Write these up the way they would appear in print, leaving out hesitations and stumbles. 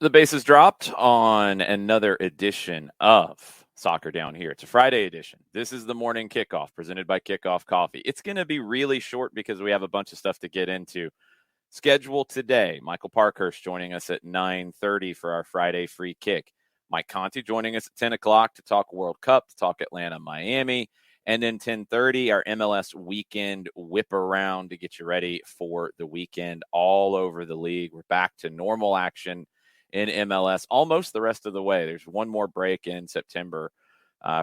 The base is dropped on another edition of Soccer Down Here. It's a Friday edition. This is the morning kickoff presented by Kickoff Coffee. It's going to be really short because we have a bunch of stuff to get into. Schedule today, Michael Parkhurst joining us at 9:30 for our Friday free kick. Mike Conti joining us at 10 o'clock to talk World Cup, to talk Atlanta, Miami. And then 10:30, our MLS weekend Whiparound to get you ready for the weekend all over the league. We're back to normal action in MLS almost the rest of the way. There's one more break in September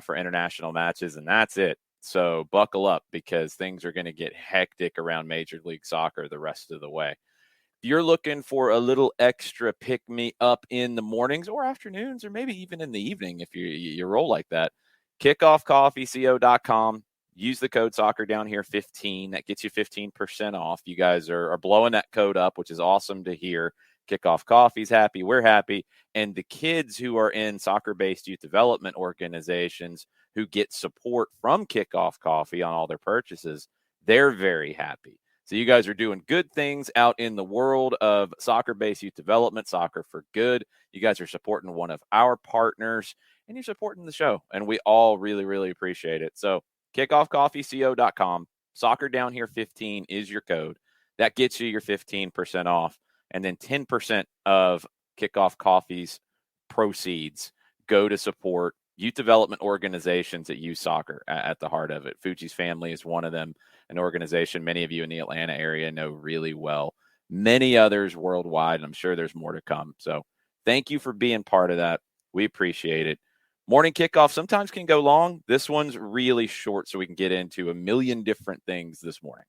for international matches, and that's it. So buckle up because things are going to get hectic around Major League Soccer the rest of the way. If you're looking for a little extra pick-me-up in the mornings or afternoons or maybe even in the evening if you roll like that, kickoffcoffeeco.com. Use the code SoccerDownHere15. That gets you 15% off. You guys are blowing that code up, which is awesome to hear. Kickoff Coffee's happy. We're happy. And the kids who are in soccer-based youth development organizations who get support from Kickoff Coffee on all their purchases, they're very happy. So you guys are doing good things out in the world of soccer-based youth development, Soccer for Good. You guys are supporting one of our partners, and you're supporting the show. And we all really, really appreciate it. So kickoffcoffeeco.com. Soccer Down Here 15 is your code. That gets you your 15% off. And then 10% of Kickoff Coffee's proceeds go to support youth development organizations that use soccer at the heart of it. Fuji's Family is one of them, an organization many of you in the Atlanta area know really well. Many others worldwide, and I'm sure there's more to come. So thank you for being part of that. We appreciate it. Morning kickoff sometimes can go long. This one's really short, so we can get into a million different things this morning.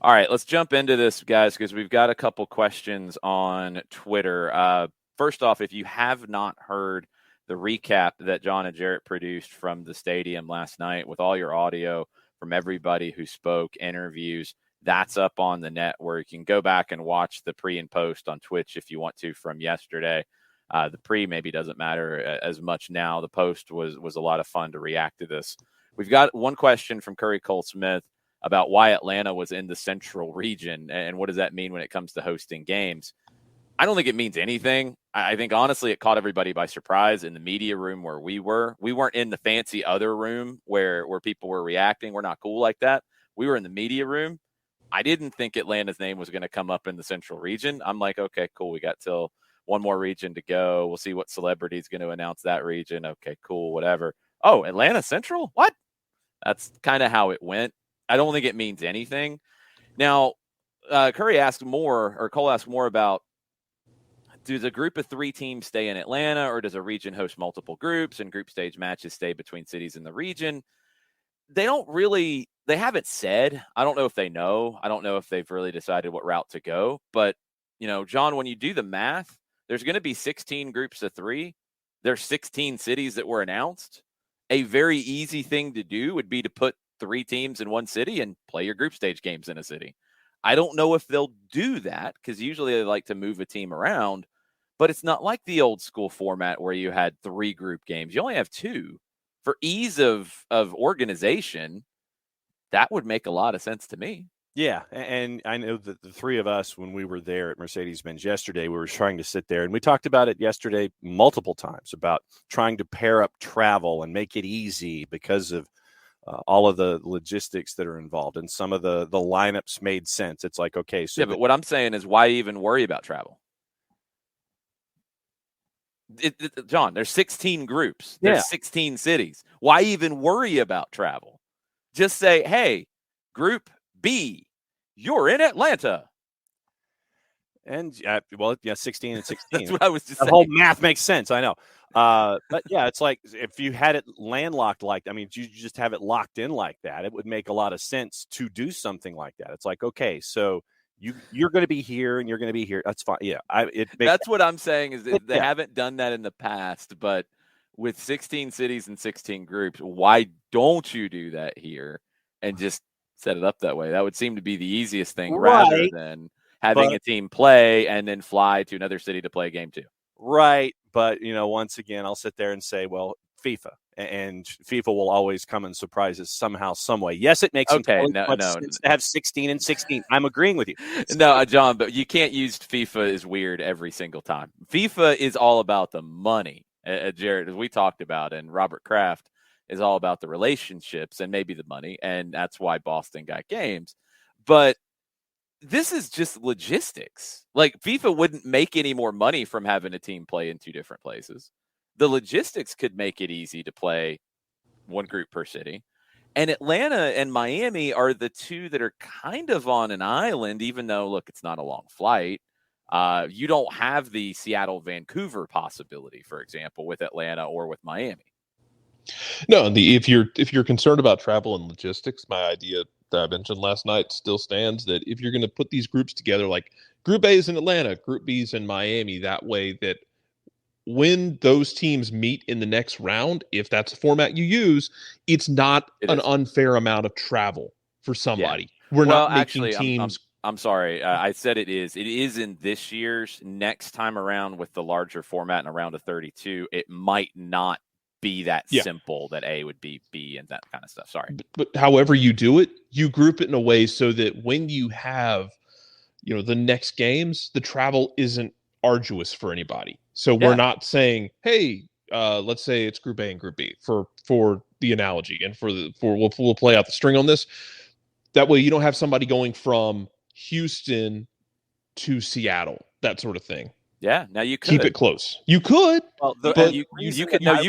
All right, let's jump into this, guys, because we've got a couple questions on Twitter. First off, if you have not heard the recap that John and Jarrett produced from the stadium last night with all your audio from everybody who spoke, interviews, that's up on the net where you can go back and watch the pre and post on Twitch if you want to from yesterday. The pre maybe doesn't matter as much now. The post was a lot of fun to react to this. We've got one question from Curry Cole Smith about why Atlanta was in the central region and what does that mean when it comes to hosting games. I don't think it means anything. I think, honestly, it caught everybody by surprise in the media room where we were. We weren't in the fancy other room where people were reacting. We're not cool like that. We were in the media room. I didn't think Atlanta's name was going to come up in the central region. I'm like, okay, cool. We got till one more region to go. We'll see what celebrity is going to announce that region. Okay, cool, whatever. Oh, Atlanta Central? What? That's kind of how it went. I don't think it means anything. Now, Cole asked more about, does a group of 3 teams stay in Atlanta, or does a region host multiple groups and group stage matches stay between cities in the region? They haven't said. I don't know if they know. I don't know if they've really decided what route to go. But, John, when you do the math, there's going to be 16 groups of 3. There's 16 cities that were announced. A very easy thing to do would be to put 3 teams in one city and play your group stage games in a city. I don't know if they'll do that because usually they like to move a team around, but it's not like the old school format where you had 3 group games. You only have 2. For ease of organization, that would make a lot of sense to me. Yeah, and I know that the 3 of us, when we were there at Mercedes-Benz yesterday, we were trying to sit there, and we talked about it yesterday multiple times about trying to pair up travel and make it easy because of all of the logistics that are involved, and some of the lineups made sense. It's like, okay, so but what I'm saying is, why even worry about travel? John, there's 16 groups. There's 16 cities. Why even worry about travel? Just say, hey, Group B, you're in Atlanta. And 16 and 16. That's what I was just saying. The whole math makes sense. I know. But yeah, it's like if you had it landlocked you just have it locked in like that, it would make a lot of sense to do something like that. It's like, okay, so you're going to be here and you're going to be here. That's fine. Yeah. That's what I'm saying is that they haven't done that in the past, but with 16 cities and 16 groups, why don't you do that here and just set it up that way? That would seem to be the easiest thing rather than having a team play and then fly to another city to play a game too. Right. But, once again, I'll sit there and say, well, FIFA, and FIFA will always come and surprise us somehow, some way. Yes, it makes sense to have 16 and 16. I'm agreeing with you. No, John, but you can't use FIFA is weird every single time. FIFA is all about the money, Jared, as we talked about, and Robert Kraft is all about the relationships and maybe the money, and that's why Boston got games. But this is just logistics. Like, FIFA wouldn't make any more money from having a team play in two different places. The logistics could make it easy to play one group per city. And Atlanta and Miami are the two that are kind of on an island, even though, look, it's not a long flight. You don't have the Seattle-Vancouver possibility, for example, with Atlanta or with Miami. No, if you're concerned about travel and logistics, my idea that I mentioned last night still stands, that if you're going to put these groups together, like Group A is in Atlanta, Group B is in Miami, that way that when those teams meet in the next round, if that's the format you use, it's not an unfair amount of travel for somebody. Yeah. We're not making teams. I'm sorry. I said it is. It is in this year's. Next time around with the larger format and a round of 32, it might not be that simple that A would be B and that kind of stuff. Sorry. But however you do it, you group it in a way so that when you have, the next games, the travel isn't arduous for anybody. So we're not saying, hey, let's say it's Group A and Group B for the analogy, and we'll play out the string on this. That way you don't have somebody going from Houston to Seattle, that sort of thing. Yeah, now you could keep it close. You could, but you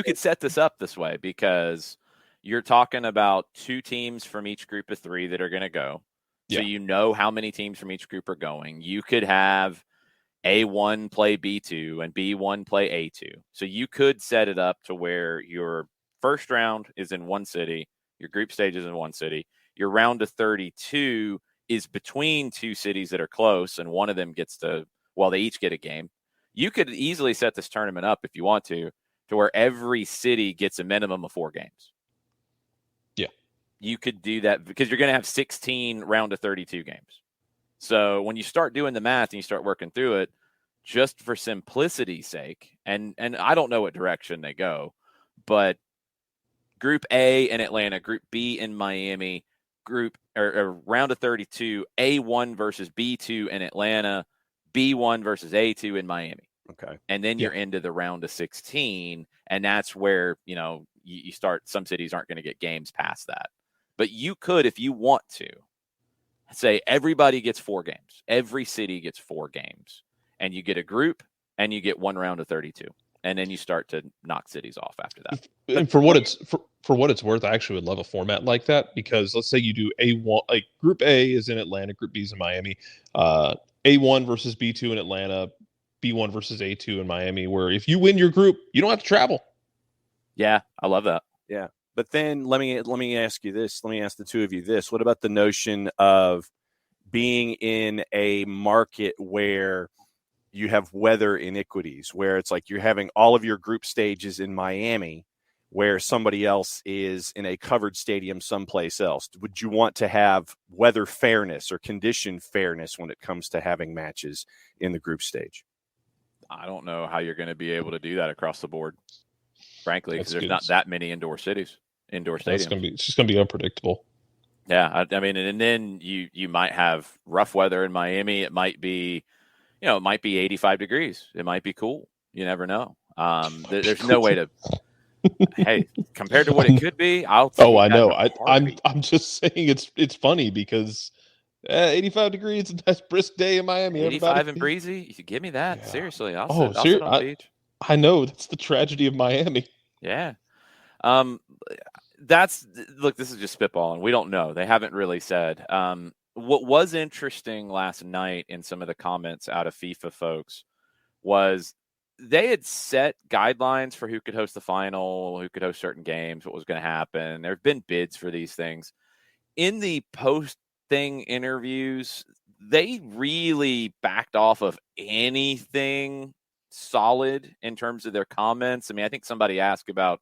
could set this up this way, because you're talking about two teams from each group of three that are going to go. So you know how many teams from each group are going. You could have A1 play B2 and B1 play A2. So you could set it up to where your first round is in one city, your group stage is in one city, your round of 32 is between two cities that are close, and one of them they each get a game. You could easily set this tournament up, if you want to where every city gets a minimum of 4 games. Yeah. You could do that because you're going to have 16 round of 32 games. So when you start doing the math and you start working through it, just for simplicity's sake, and I don't know what direction they go, but Group A in Atlanta, Group B in Miami, round of 32, A1 versus B2 in Atlanta, B1 versus A2 in Miami. Okay. And then you're into the round of 16, and that's where, you start, some cities aren't going to get games past that. But you could, if you want to, say everybody gets 4 games. Every city gets 4 games. And you get a group, and you get one round of 32. And then you start to knock cities off after that. And for what it's worth, I actually would love a format like that, because let's say you do A1, like Group A is in Atlanta, Group B is in Miami, A1 versus B2 in Atlanta, B1 versus A2 in Miami, where if you win your group, you don't have to travel. Yeah, I love that. Yeah. But then let me ask you this. Let me ask the two of you this. What about the notion of being in a market where you have weather iniquities, where it's like you're having all of your group stages in Miami, where somebody else is in a covered stadium someplace else? Would you want to have weather fairness or condition fairness when it comes to having matches in the group stage? I don't know how you're going to be able to do that across the board, frankly, because there's not that many indoor stadiums. It's just going to be unpredictable. Yeah, I mean, and then you might have rough weather in Miami. It might be, it might be 85 degrees. It might be cool. You never know. There's no way to. Hey, compared to what it could be, I know. I'm just saying it's funny because 85 degrees, a nice brisk day in Miami. 85 and breezy. You give me that. Yeah. Seriously, I'll sit on the beach. I know, that's the tragedy of Miami. Yeah. Look, this is just spitballing. We don't know. They haven't really said. What was interesting last night in some of the comments out of FIFA folks was they had set guidelines for who could host the final, who could host certain games, what was going to happen. There have been bids for these things. In the post-thing interviews, they really backed off of anything solid in terms of their comments. I mean, I think somebody asked about,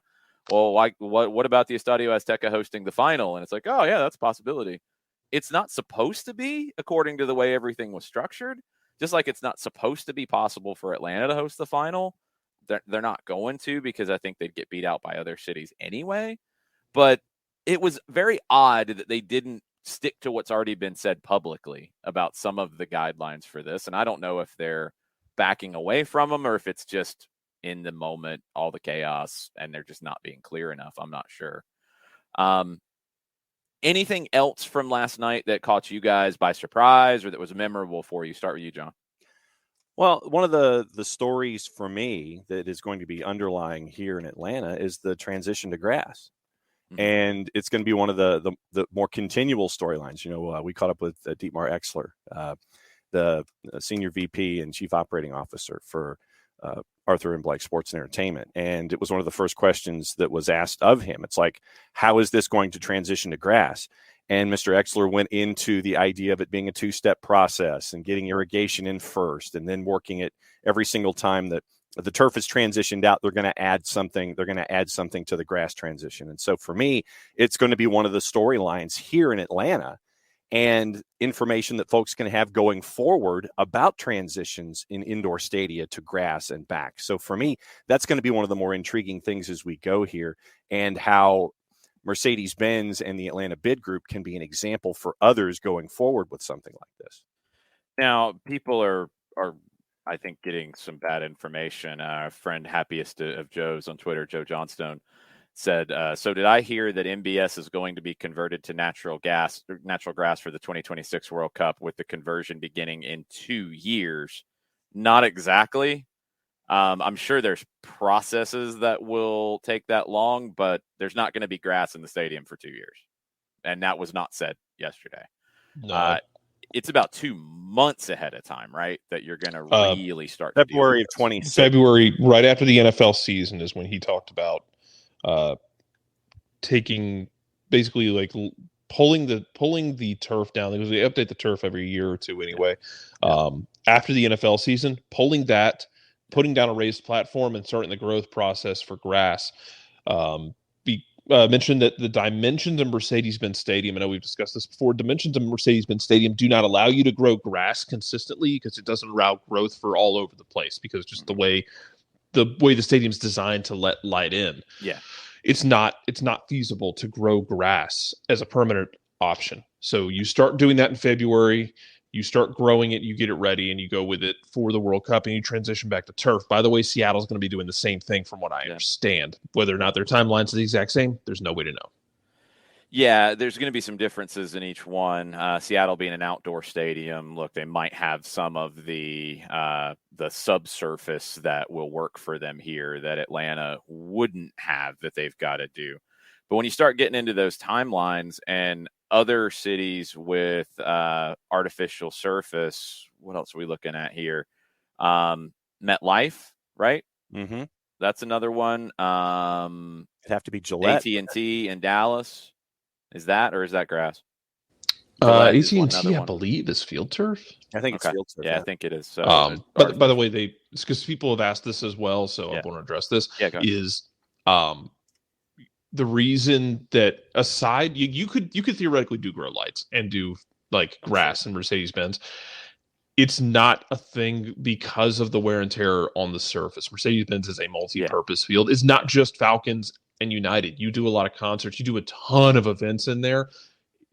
well, what about the Estadio Azteca hosting the final? And it's like, oh, yeah, that's a possibility. It's not supposed to be, according to the way everything was structured. Just like it's not supposed to be possible for Atlanta to host the final, they're not going to, because I think they'd get beat out by other cities anyway. But it was very odd that they didn't stick to what's already been said publicly about some of the guidelines for this. And I don't know if they're backing away from them or if it's just in the moment, all the chaos, and they're just not being clear enough. I'm not sure. Anything else from last night that caught you guys by surprise or that was memorable for you? Start with you, John. Well, one of the stories for me that is going to be underlying here in Atlanta is the transition to grass. Mm-hmm. And it's going to be one of the more continual storylines. We caught up with Dietmar Exler, the senior VP and chief operating officer for Arthur and Blake Sports and Entertainment. And it was one of the first questions that was asked of him. It's like, how is this going to transition to grass? And Mr. Exler went into the idea of it being a two-step process and getting irrigation in first and then working it every single time that the turf is transitioned out. They're going to add something. They're going to add something to the grass transition. And so for me, it's going to be one of the storylines here in Atlanta and information that folks can have going forward about transitions in indoor stadia to grass and back. So for me, that's going to be one of the more intriguing things as we go here, and how Mercedes-Benz and the Atlanta Bid Group can be an example for others going forward with something like this. Now, people are I think, getting some bad information. Our friend Happiest of Joe's on Twitter, Joe Johnstone, said, so did I hear that MBS is going to be converted to natural grass for the 2026 World Cup, with the conversion beginning in 2 years? Not exactly. I'm sure there's processes that will take that long, but there's not going to be grass in the stadium for 2 years. And that was not said yesterday. No. It's about 2 months ahead of time, right? That you're going to really start. February of 26. February, right after the NFL season, is when he talked about taking, basically, like pulling the turf down, because they update the turf every year or two anyway. Yeah. After the NFL season, putting down a raised platform and starting the growth process for grass. Mentioned that the dimensions of Mercedes-Benz Stadium, I know we've discussed this before, dimensions of Mercedes-Benz Stadium do not allow you to grow grass consistently, because it doesn't allow growth for all over the place, because just the way the stadium's designed to let light in. Yeah. It's not feasible to grow grass as a permanent option. So you start doing that in February. You start growing it, you get it ready, and you go with it for the World Cup, and you transition back to turf. By the way, Seattle's going to be doing the same thing from what I understand. Whether or not their timelines are the exact same, there's no way to know. Yeah, there's going to be some differences in each one. Seattle being an outdoor stadium, look, they might have some of the subsurface that will work for them here that Atlanta wouldn't have, that they've got to do. But when you start getting into those timelines and other cities with artificial surface, what else are we looking at here? MetLife, right? Mm-hmm. That's another one. It'd have to be Gillette. AT&T in Dallas. Is that grass? AT&T, I believe, is field turf. I think it's field turf. Yeah, I think it is. So, but by the way, because people have asked this as well, so I want to address this. Yeah, is the reason that, aside, you could theoretically do grow lights and do like grass and Mercedes-Benz. It's not a thing because of the wear and tear on the surface. Mercedes-Benz is a multi-purpose field. It's not just Falcons and United. You do a lot of concerts. You do a ton of events in there.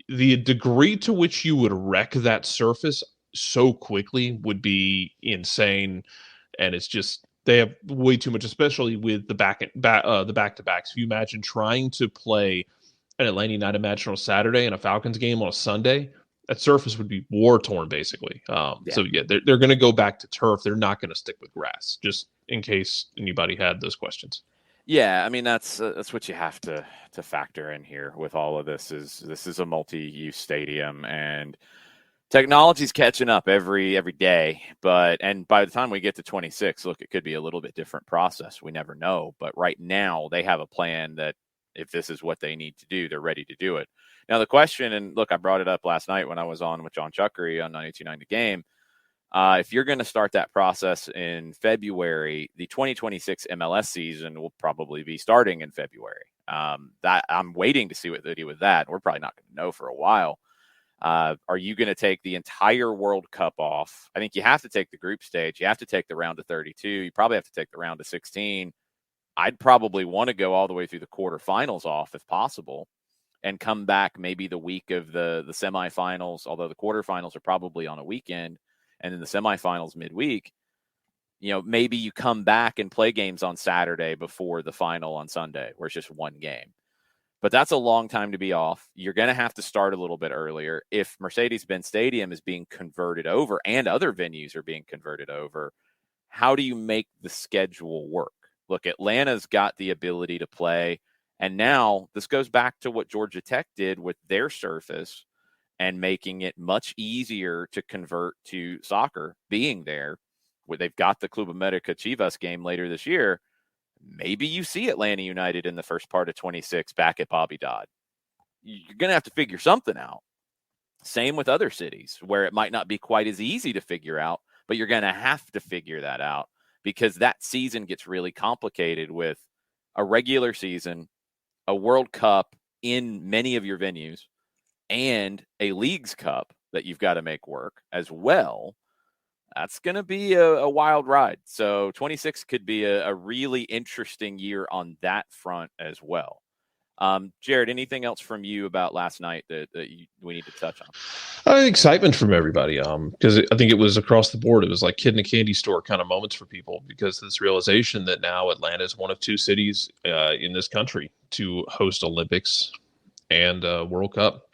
The degree to which you would wreck that surface so quickly would be insane. And it's just, they have way too much, especially with the back-to-backs. If you imagine trying to play an Atlanta United match on a Saturday and a Falcons game on a Sunday, that surface would be war-torn, basically. So, they're going to go back to turf. They're not going to stick with grass, just in case anybody had those questions. Yeah, I mean, that's what you have to factor in here with all of this. This is a multi-use stadium, and technology's catching up every day. And by the time we get to 26, look, it could be a little bit different process. We never know. But right now, they have a plan that if this is what they need to do, they're ready to do it. Now, the question, and look, I brought it up last night when I was on with John Chuckery on 92.9 The Game. If you're going to start that process in February, the 2026 MLS season will probably be starting in February. That I'm waiting to see what they do with that. We're probably not going to know for a while. Are you going to take the entire World Cup off? I think you have to take the group stage. You have to take the round of 32. You probably have to take the round of 16. I'd probably want to go all the way through the quarterfinals off if possible and come back maybe the week of the semifinals, although the quarterfinals are probably on a weekend, and then the semifinals midweek. Maybe you come back and play games on Saturday before the final on Sunday, where it's just one game. But that's a long time to be off. You're going to have to start a little bit earlier. If Mercedes-Benz Stadium is being converted over and other venues are being converted over, how do you make the schedule work? Look, Atlanta's got the ability to play. And now this goes back to what Georgia Tech did with their surface and making it much easier to convert to soccer being there, where they've got the Club America Chivas game later this year. Maybe you see Atlanta United in the first part of 26 back at Bobby Dodd. You're going to have to figure something out. Same with other cities where it might not be quite as easy to figure out, but you're going to have to figure that out because that season gets really complicated with a regular season, a World Cup in many of your venues, and a Leagues Cup that you've got to make work as well. That's going to be a wild ride. So 26 could be a really interesting year on that front as well. Jared, anything else from you about last night that we need to touch on? Excitement from everybody, because I think it was across the board. It was like kid in a candy store kind of moments for people because of this realization that now Atlanta is one of two cities in this country to host Olympics and World Cup.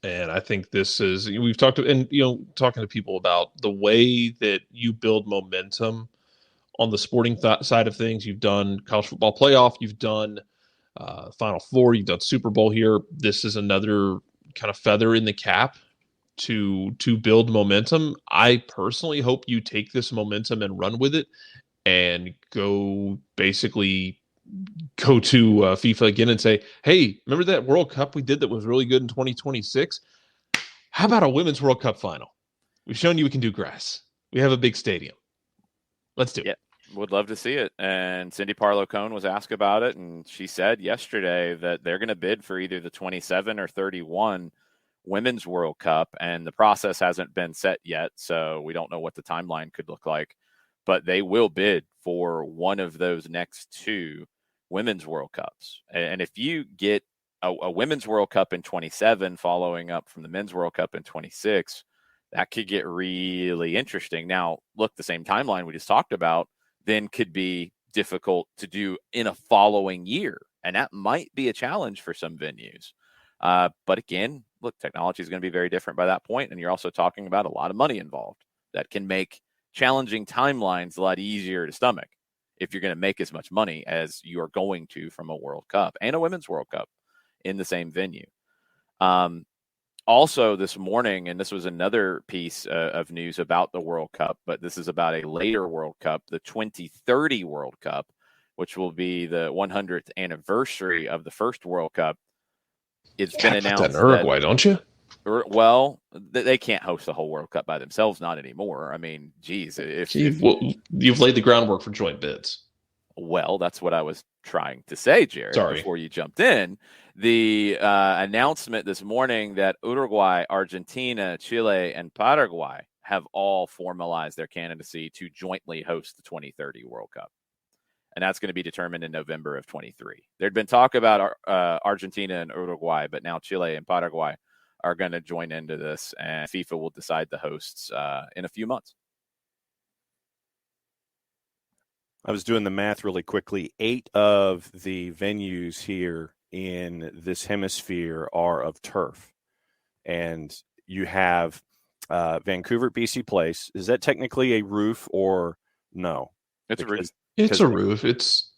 And I think this is, we've talked to, and, talking to people about the way that you build momentum on the sporting side of things. You've done college football playoff, you've done Final Four, you've done Super Bowl here. This is another kind of feather in the cap to build momentum. I personally hope you take this momentum and run with it and go to FIFA again and say, hey, remember that World Cup we did that was really good in 2026? How about a Women's World Cup final? We've shown you we can do grass. We have a big stadium. Let's do it. Would love to see it. And Cindy Parlow-Cohn was asked about it, and she said yesterday that they're going to bid for either the 27 or 31 Women's World Cup, and the process hasn't been set yet, so we don't know what the timeline could look like. But they will bid for one of those next two Women's World Cups. And if you get a Women's World Cup in 27 following up from the Men's World Cup in 26, that could get really interesting. Now, look, the same timeline we just talked about then could be difficult to do in a following year. And that might be a challenge for some venues. But again, look, technology is going to be very different by that point. And you're also talking about a lot of money involved that can make challenging timelines a lot easier to stomach if you're going to make as much money as you're going to from a World Cup and a Women's World Cup in the same venue. Also this morning, and this was another piece of news about the World Cup, but this is about a later World Cup, the 2030 World Cup, which will be the 100th anniversary of the first World Cup. It's been announced in Uruguay, don't you? Well, they can't host the whole World Cup by themselves, not anymore. I mean, geez, you've laid the groundwork for joint bids. Well, that's what I was trying to say, Jared, before you jumped in. The announcement this morning that Uruguay, Argentina, Chile, and Paraguay have all formalized their candidacy to jointly host the 2030 World Cup. And that's going to be determined in November of 23. There'd been talk about Argentina and Uruguay, but now Chile and Paraguay are going to join into this, and FIFA will decide the hosts in a few months. I was doing the math really quickly. 8 of the venues here in this hemisphere are of turf. And you have Vancouver, BC Place. Is that technically a roof or no? It's a roof. It's a roof. It's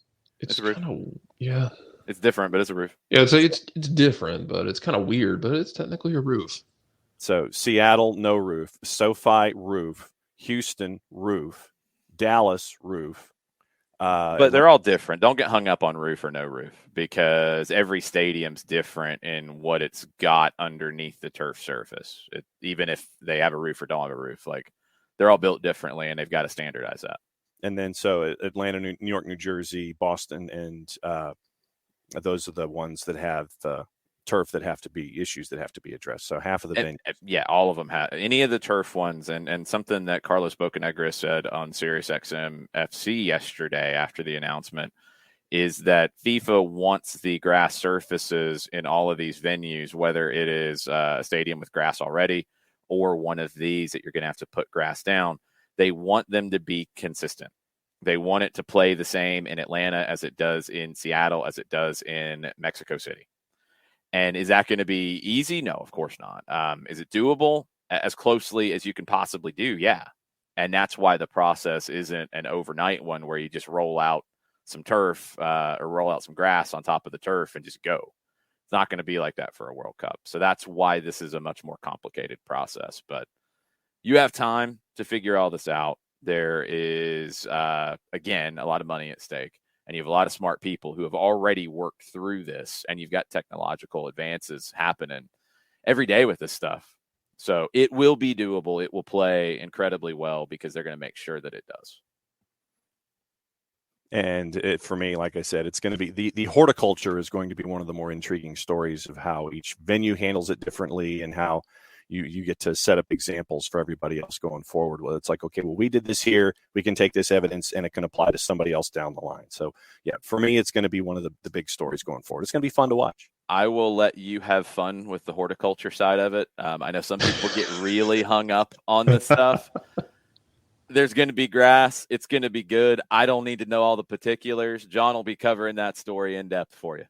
a roof. Kind of, yeah. It's different, but it's a roof. Yeah, it's different, but it's kind of weird, but it's technically a roof. So Seattle, no roof. SoFi, roof. Houston, roof. Dallas, roof. But they're all different. Don't get hung up on roof or no roof because every stadium's different in what it's got underneath the turf surface. Even if they have a roof or don't have a roof, like they're all built differently, and they've got to standardize that. And then so Atlanta, New York, New Jersey, Boston, and those are the ones that have turf that have to be issues that have to be addressed. So half of the venue. Yeah, all of them have any of the turf ones. And something that Carlos Bocanegra said on SiriusXM FC yesterday after the announcement is that FIFA wants the grass surfaces in all of these venues, whether it is a stadium with grass already or one of these that you're going to have to put grass down. They want them to be consistent. They want it to play the same in Atlanta as it does in Seattle, as it does in Mexico City. And is that going to be easy? No, of course not. Is it doable as closely as you can possibly do? Yeah. And that's why the process isn't an overnight one where you just roll out some turf or roll out some grass on top of the turf and just go. It's not going to be like that for a World Cup. So that's why this is a much more complicated process. But you have time to figure all this out. There is, again, a lot of money at stake. And you have a lot of smart people who have already worked through this, and you've got technological advances happening every day with this stuff. So it will be doable. It will play incredibly well because they're going to make sure that it does. And for me, like I said, it's going to be the horticulture is going to be one of the more intriguing stories of how each venue handles it differently and how you get to set up examples for everybody else going forward. Well, it's like, okay, well, we did this here. We can take this evidence and it can apply to somebody else down the line. So, yeah, for me, it's going to be one of the big stories going forward. It's going to be fun to watch. I will let you have fun with the horticulture side of it. I know some people get really hung up on this stuff. There's going to be grass. It's going to be good. I don't need to know all the particulars. John will be covering that story in depth for you.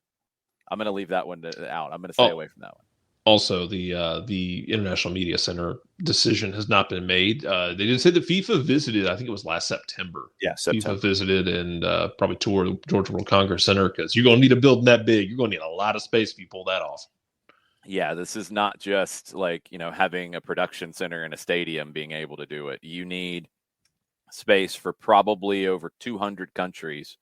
I'm going to leave that one out. I'm going to stay away from that one. Also, the International Media Center decision has not been made. They did say that FIFA visited, I think it was last September. Yeah, September. FIFA visited and probably toured the Georgia World Congress Center because you're going to need a building that big. You're going to need a lot of space if you pull that off. Yeah, this is not just like, having a production center in a stadium being able to do it. You need space for probably over 200 countries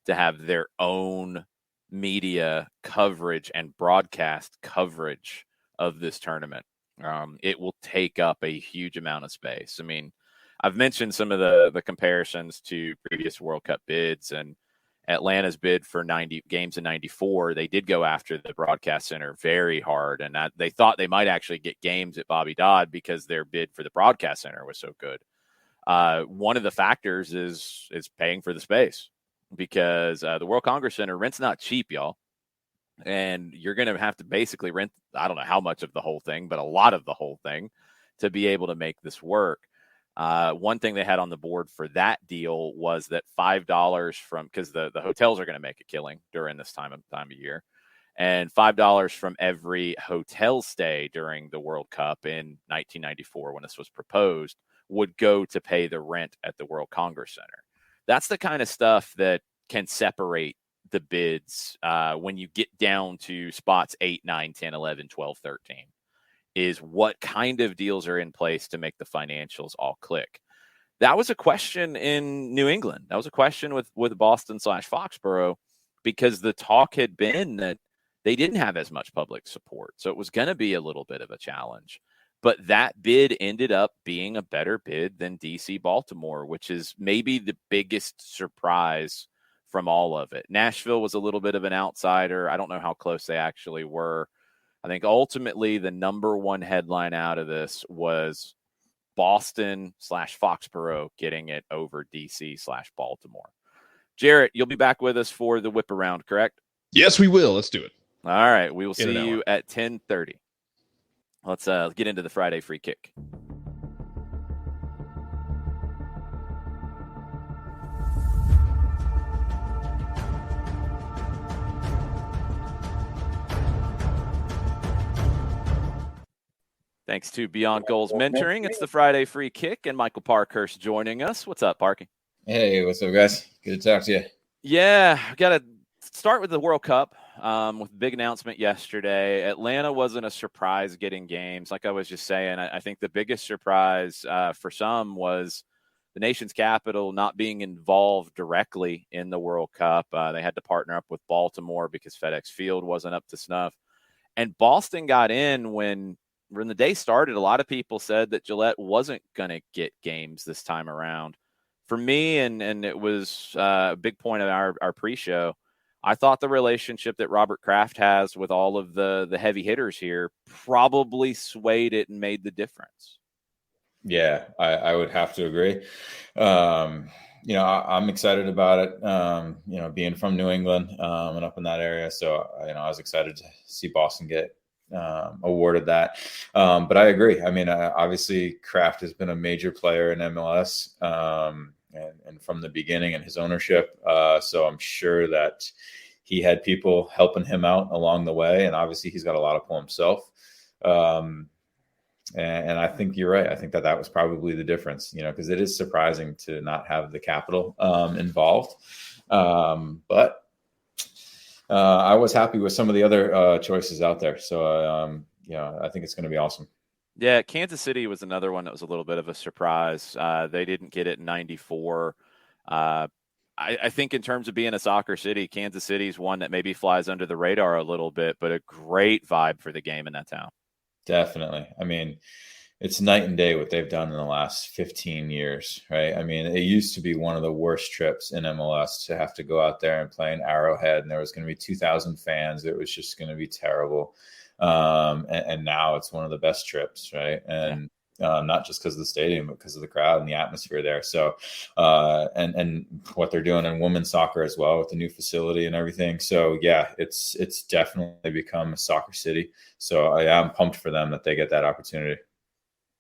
to have their own media coverage and broadcast coverage of this tournament. It will take up a huge amount of space. I mean, I've mentioned some of the comparisons to previous World Cup bids, and Atlanta's bid for 90 games in 94, they did go after the broadcast center very hard, and they thought they might actually get games at Bobby Dodd because their bid for the broadcast center was so good. One of the factors is paying for the space, because the World Congress Center rent's not cheap, y'all. And you're going to have to basically rent, I don't know how much of the whole thing, but a lot of the whole thing to be able to make this work. One thing they had on the board for that deal was that $5 from, because the hotels are going to make a killing during this time of year, and $5 from every hotel stay during the World Cup in 1994, when this was proposed, would go to pay the rent at the World Congress Center. That's the kind of stuff that can separate the bids when you get down to spots 8, 9, 10, 11, 12, 13, is what kind of deals are in place to make the financials all click. That was a question in New England. That was a question with Boston/Foxborough, because the talk had been that they didn't have as much public support. So it was going to be a little bit of a challenge. But that bid ended up being a better bid than DC Baltimore, which is maybe the biggest surprise from all of it. Nashville was a little bit of an outsider. I don't know how close they actually were. I think ultimately the number one headline out of this was Boston/Foxborough getting it over DC/Baltimore. Jarrett, you'll be back with us for the Whiparound, correct? Yes, we will. Let's do it. All right. We will see you at 10:30. Let's get into the Friday free kick. Thanks to Beyond Goals Mentoring. It's the Friday free kick, and Michael Parkhurst joining us. What's up, Parky? Hey, what's up, guys? Good to talk to you. Yeah, I got to start with the World Cup. With the big announcement yesterday. Atlanta wasn't a surprise getting games. Like I was just saying, I think the biggest surprise for some was the nation's capital not being involved directly in the World Cup. They had to partner up with Baltimore because FedEx Field wasn't up to snuff. And Boston got in when the day started. A lot of people said that Gillette wasn't going to get games this time around. For me, and it was a big point of our pre-show, I thought the relationship that Robert Kraft has with all of the heavy hitters here probably swayed it and made the difference. Yeah, I would have to agree. I'm excited about it. Being from New England and up in that area. So, I was excited to see Boston get awarded that. But I agree. I mean, obviously Kraft has been a major player in MLS and from the beginning in his ownership. So I'm sure that he had people helping him out along the way. And obviously he's got a lot of pull himself. And I think you're right. I think that was probably the difference, because it is surprising to not have the capital involved. But I was happy with some of the other choices out there. So, I think it's going to be awesome. Yeah, Kansas City was another one that was a little bit of a surprise. They didn't get it in 94. I think in terms of being a soccer city, Kansas City is one that maybe flies under the radar a little bit, but a great vibe for the game in that town. Definitely. I mean, it's night and day what they've done in the last 15 years, right? I mean, it used to be one of the worst trips in MLS to have to go out there and play in Arrowhead, and there was going to be 2,000 fans. It was just going to be terrible. And now it's one of the best trips, right? And not just because of the stadium, but because of the crowd and the atmosphere there. So, and what they're doing in women's soccer as well with the new facility and everything. So yeah, it's definitely become a soccer city. So I'm pumped for them that they get that opportunity.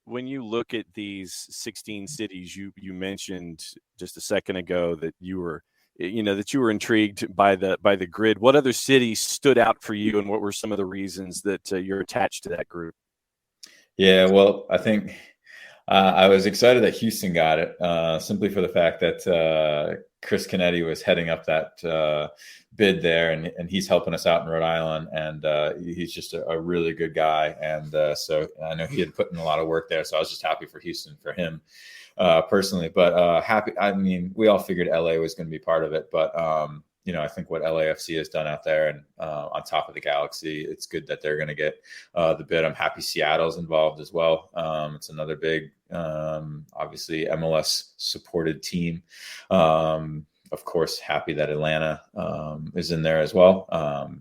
When you look at these 16 cities, you mentioned just a second ago that you were intrigued by the grid. What other cities stood out for you, and what were some of the reasons that you're attached to that group? Yeah, well, I think I was excited that Houston got it, simply for the fact that Chris Kennedy was heading up that bid there, and he's helping us out in Rhode Island, and he's just a really good guy. And so I know he had put in a lot of work there, so I was just happy for Houston, for him personally. But happy, I mean, we all figured LA was going to be part of it, but I think what LAFC has done out there and on top of the Galaxy, it's good that they're going to get the bid. I'm happy Seattle's involved as well. It's another big, obviously MLS supported team. Of course, happy that Atlanta is in there as well.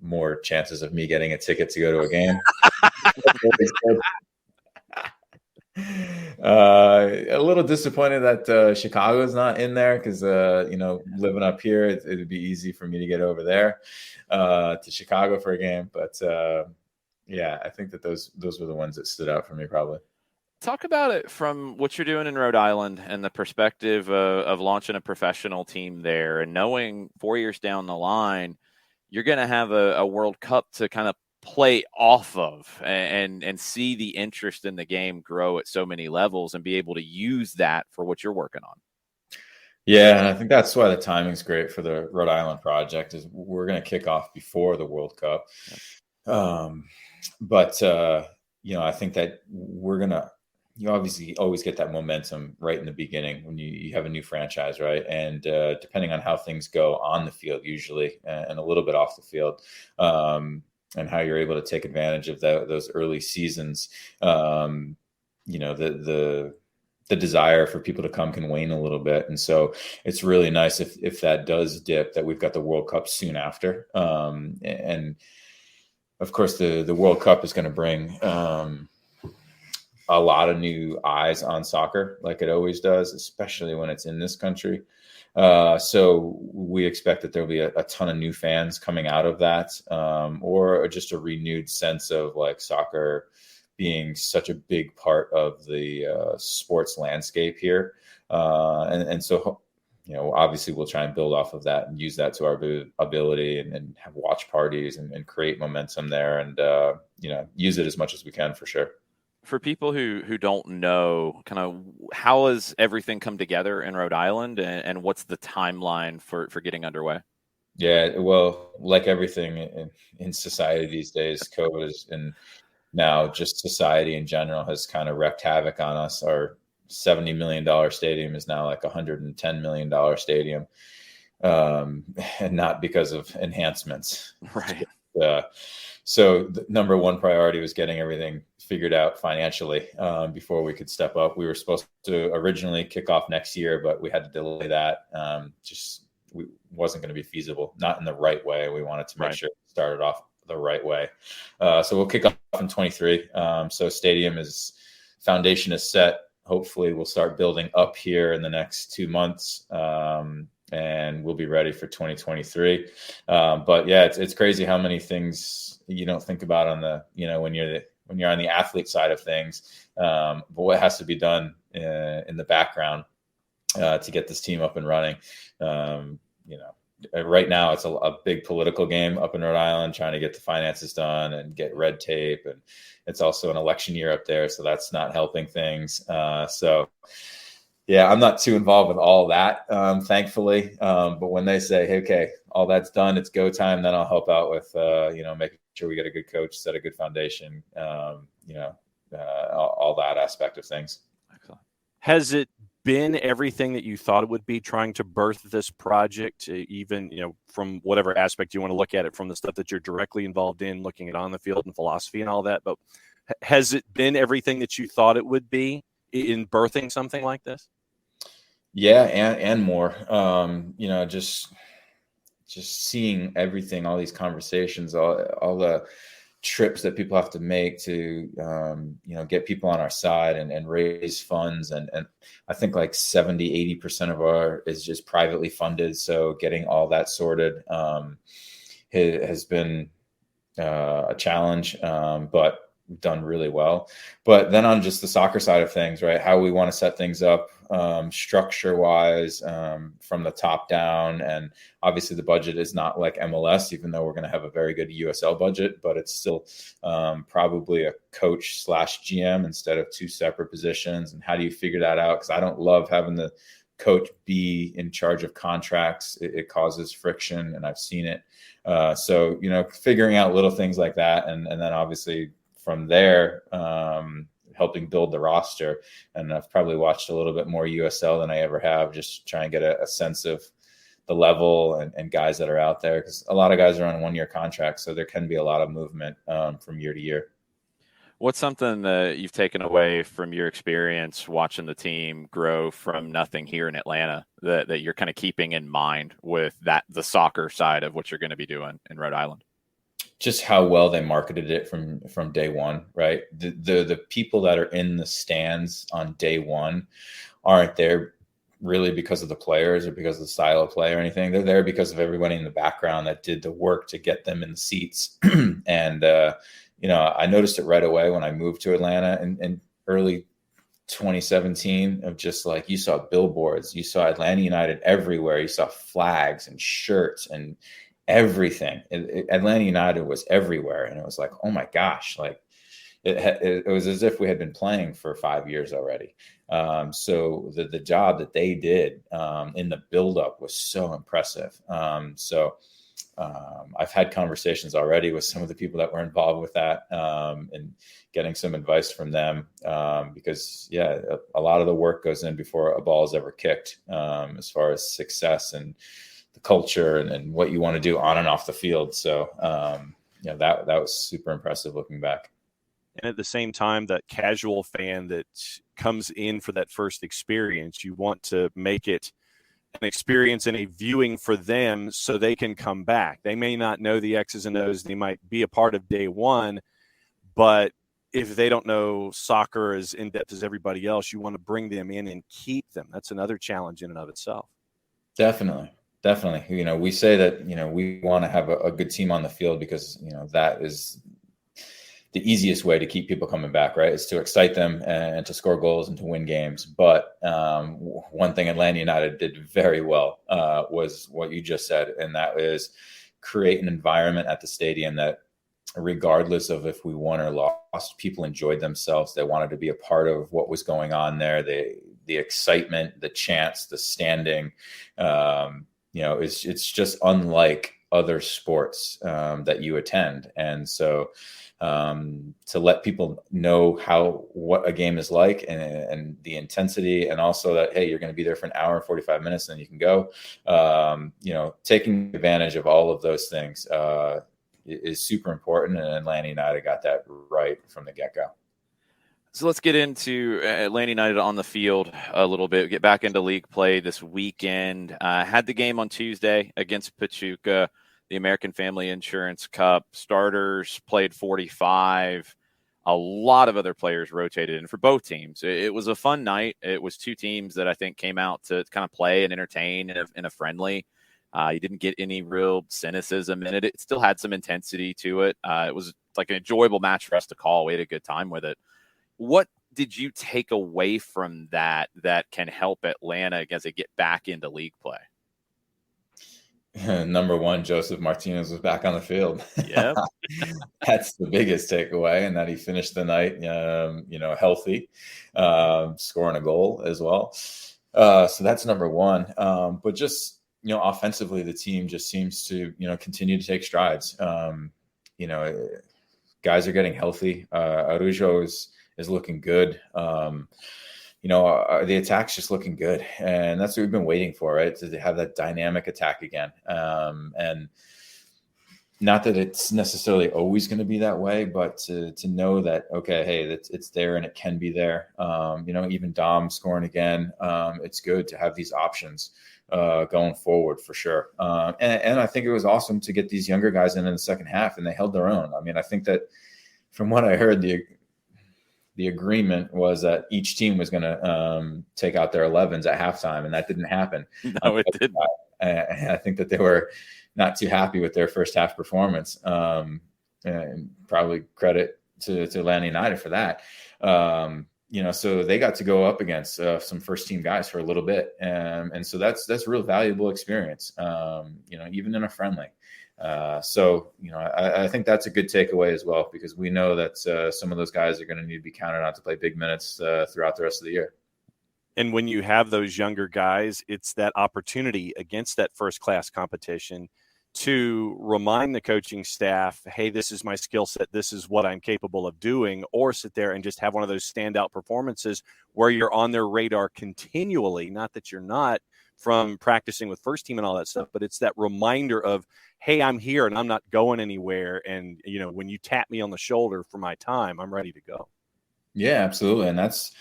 More chances of me getting a ticket to go to a game. A little disappointed that Chicago is not in there because living up here, it'd be easy for me to get over there to Chicago for a game. But I think that those were the ones that stood out for me probably. Talk about it from what you're doing in Rhode Island and the perspective of launching a professional team there, and knowing 4 years down the line you're going to have a World Cup to kind of play off of and see the interest in the game grow at so many levels and be able to use that for what you're working on. Yeah, and I think that's why the timing's great for the Rhode Island project is we're going to kick off before the World Cup. But I think that we're going to, you obviously always get that momentum right in the beginning when you have a new franchise, right? And depending on how things go on the field usually and a little bit off the field, and how you're able to take advantage of those early seasons, the desire for people to come can wane a little bit. And so it's really nice if that does dip, that we've got the World Cup soon after. And of course, the World Cup is going to bring a lot of new eyes on soccer, like it always does, especially when it's in this country. So we expect that there'll be a ton of new fans coming out of that, or just a renewed sense of like soccer being such a big part of the sports landscape here. And so, obviously we'll try and build off of that and use that to our ability and have watch parties and create momentum there and, use it as much as we can for sure. For people who don't know, kind of how has everything come together in Rhode Island and what's the timeline for getting underway? Yeah, well, like everything in society these days, COVID is, and now just society in general has kind of wreaked havoc on us. Our $70 million stadium is now like $110 million stadium, and not because of enhancements. Right. So the number one priority was getting everything figured out financially before we could step up. We were supposed to originally kick off next year, but we had to delay that. wasn't going to be feasible, not in the right way. We wanted to make Right. sure it started off the right way. So we'll kick off in 23. So foundation is set. Hopefully we'll start building up here in the next 2 months. And we'll be ready for 2023. But yeah, it's crazy how many things you don't think about on the, when you're on the athlete side of things. But what has to be done in the background to get this team up and running. Right now it's a big political game up in Rhode Island, trying to get the finances done and get red tape. And it's also an election year up there, so that's not helping things. So yeah, I'm not too involved with all that, thankfully. But when they say, hey, okay, all that's done, it's go time, then I'll help out with, making sure we get a good coach, set a good foundation, all that aspect of things. Excellent. Has it been everything that you thought it would be, trying to birth this project, even, from whatever aspect you want to look at it, from the stuff that you're directly involved in, looking at on the field and philosophy and all that? But has it been everything that you thought it would be in birthing something like this? Yeah, and more. Just seeing everything, all these conversations, all the trips that people have to make to get people on our side and raise funds, and I think like 70-80% of our is just privately funded, so getting all that sorted has been a challenge, but we've done really well. But then on just the soccer side of things, right, how we want to set things up structure wise, from the top down. And obviously the budget is not like MLS, even though we're going to have a very good USL budget, but it's still probably a coach / GM instead of two separate positions. And how do you figure that out? Because I don't love having the coach be in charge of contracts. It causes friction, and I've seen it. So figuring out little things like that, and then obviously from there, helping build the roster. And I've probably watched a little bit more USL than I ever have, just trying to get a sense of the level and guys that are out there, because a lot of guys are on 1-year contracts, so there can be a lot of movement from year to year. What's something that you've taken away from your experience watching the team grow from nothing here in Atlanta that you're kind of keeping in mind with the soccer side of what you're going to be doing in Rhode Island? Just how well they marketed it from day one, right? The people that are in the stands on day one aren't there really because of the players or because of the style of play or anything. They're there because of everybody in the background that did the work to get them in the seats. And, I noticed it right away when I moved to Atlanta in early 2017, of just like, you saw billboards, you saw Atlanta United everywhere. You saw flags and shirts and everything. Atlanta United was everywhere. And it was like, oh my gosh, like it was as if we had been playing for 5 years already. So the job that they did in the buildup was so impressive. I've had conversations already with some of the people that were involved with that, and getting some advice from them, because a lot of the work goes in before a ball is ever kicked, as far as success and the culture and what you want to do on and off the field. So that was super impressive looking back. And at the same time, that casual fan that comes in for that first experience, you want to make it an experience and a viewing for them so they can come back. They may not know the X's and O's. They might be a part of day one, but if they don't know soccer as in-depth as everybody else, you want to bring them in and keep them. That's another challenge in and of itself. Definitely. We say that, we want to have a good team on the field because, that is the easiest way to keep people coming back, right? Is to excite them and to score goals and to win games. But one thing Atlanta United did very well was what you just said, and that is create an environment at the stadium that, regardless of if we won or lost, people enjoyed themselves. They wanted to be a part of what was going on there. The excitement, the chants, the standing, it's just unlike other sports that you attend. And so to let people know what a game is like and the intensity, and also that, hey, you're going to be there for an hour and 45 minutes and then you can go, taking advantage of all of those things is super important. And Atlanta United got that right from the get-go. So let's get into Atlanta United on the field a little bit. Get back into league play this weekend. Had the game on Tuesday against Pachuca, the American Family Insurance Cup. Starters played 45. A lot of other players rotated in for both teams. It was a fun night. It was two teams that I think came out to kind of play and entertain in a friendly. You didn't get any real cynicism in it. It still had some intensity to it. It was like an enjoyable match for us to call. We had a good time with it. What did you take away from that can help Atlanta as they get back into league play? Number one, Joseph Martinez was back on the field. Yeah, that's the biggest takeaway, and that he finished the night, healthy, scoring a goal as well. So that's number one. But just offensively, the team just seems to continue to take strides. Guys are getting healthy. Araujo is looking good. The attack's just looking good. And that's what we've been waiting for, right? To have that dynamic attack again. And not that it's necessarily always going to be that way, but to know that, okay, hey, it's there and it can be there. Even Dom scoring again. It's good to have these options going forward for sure. And I think it was awesome to get these younger guys in the second half, and they held their own. I mean, I think that from what I heard, the agreement was that each team was going to take out their 11s at halftime, and that didn't happen. No, it didn't. I think that they were not too happy with their first half performance. And probably credit to Atlanta United for that. So they got to go up against some first team guys for a little bit. And so that's a real valuable experience, even in a friendly. I think that's a good takeaway as well, because we know that some of those guys are going to need to be counted on to play big minutes throughout the rest of the year. And when you have those younger guys, it's that opportunity against that first-class competition to remind the coaching staff, hey, this is my skill set, this is what I'm capable of doing, or sit there and just have one of those standout performances where you're on their radar continually. Not that you're not from practicing with first team and all that stuff, but it's that reminder of, hey, I'm here and I'm not going anywhere. And, when you tap me on the shoulder for my time, I'm ready to go. Yeah, absolutely. And that's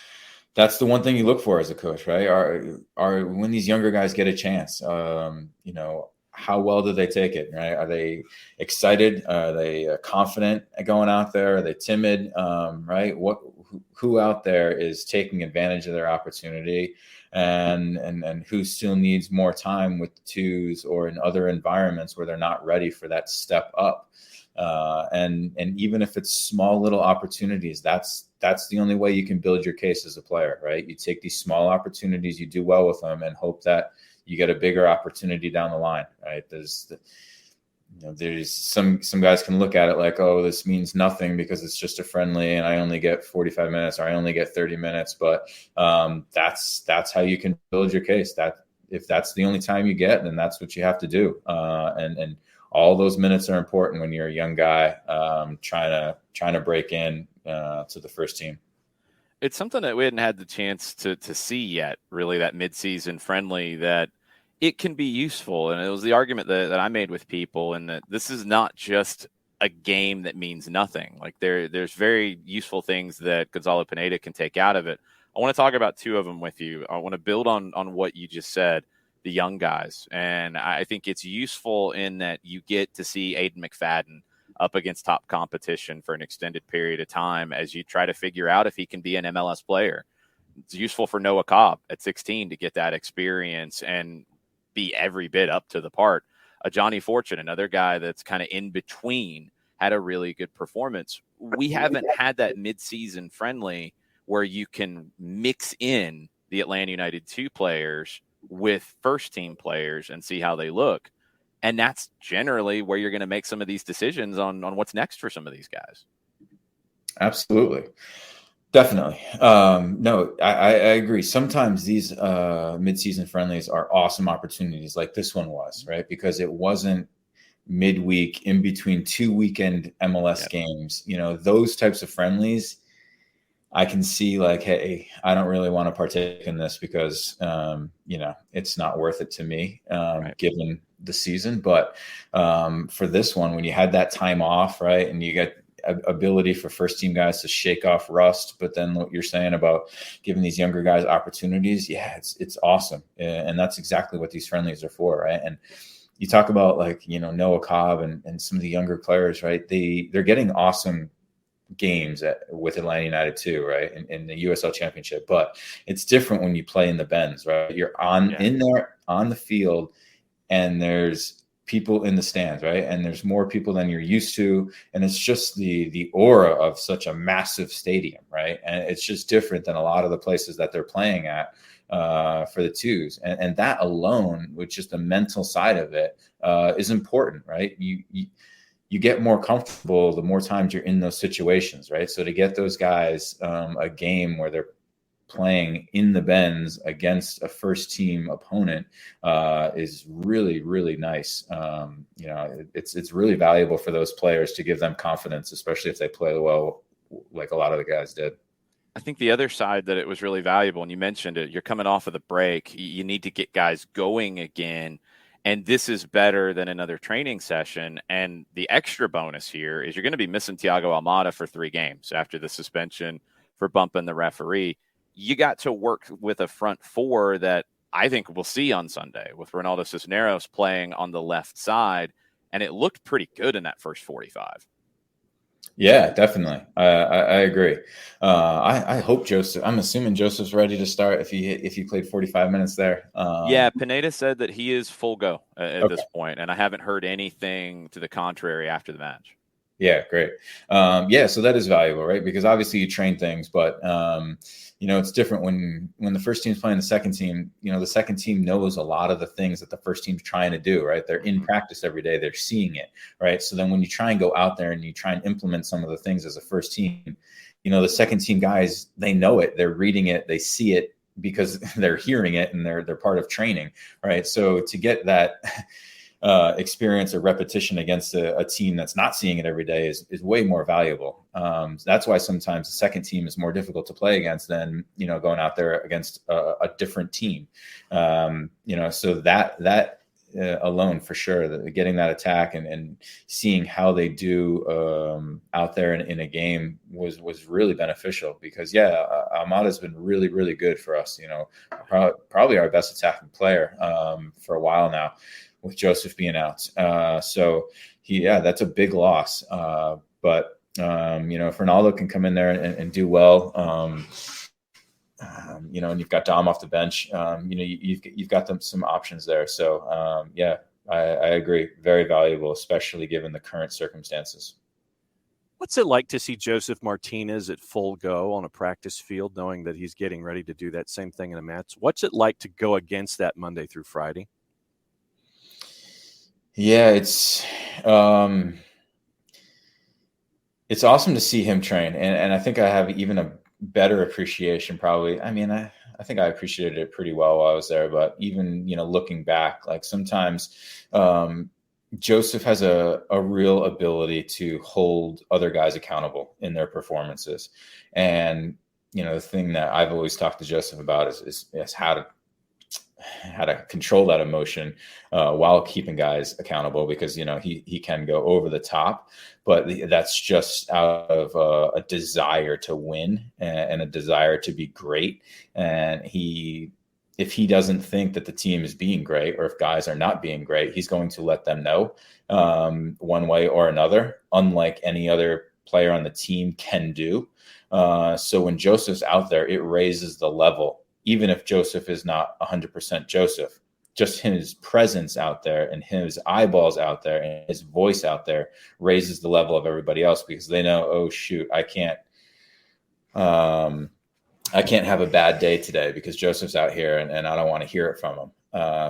the one thing you look for as a coach, right? Are when these younger guys get a chance, how well do they take it, right? Are they excited? Are they confident going out there? Are they timid? Right? Who out there is taking advantage of their opportunity, and who still needs more time with the twos or in other environments where they're not ready for that step up? And even if it's small little opportunities, that's the only way you can build your case as a player, right? You take these small opportunities, you do well with them, and hope that you get a bigger opportunity down the line, right? There's some guys can look at it like, oh, this means nothing because it's just a friendly and I only get 45 minutes or I only get 30 minutes. But that's how you can build your case. That if that's the only time you get, then that's what you have to do. And all those minutes are important when you're a young guy trying to break in to the first team. It's something that we hadn't had the chance to see yet, really, that midseason friendly, that it can be useful. And it was the argument that I made with people, and that this is not just a game that means nothing. Like there's very useful things that Gonzalo Pineda can take out of it. I want to talk about two of them with you. I want to build on what you just said, the young guys. And I think it's useful in that you get to see Aiden McFadden up against top competition for an extended period of time as you try to figure out if he can be an MLS player. It's useful for Noah Cobb at 16 to get that experience and be every bit up to the part. Johnny Fortune, another guy that's kind of in between, had a really good performance. We haven't had that midseason friendly where you can mix in the Atlanta United 2 players with first team players and see how they look. And that's generally where you're going to make some of these decisions on what's next for some of these guys. Absolutely. Definitely. No, I agree. Sometimes these mid-season friendlies are awesome opportunities like this one was, right? Because it wasn't midweek in between 2 weekend MLS games. Those types of friendlies, I can see like, hey, I don't really want to partake in this because, it's not worth it to me, given the season. But for this one, when you had that time off, right, and you get ability for first team guys to shake off rust. But then what you're saying about giving these younger guys opportunities, yeah, it's awesome. And that's exactly what these friendlies are for, right? And you talk about like, Noah Cobb and some of the younger players, right? They're getting awesome games with Atlanta United too, right? In the USL Championship. But it's different when you play in the Benz, right? You're in there on the field, and there's people in the stands, right? And there's more people than you're used to, and it's just the aura of such a massive stadium, right? And it's just different than a lot of the places that they're playing at for the twos, and that alone, with just the mental side of it, is important, right? You get more comfortable the more times you're in those situations, right? So to get those guys a game where they're playing in the Benz against a first team opponent is really, really nice. It's really valuable for those players to give them confidence, especially if they play well, like a lot of the guys did. I think the other side that it was really valuable, and you mentioned it, you're coming off of the break. You need to get guys going again. And this is better than another training session. And the extra bonus here is you're going to be missing Thiago Almada for 3 games after the suspension for bumping the referee. You got to work with a front 4 that I think we'll see on Sunday, with Ronaldo Cisneros playing on the left side. And it looked pretty good in that first 45. Yeah, definitely. I agree. I hope Joseph. I'm assuming Joseph's ready to start if he played 45 minutes there. Yeah, Pineda said that he is full go at this point, and I haven't heard anything to the contrary after the match. Yeah, great. So that is valuable, right? Because obviously you train things, but it's different when the first team's playing the second team. The second team knows a lot of the things that the first team's trying to do, right? They're in practice every day. They're seeing it, right? So then when you try and go out there and you try and implement some of the things as a first team, the second team guys, they know it, they're reading it, they see it because they're hearing it, and they're part of training, right? So to get that experience or repetition against a team that's not seeing it every day is way more valuable. That's why sometimes the second team is more difficult to play against than, going out there against a different team. So that alone, for sure, getting that attack and seeing how they do out there in a game was really beneficial, because Almada's been really, really good for us, probably our best attacking player for a while now, with Joseph being out. So that's a big loss. But if Ronaldo can come in there and do well, and you've got Dom off the bench, you've got some options there. So I agree. Very valuable, especially given the current circumstances. What's it like to see Joseph Martinez at full go on a practice field, knowing that he's getting ready to do that same thing in a match? What's it like to go against that Monday through Friday? Yeah, it's awesome to see him train. And I think I have even a better appreciation, probably. I mean, I think I appreciated it pretty well while I was there, but even, looking back, like sometimes Joseph has a real ability to hold other guys accountable in their performances. And, the thing that I've always talked to Joseph about is how to control that emotion while keeping guys accountable, because he can go over the top, but that's just out of a desire to win and a desire to be great. And if he doesn't think that the team is being great, or if guys are not being great, he's going to let them know one way or another, unlike any other player on the team can do. So when Joseph's out there, it raises the level. Even if Joseph is not 100% Joseph, just his presence out there and his eyeballs out there and his voice out there raises the level of everybody else, because they know, oh shoot, I can't have a bad day today because Joseph's out here and I don't want to hear it from him.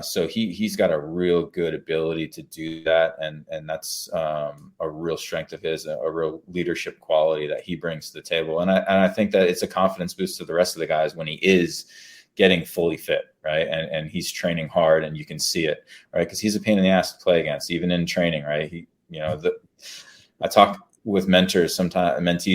So he's got a real good ability to do that. And that's a real strength of his, a real leadership quality that he brings to the table. And I think that it's a confidence boost to the rest of the guys when he is getting fully fit, right? And he's training hard, and you can see it, right? Because he's a pain in the ass to play against, even in training, right? I talk with mentees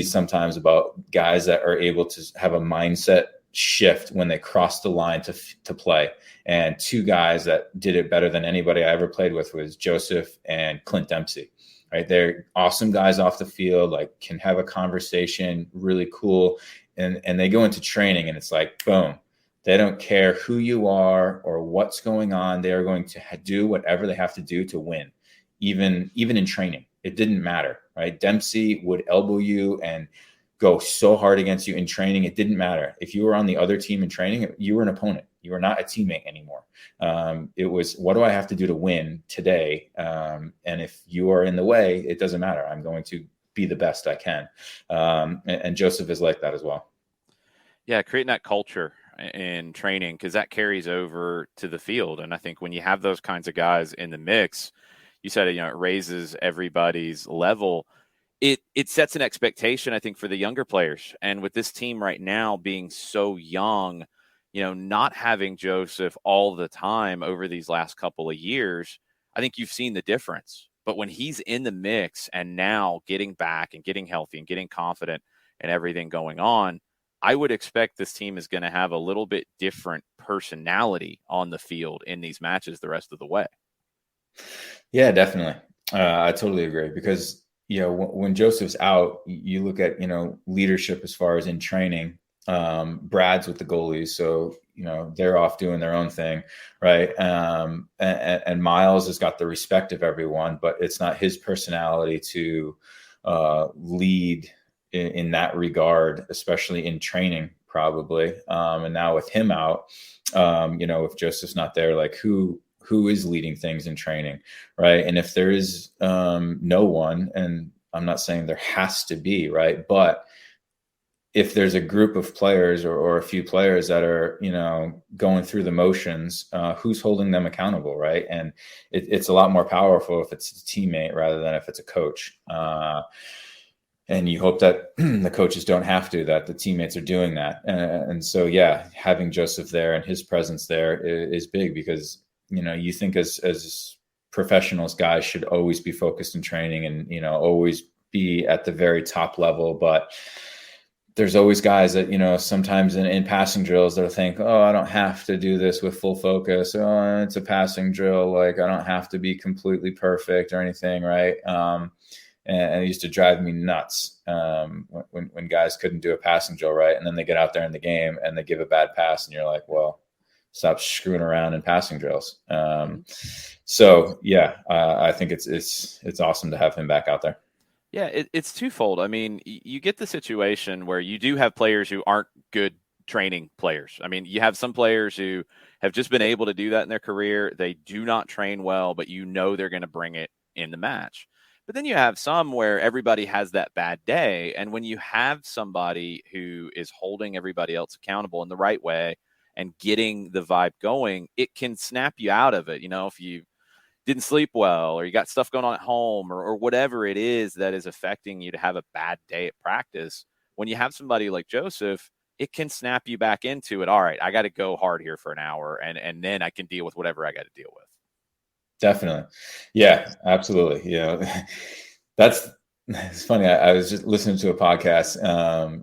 sometimes about guys that are able to have a mindset shift when they crossed the line to play. And two guys that did it better than anybody I ever played with was Joseph and Clint Dempsey. Right, they're awesome guys off the field, like can have a conversation, really cool, and they go into training and it's like boom. They don't care who you are or what's going on. They are going to do whatever they have to do to win, even in training. It didn't matter, right? Dempsey would elbow you and go so hard against you in training. It didn't matter. If you were on the other team in training, you were an opponent. You were not a teammate anymore. It was, what do I have to do to win today? And if you are in the way, it doesn't matter. I'm going to be the best I can. And Joseph is like that as well. Yeah, creating that culture in training, because that carries over to the field. And I think when you have those kinds of guys in the mix, you said, it raises everybody's level. It sets an expectation, I think, for the younger players. And with this team right now being so young, not having Joseph all the time over these last couple of years, I think you've seen the difference. But when he's in the mix and now getting back and getting healthy and getting confident and everything going on, I would expect this team is going to have a little bit different personality on the field in these matches the rest of the way. Yeah, definitely. I totally agree, because, when Joseph's out, you look at, leadership as far as in training. Brad's with the goalies, so, they're off doing their own thing. Right. And Miles has got the respect of everyone, but it's not his personality to lead in that regard, especially in training, probably. And now with him out, if Joseph's not there, like who is leading things in training, right? And if there is no one, and I'm not saying there has to be, right? But if there's a group of players or a few players that are, going through the motions, who's holding them accountable, right? And it's a lot more powerful if it's a teammate rather than if it's a coach. And you hope that the coaches don't have to, that the teammates are doing that. And so, yeah, having Joseph there and his presence there is big, because, you think as professionals, guys should always be focused in training and, always be at the very top level. But there's always guys that, sometimes in passing drills, they'll think, oh, I don't have to do this with full focus. Oh, it's a passing drill. Like, I don't have to be completely perfect or anything. Right. And it used to drive me nuts when guys couldn't do a passing drill right. And then they get out there in the game and they give a bad pass and you're like, well, stop screwing around in passing drills. So, yeah, I think it's awesome to have him back out there. Yeah, it's twofold. I mean, you get the situation where you do have players who aren't good training players. I mean, you have some players who have just been able to do that in their career. They do not train well, but they're going to bring it in the match. But then you have some where everybody has that bad day. And when you have somebody who is holding everybody else accountable in the right way and getting the vibe going, it can snap you out of it. If you didn't sleep well or you got stuff going on at home or whatever it is that is affecting you to have a bad day at practice, when you have somebody like Joseph, it can snap you back into it. All right, I got to go hard here for an hour and then I can deal with whatever I got to deal with. Definitely. Yeah, absolutely. It's funny. I was just listening to a podcast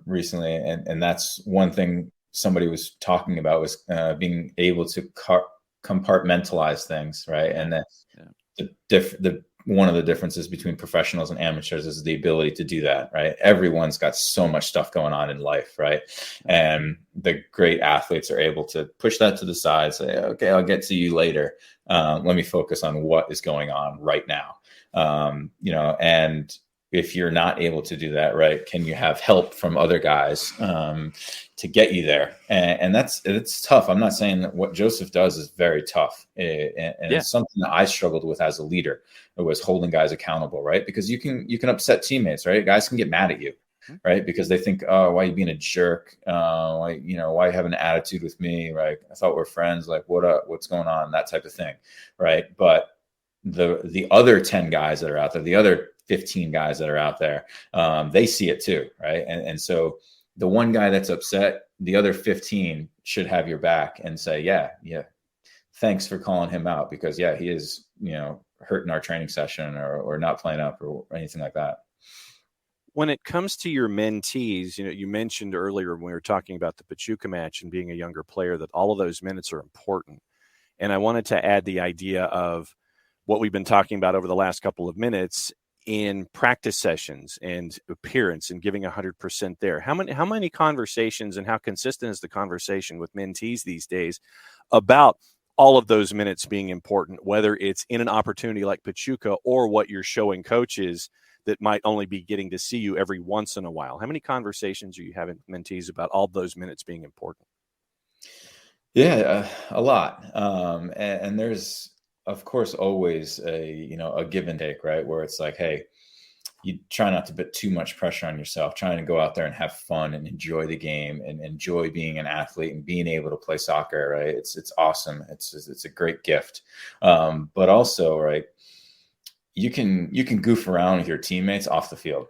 recently, and that's one thing somebody was talking about was being able to compartmentalize things, right? And that one of the differences between professionals and amateurs is the ability to do that, right? Everyone's got so much stuff going on in life, right? And the great athletes are able to push that to the side, say, okay, I'll get to you later. Let me focus on what is going on right now. And if you're not able to do that, right, can you have help from other guys to get you there? And it's tough. I'm not saying that what Joseph does is very tough. It's something that I struggled with as a leader. It was holding guys accountable, right? Because you can upset teammates, right? Guys can get mad at you, right? Because they think, oh, why are you being a jerk? Why you have an attitude with me? Right? I thought we're friends. Like, what up? What's going on? That type of thing, right? But the other 10 guys that are out there, the other 15 guys that are out there, they see it too, right? And so the one guy that's upset, the other 15 should have your back and say, yeah, thanks for calling him out, because he is, hurting our training session or not playing up or anything like that. when it comes to your mentees, you mentioned earlier when we were talking about the Pachuca match and being a younger player that all of those minutes are important. And I wanted to add the idea of what we've been talking about over the last couple of minutes in practice sessions and appearance and giving 100% there. How many conversations and how consistent is the conversation with mentees these days about all of those minutes being important, whether it's in an opportunity like Pachuca or what you're showing coaches that might only be getting to see you every once in a while? How many conversations are you having with mentees about all those minutes being important? Yeah, a lot. And there's, of course, always a give and take, right? Where it's like, hey, you try not to put too much pressure on yourself, trying to go out there and have fun and enjoy the game and enjoy being an athlete and being able to play soccer, right? It's awesome. It's a great gift. But also, right, you can goof around with your teammates off the field,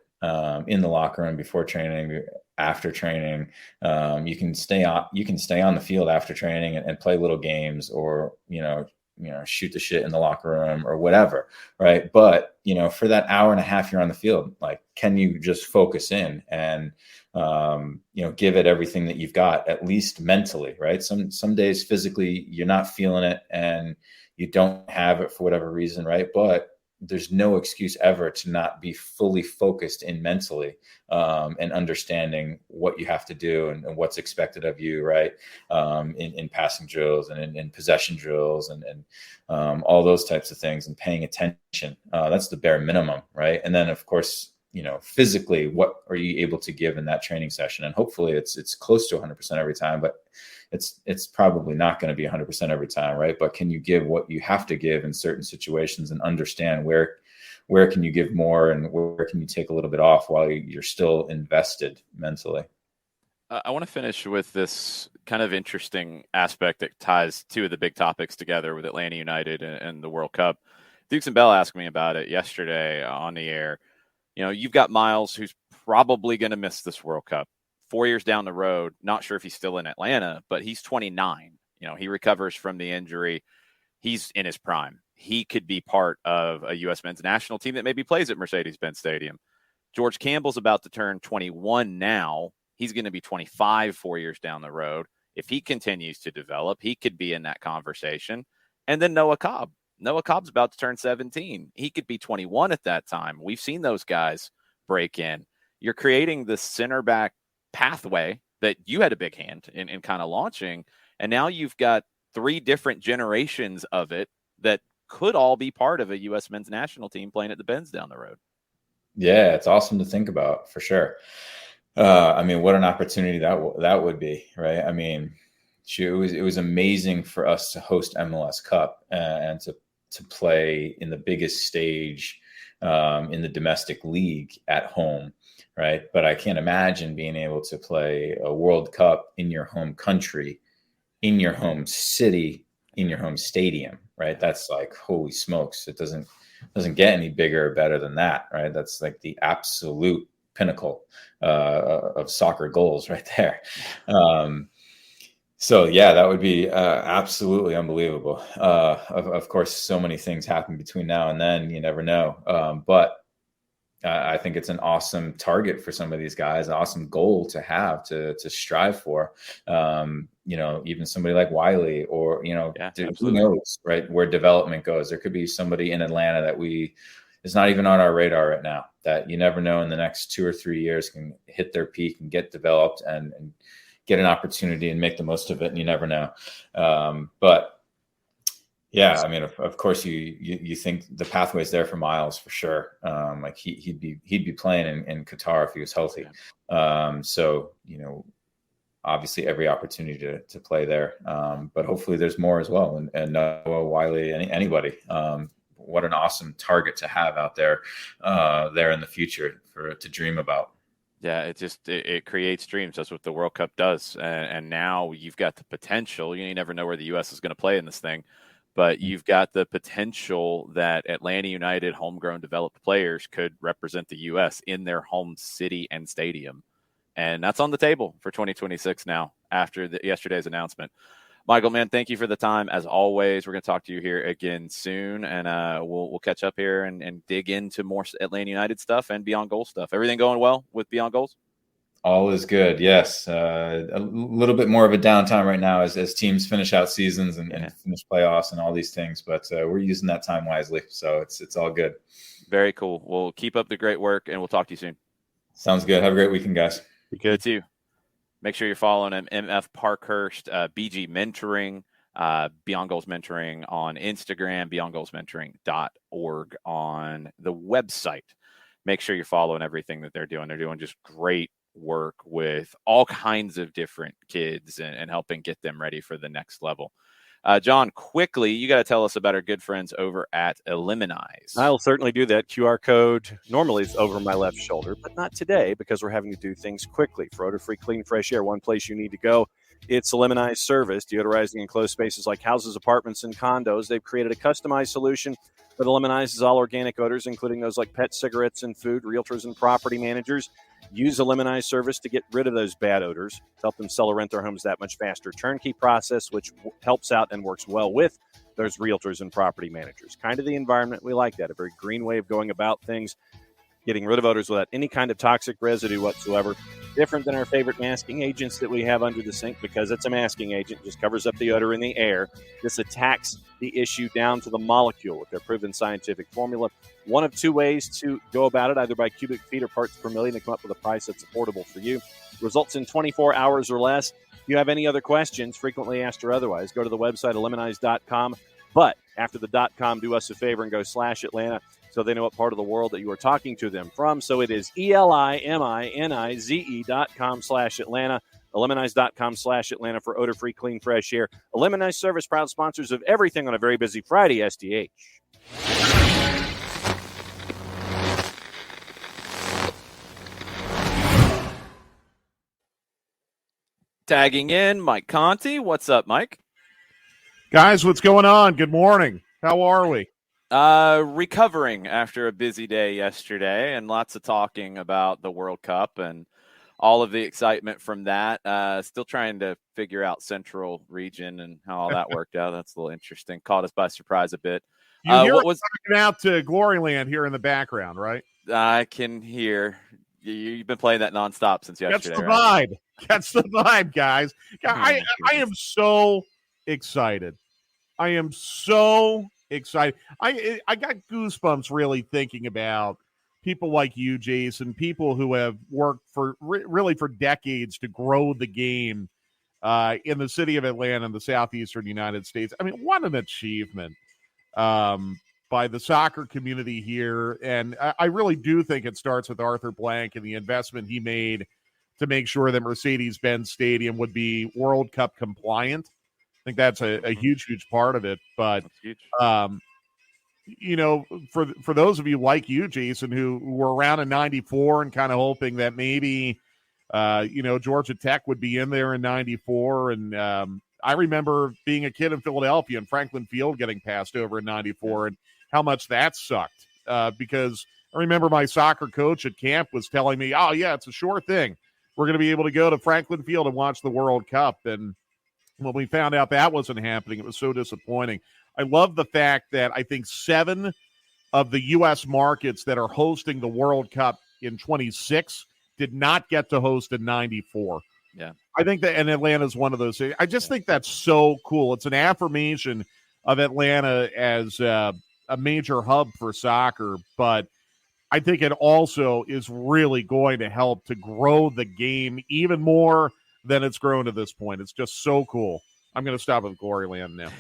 in the locker room, before training, after training. You can stay on the field after training and play little games, or shoot the shit in the locker room or whatever, right? But for that hour and a half you're on the field, like, can you just focus in and give it everything that you've got, at least mentally, right? Some days physically you're not feeling it and you don't have it for whatever reason, right? But there's no excuse ever to not be fully focused in mentally, and understanding what you have to do and what's expected of you, right? In passing drills and in possession drills and all those types of things, and paying attention. That's the bare minimum, right? And then, of course, physically, what are you able to give in that training session? And hopefully it's close to 100% every time, but it's probably not going to be 100% every time, right? But can you give what you have to give in certain situations, and understand where can you give more and where can you take a little bit off while you're still invested mentally? I want to finish with this kind of interesting aspect that ties two of the big topics together with Atlanta United and the World Cup. Dukes and Bell asked me about it yesterday on the air. You've got Miles, who's probably going to miss this World Cup 4 years down the road. Not sure if he's still in Atlanta, but he's 29. He recovers from the injury. He's in his prime. He could be part of a U.S. men's national team that maybe plays at Mercedes-Benz Stadium. George Campbell's about to turn 21 now. He's going to be 25 4 years down the road. If he continues to develop, he could be in that conversation. And then Noah Cobb. Noah Cobb's about to turn 17. He could be 21 at that time. We've seen those guys break in. You're creating the center back pathway that you had a big hand in kind of launching. And now you've got three different generations of it that could all be part of a U.S. men's national team playing at the Benz down the road. Yeah, it's awesome to think about, for sure. What an opportunity that would be, right? It was amazing for us to host MLS Cup and to play in the biggest stage in the domestic league at home, right? But I can't imagine being able to play a World Cup in your home country, in your home city, in your home stadium, right? That's like, holy smokes, it doesn't get any bigger or better than that, right? That's like the absolute pinnacle of soccer goals right there. So yeah, that would be absolutely unbelievable. Of course, so many things happen between now and then. You never know. But I think it's an awesome target for some of these guys, an awesome goal to have to strive for. Even somebody like Wiley, or who knows, right, where development goes. There could be somebody in Atlanta that is not even on our radar right now, that you never know in the next 2 or 3 years can hit their peak and get developed and get an opportunity and make the most of it. And you never know. But yeah, of course you think the pathway's there for Miles for sure. Like he'd be playing in Qatar if he was healthy. So, obviously every opportunity to play there. But hopefully there's more as well. And Noah, Wiley, anybody, what an awesome target to have out there in the future to dream about. Yeah, it creates dreams. That's what the World Cup does. And now you've got the potential. You never know where the U.S. is going to play in this thing, but you've got the potential that Atlanta United homegrown developed players could represent the U.S. in their home city and stadium. And that's on the table for 2026 now after yesterday's announcement. Michael, man, thank you for the time. As always, we're going to talk to you here again soon, and we'll catch up here and dig into more Atlanta United stuff and Beyond Goals stuff. Everything going well with Beyond Goals? All is good. Yes. A little bit more of a downtime right now as teams finish out seasons and finish playoffs and all these things, but we're using that time wisely. So it's all good. Very cool. We'll keep up the great work, and we'll talk to you soon. Sounds good. Have a great weekend, guys. Be good. You too. Make sure you're following him, MF Parkhurst, BG Mentoring, Beyond Goals Mentoring on Instagram, beyondgoalsmentoring.org on the website. Make sure you're following everything that they're doing. They're doing just great work with all kinds of different kids and helping get them ready for the next level. John, quickly, you got to tell us about our good friends over at Eliminize. I'll certainly do that. QR code normally is over my left shoulder, but not today because we're having to do things quickly. For odor-free, clean, fresh air, one place you need to go. It's Eliminize service, deodorizing enclosed spaces like houses, apartments, and condos. They've created a customized solution that eliminizes all organic odors, including those like pet, cigarettes, and food. Realtors and property managers use Eliminize service to get rid of those bad odors, to help them sell or rent their homes that much faster. Turnkey process, which helps out and works well with those realtors and property managers. Kind of the environment we like that, a very green way of going about things, getting rid of odors without any kind of toxic residue whatsoever. Different than our favorite masking agents that we have under the sink because it's a masking agent, just covers up the odor in the air. This attacks the issue down to the molecule with their proven scientific formula. One of two ways to go about it, either by cubic feet or parts per million, to come up with a price that's affordable for you. Results in 24 hours or less. If you have any other questions, frequently asked or otherwise, go to the website eliminize.com. But after the .com, do us a favor and go /Atlanta so they know what part of the world that you are talking to them from. So it is ELIMINIZE.com/Atlanta, eliminize.com/Atlanta for odor-free, clean, fresh air. Eliminize service, proud sponsors of everything on a very busy Friday, SDH. Tagging in, Mike Conti. What's up, Mike? Guys, what's going on? Good morning. How are we? Recovering after a busy day yesterday and lots of talking about the World Cup and all of the excitement from that. Still trying to figure out Central region and how all that worked out. That's a little interesting. Caught us by surprise a bit. You hear what was talking out to Gloryland here in the background, right? I can hear. You've been playing that nonstop since yesterday. That's the right? vibe. That's the vibe, guys. I am so excited. I am so excited. I got goosebumps really thinking about people like you, Jason, people who have worked for really for decades to grow the game in the city of Atlanta and the southeastern United States. I mean, what an achievement by the soccer community here. And I really do think it starts with Arthur Blank and the investment he made to make sure that Mercedes-Benz Stadium would be World Cup compliant. I think that's a huge, huge part of it. But, you know, for those of you like you, Jason, who were around in 94 and kind of hoping that maybe, Georgia Tech would be in there in 94. And I remember being a kid in Philadelphia and Franklin Field getting passed over in 94 and how much that sucked because I remember my soccer coach at camp was telling me, oh, yeah, it's a sure thing. We're going to be able to go to Franklin Field and watch the World Cup. And when we found out that wasn't happening, it was so disappointing. I love the fact that I think 7 of the U.S. markets that are hosting the World Cup in 26 did not get to host in 94. Yeah. I think that, and Atlanta's one of those. I just think that's so cool. It's an affirmation of Atlanta as a major hub for soccer, but I think it also is really going to help to grow the game even more than it's grown to this point. It's just so cool. I'm going to stop with Gloryland now.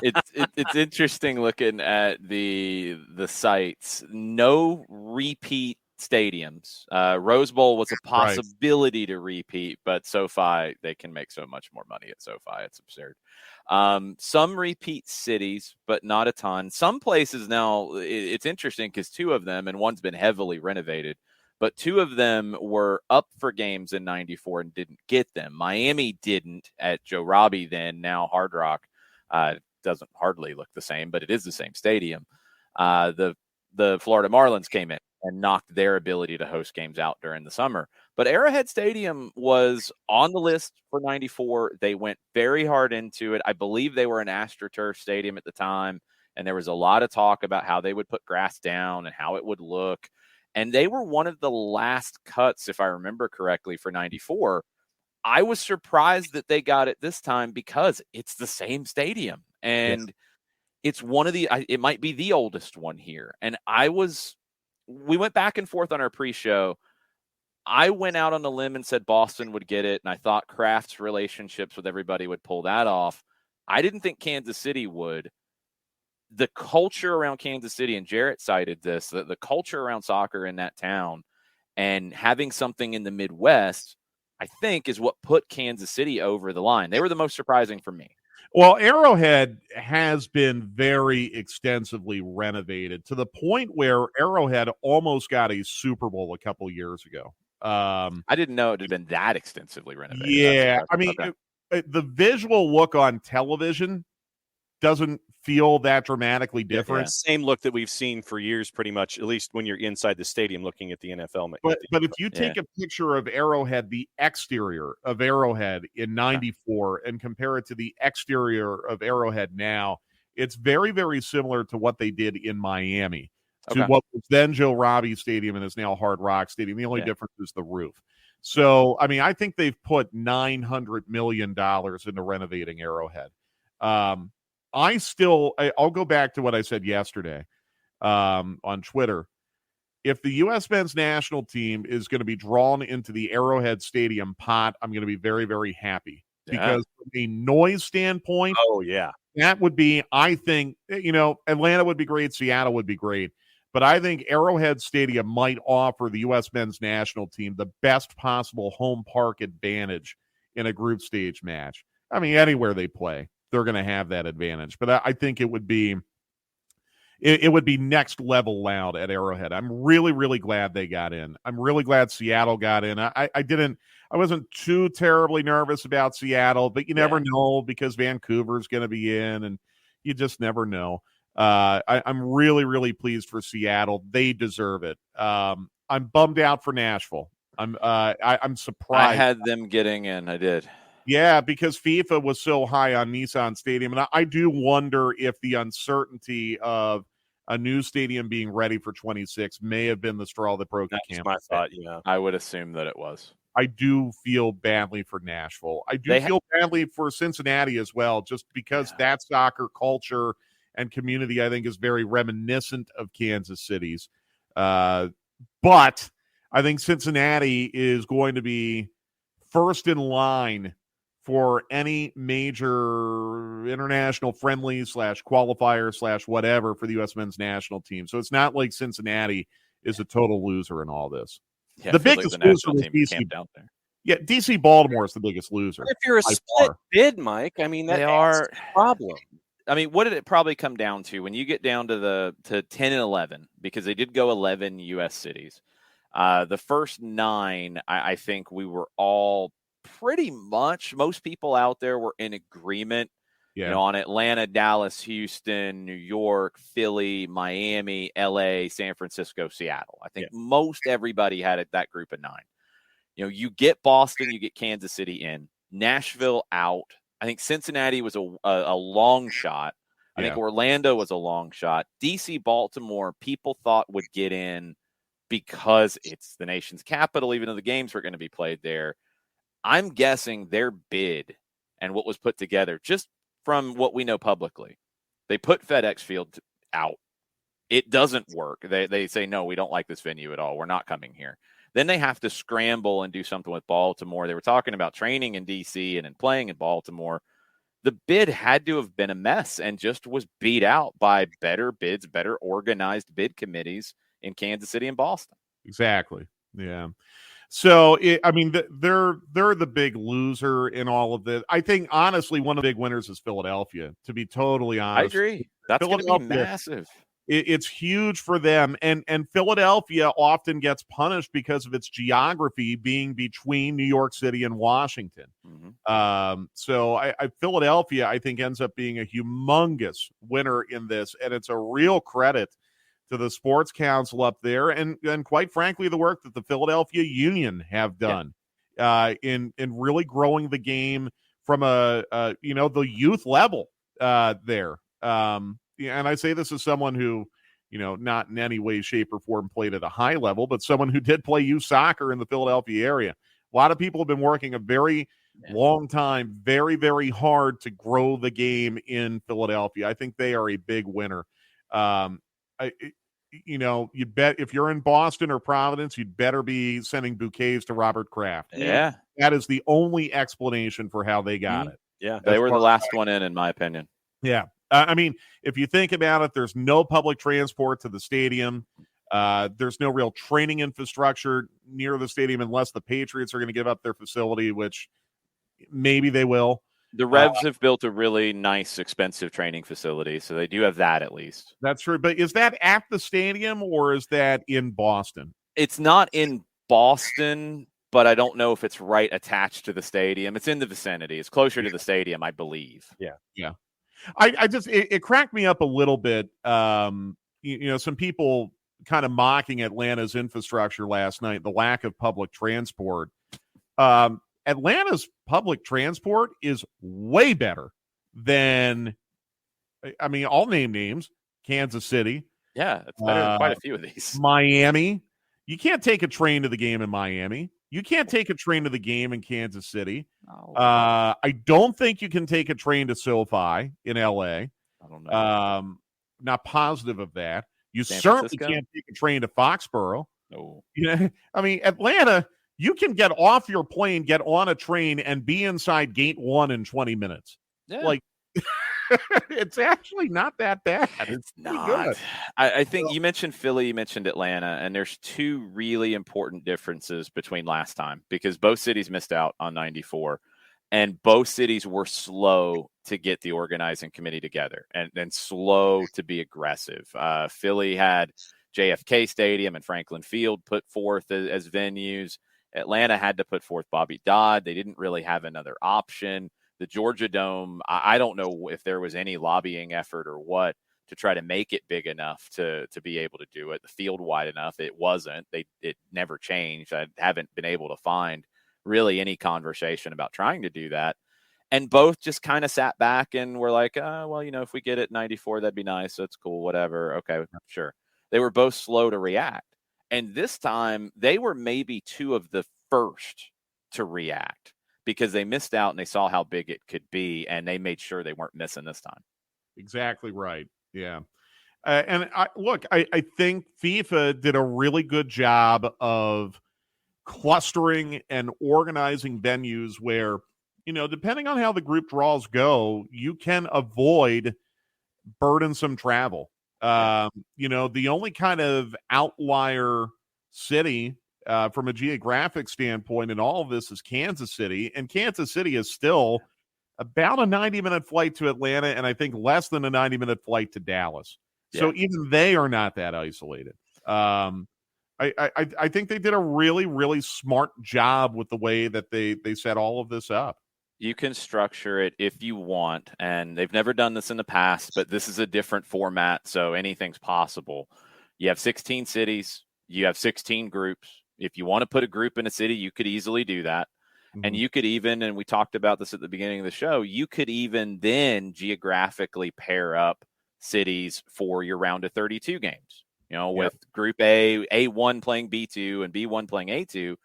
It's interesting looking at the sites. No repeat stadiums. Rose Bowl was a possibility to repeat, but SoFi, they can make so much more money at SoFi. It's absurd. Some repeat cities, but not a ton. Some places now, it's interesting because 2 of them, and one's been heavily renovated, but 2 of them were up for games in 94 and didn't get them. Miami didn't at Joe Robbie then. Now Hard Rock doesn't hardly look the same, but it is the same stadium. The Florida Marlins came in and knocked their ability to host games out during the summer. But Arrowhead Stadium was on the list for 94. They went very hard into it. I believe they were an AstroTurf stadium at the time, and there was a lot of talk about how they would put grass down and how it would look. And they were one of the last cuts, if I remember correctly, for 94. I was surprised that they got it this time because it's the same stadium. And it's one of it might be the oldest one here. And we went back and forth on our pre-show. I went out on a limb and said Boston would get it, and I thought Kraft's relationships with everybody would pull that off. I didn't think Kansas City would. The culture around Kansas City, and Jarrett cited this, the culture around soccer in that town and having something in the Midwest, I think, is what put Kansas City over the line. They were the most surprising for me. Well, Arrowhead has been very extensively renovated to the point where Arrowhead almost got a Super Bowl a couple years ago. I didn't know it had been that extensively renovated. Yeah, I mean, the visual look on television doesn't feel that dramatically different. Yeah. Same look that we've seen for years, pretty much, at least when you're inside the stadium looking at the NFL. But if you take a picture of Arrowhead, the exterior of Arrowhead in 94, and compare it to the exterior of Arrowhead now, it's very, very similar to what they did in Miami, to what was then Joe Robbie Stadium and is now Hard Rock Stadium. The only difference is the roof. So, I mean, I think they've put $900 million into renovating Arrowhead. I'll go back to what I said yesterday on Twitter. If the U.S. men's national team is going to be drawn into the Arrowhead Stadium pot, I'm going to be very, very happy. Because from a noise standpoint, that would be, I think, Atlanta would be great, Seattle would be great. But I think Arrowhead Stadium might offer the U.S. men's national team the best possible home park advantage in a group stage match. I mean, anywhere they play, they're going to have that advantage. But I think it would be next level loud at Arrowhead. I'm really, really glad they got in. I'm really glad Seattle got in. I wasn't too terribly nervous about Seattle, but you never know because Vancouver's going to be in, and you just never know. I'm really, really pleased for Seattle. They deserve it. I'm bummed out for Nashville. I'm surprised. I had them getting in. I did. Yeah, because FIFA was so high on Nissan Stadium. And I do wonder if the uncertainty of a new stadium being ready for 26 may have been the straw that broke the camel's back. That's my thought, I would assume that it was. I do feel badly for Nashville. I do feel badly for Cincinnati as well, just because that soccer culture and community, I think, is very reminiscent of Kansas City's. But I think Cincinnati is going to be first in line for any major international friendly / qualifier / whatever for the U.S. men's national team. So it's not like Cincinnati is a total loser in all this. Yeah, the biggest loser was DC. Out there. Yeah, DC Baltimore is the biggest loser. But if you're a split bid, Mike, I mean, that's a problem. I mean, what did it probably come down to when you get down to 10 and 11? Because they did go 11 U.S. cities. The first 9, I think we were all pretty much, most people out there were in agreement on Atlanta, Dallas, Houston, New York, Philly, Miami, LA, San Francisco, Seattle. I think most everybody had it, that group of 9. You get Boston, you get Kansas City in, Nashville out. I think Cincinnati was a long shot. I think Orlando was a long shot. DC, Baltimore, people thought would get in because it's the nation's capital, even though the games were going to be played there. I'm guessing their bid and what was put together, just from what we know publicly, they put FedEx Field out. It doesn't work. They say, no, we don't like this venue at all. We're not coming here. Then they have to scramble and do something with Baltimore. They were talking about training in D.C. and then playing in Baltimore. The bid had to have been a mess and just was beat out by better bids, better organized bid committees in Kansas City and Boston. Exactly. Yeah. So, they're the big loser in all of this. I think, honestly, one of the big winners is Philadelphia, to be totally honest. I agree. That's going to be massive. It's huge for them. And Philadelphia often gets punished because of its geography being between New York City and Washington. Mm-hmm. So Philadelphia, I think, ends up being a humongous winner in this. And it's a real credit to the Sports Council up there, and quite frankly, the work that the Philadelphia Union have done in really growing the game from the youth level there. And I say this as someone who, not in any way, shape, or form played at a high level, but someone who did play youth soccer in the Philadelphia area. A lot of people have been working a very long time, very, very hard to grow the game in Philadelphia. I think they are a big winner. You bet if you're in Boston or Providence, you'd better be sending bouquets to Robert Kraft. Yeah. That is the only explanation for how they got it. Yeah. They were the last one in my opinion. Yeah. I mean, if you think about it, there's no public transport to the stadium. There's no real training infrastructure near the stadium unless the Patriots are going to give up their facility, which maybe they will. The Revs have built a really nice, expensive training facility, so they do have that at least. That's true. But is that at the stadium or is that in Boston? It's not in Boston, but I don't know if it's right attached to the stadium. It's in the vicinity. It's closer to the stadium, I believe. Yeah. I just it cracked me up a little bit. Some people kind of mocking Atlanta's infrastructure last night, the lack of public transport. Atlanta's public transport is way better than, I'll name names. Kansas City. Yeah, it's better than quite a few of these. Miami. You can't take a train to the game in Miami. You can't take a train to the game in Kansas City. Oh. I don't think you can take a train to SoFi in LA. I don't know. Not positive of that. You San certainly Francisco? can't take a train to Foxborough. No. Atlanta, you can get off your plane, get on a train, and be inside gate 1 in 20 minutes. Yeah. It's actually not that bad. It's not. Good. I think you mentioned Philly, you mentioned Atlanta, and there's two really important differences between last time because both cities missed out on 94, and both cities were slow to get the organizing committee together and slow to be aggressive. Philly had JFK Stadium and Franklin Field put forth as venues. Atlanta had to put forth Bobby Dodd. They didn't really have another option. The Georgia Dome, I don't know if there was any lobbying effort or what to try to make it big enough to be able to do it. The field wide enough, it wasn't. It never changed. I haven't been able to find really any conversation about trying to do that. And both just kind of sat back and were like, if we get it 94, that'd be nice. That's cool. Whatever. Okay, sure. They were both slow to react. And this time they were maybe two of the first to react because they missed out and they saw how big it could be. And they made sure they weren't missing this time. Exactly right. Yeah. I think FIFA did a really good job of clustering and organizing venues where, depending on how the group draws go, you can avoid burdensome travel. The only kind of outlier city from a geographic standpoint in all of this is Kansas City, and Kansas City is still about a 90-minute flight to Atlanta, and I think less than a 90-minute flight to Dallas. Yeah. So even they are not that isolated. I think they did a really, really smart job with the way that they set all of this up. You can structure it if you want, and they've never done this in the past, but this is a different format, so anything's possible. You have 16 cities. You have 16 groups. If you want to put a group in a city, you could easily do that. Mm-hmm. And you could even, and we talked about this at the beginning of the show, you could even then geographically pair up cities for your round of 32 games. With Group A, A1 playing B2 and B1 playing A2,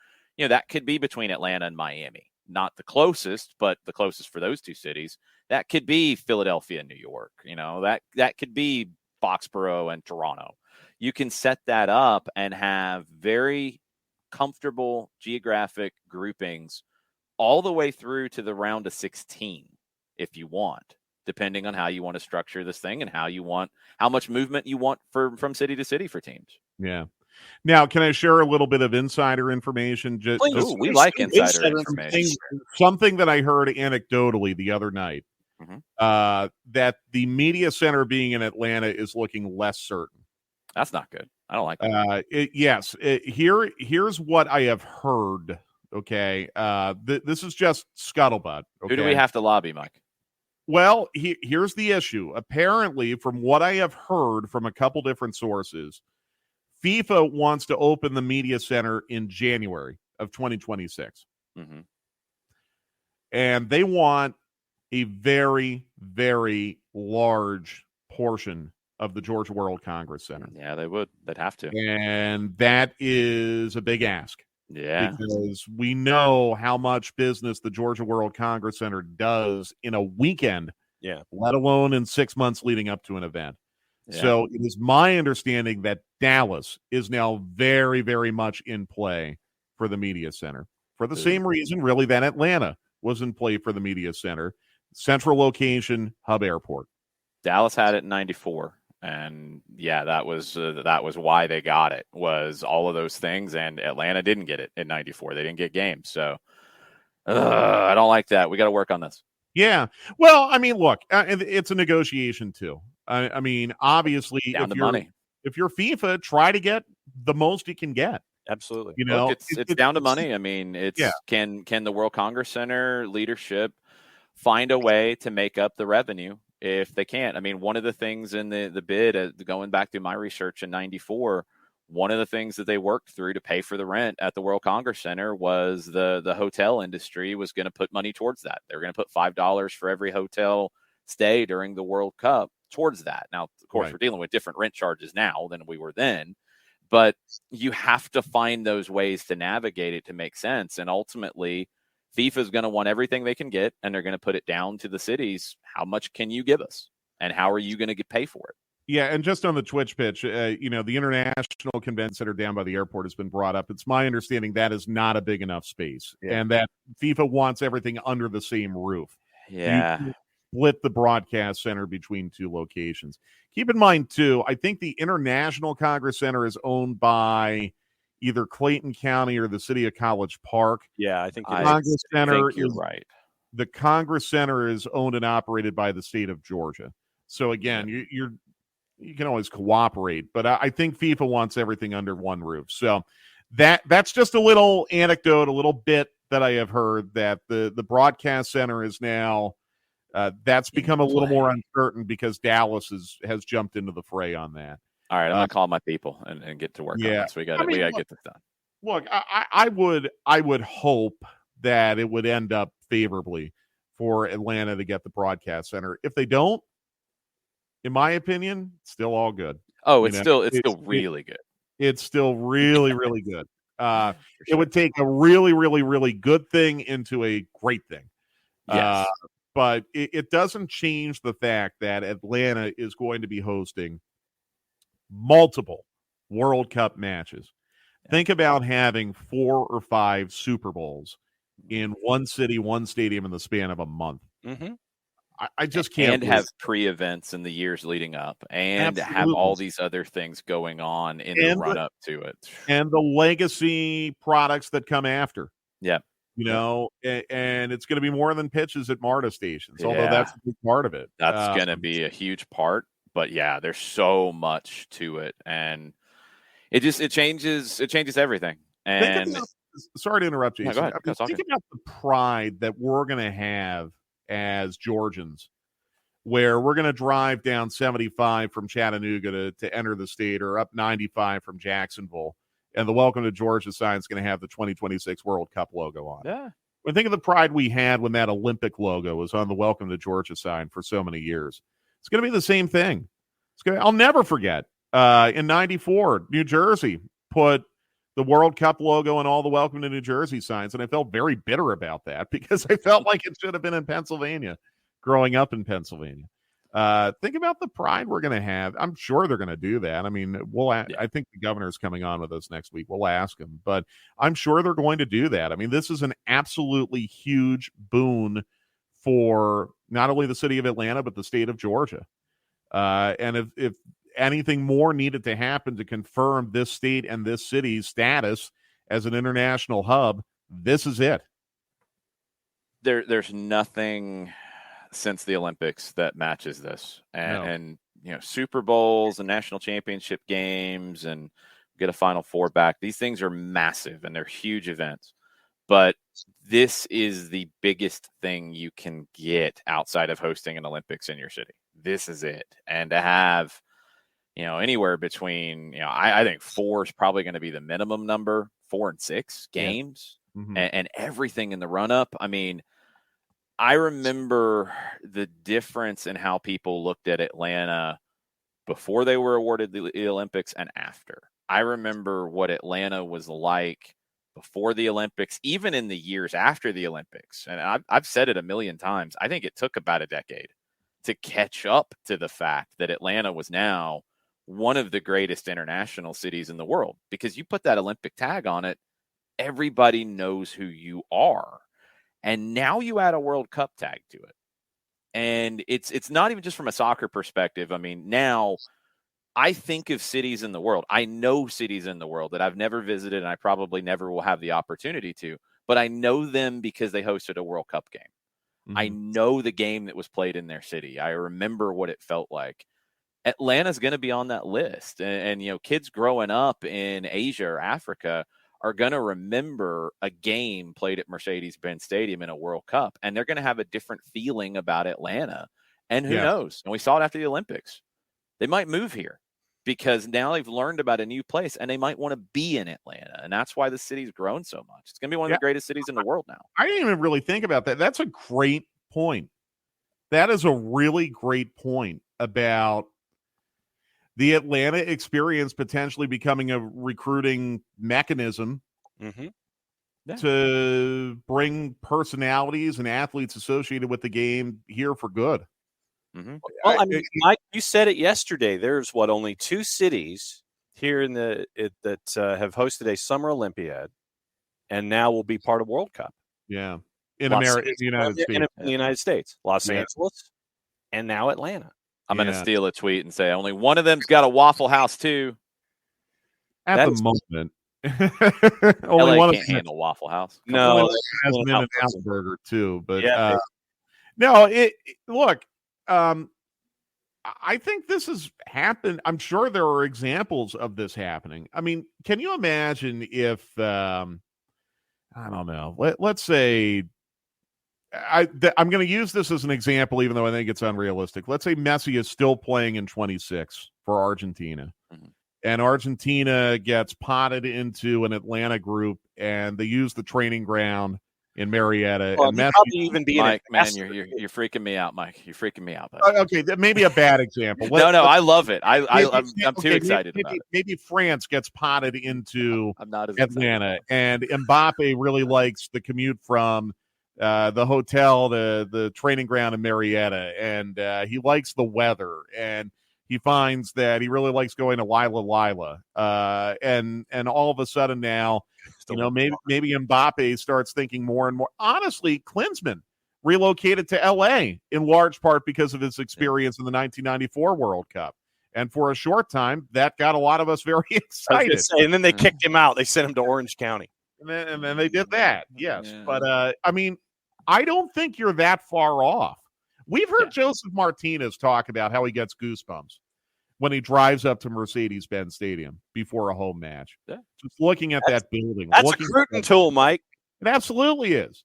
that could be between Atlanta and Miami. Not the closest, but the closest for those two cities. That could be Philadelphia and New York. That could be Foxborough and Toronto. You can set that up and have very comfortable geographic groupings all the way through to the round of 16 if you want, depending on how you want to structure this thing and how much movement you want from city to city for teams. Yeah. Now, can I share a little bit of insider information? We like insider information. Something that I heard anecdotally the other night, that the media center being in Atlanta is looking less certain. That's not good. I don't like that. Here's what I have heard. Okay. This is just scuttlebutt. Okay? Who do we have to lobby, Mike? Well, here's the issue. Apparently, from what I have heard from a couple different sources, FIFA wants to open the media center in January of 2026. Mm-hmm. And they want a very, very large portion of the Georgia World Congress Center. Yeah, they would. They'd have to. And that is a big ask. Yeah. Because we know how much business the Georgia World Congress Center does in a weekend, let alone in 6 months leading up to an event. Yeah. So it is my understanding that Dallas is now very, very much in play for the media center for the same reason, really, that Atlanta was in play for the media center. Central location, hub airport. Dallas had it in 94. And yeah, that was why they got it, was all of those things. And Atlanta didn't get it in 94. They didn't get games. So I don't like that. We got to work on this. Yeah. Well, I mean, look, it's a negotiation too. I mean, obviously, down to money. If you're FIFA, try to get the most you can get. Absolutely. You know, look, it's down to money. I mean, can the World Congress Center leadership find a way to make up the revenue? If they can't, I mean, one of the things in the bid, going back through my research in 94, one of the things that they worked through to pay for the rent at the World Congress Center was the hotel industry was going to put money towards that. They were going to put $5 for every hotel stay during the World Cup towards that. Now, of course, we're dealing with different rent charges now than we were then, but you have to find those ways to navigate it to make sense. And ultimately, FIFA is going to want everything they can get, and they're going to put it down to the cities. How much can you give us, and how are you going to pay for it? Yeah, and just on the Twitch pitch, the International Convention Center down by the airport has been brought up. It's my understanding that is not a big enough space, and that FIFA wants everything under the same roof. Yeah. You split the broadcast center between two locations. Keep in mind, too, I think the International Congress Center is owned by either Clayton County or the city of College Park. Yeah, I think the Congress Center you're right. The Congress Center is owned and operated by the state of Georgia. So again, you can always cooperate, but I think FIFA wants everything under one roof. So that's just a little anecdote, a little bit that I have heard, that the broadcast center is now that's become a little more uncertain because Dallas has jumped into the fray on that. All right, I'm going to call my people and get to work on this. We got to get this done. Look, I would hope that it would end up favorably for Atlanta to get the broadcast center. If they don't, in my opinion, it's still all good. Oh, it's still really good. It's still really, really good. It would take a really, really, really good thing into a great thing. Yes. But it doesn't change the fact that Atlanta is going to be hosting multiple World Cup matches. Think about having 4 or 5 Super Bowls in one city, one stadium in the span of a month. Mm-hmm. I just can't. And have pre-events in the years leading up, and have all these other things going on in the run-up to it. And the legacy products that come after. Yeah. And it's going to be more than pitches at MARTA stations, although that's a big part of it. That's going to be a huge part. But yeah, there's so much to it, and it changes everything. And sorry to interrupt you. No, go ahead. Think about the pride that we're going to have as Georgians, where we're going to drive down 75 from Chattanooga to enter the state, or up 95 from Jacksonville, and the Welcome to Georgia sign is going to have the 2026 World Cup logo on it. Yeah. When think of the pride we had when that Olympic logo was on the Welcome to Georgia sign for so many years. It's going to be the same thing. I'll never forget. In 94, New Jersey put the World Cup logo and all the Welcome to New Jersey signs, and I felt very bitter about that because I felt like it should have been in Pennsylvania, growing up in Pennsylvania. Think about the pride we're going to have. I'm sure they're going to do that. I mean, I think the governor's coming on with us next week. We'll ask him, but I'm sure they're going to do that. I mean, this is an absolutely huge boon for not only the city of Atlanta, but the state of Georgia. And if anything more needed to happen to confirm this state and this city's status as an international hub, this is it. There's nothing since the Olympics that matches this, and Super Bowls and national championship games, and get a Final Four back. These things are massive and they're huge events, but this is the biggest thing you can get outside of hosting an Olympics in your city. This is it. And to have, anywhere between, I think 4 is probably going to be the minimum number, 4 and 6 games, and everything in the run up. I mean, I remember the difference in how people looked at Atlanta before they were awarded the Olympics and after. I remember what Atlanta was like before the Olympics, even in the years after the Olympics. And I've said it a million times. I think it took about a decade to catch up to the fact that Atlanta was now one of the greatest international cities in the world, because you put that Olympic tag on it, everybody knows who you are. And now you add a World Cup tag to it. And it's not even just from a soccer perspective. I mean, now I think of cities in the world. I know cities in the world that I've never visited, and I probably never will have the opportunity to, but I know them because they hosted a World Cup game. I know the game that was played in their city. I remember what it felt like. Atlanta's going to be on that list. And kids growing up in Asia or Africa are going to remember a game played at Mercedes-Benz Stadium in a World Cup, and they're going to have a different feeling about Atlanta. And who knows? And we saw it after the Olympics. They might move here because now they've learned about a new place, and they might want to be in Atlanta. And that's why the city's grown so much. It's going to be one of the greatest cities in the world now. I didn't even really think about that. That's a great point. That is a really great point about the Atlanta experience potentially becoming a recruiting mechanism to bring personalities and athletes associated with the game here for good. Well, I mean, Mike, you said it yesterday. There's only 2 cities here in that have hosted a Summer Olympiad, and now will be part of World Cup. Yeah, in America, in the United States, in the United States, Los Angeles, and now Atlanta. I'm going to steal a tweet and say only one of them's got a Waffle House too. At the moment, only LA one can't handle Waffle House. No, has been an Apple burger too, but no. Look. I think this has happened. I'm sure there are examples of this happening. I mean, can you imagine if I don't know. Let's say I'm going to use this as an example, even though I think it's unrealistic. Let's say Messi is still playing in 26 for Argentina, and Argentina gets potted into an Atlanta group, and they use the training ground in Marietta. Well, and Messi, probably even be Mike, man, you're freaking me out, Mike. You're freaking me out. Okay, that may be a bad example. No, I love it. I'm too excited about it. Maybe France gets potted into Atlanta, and Mbappe really likes the commute from the hotel to the training ground in Marietta, and he likes the weather, and he finds that he really likes going to Lila, and all of a sudden now, maybe Mbappe starts thinking more and more. Honestly, Klinsmann relocated to L.A. in large part because of his experience in the 1994 World Cup. And for a short time, that got a lot of us very excited. And then they kicked him out. They sent him to Orange County. And then they did that, yes. Yeah. But, I mean, I don't think you're that far off. We've heard Joseph Martinez talk about how he gets goosebumps when he drives up to Mercedes-Benz Stadium before a home match. Yeah. Just looking at that building. That's a recruiting tool, Mike. It absolutely is.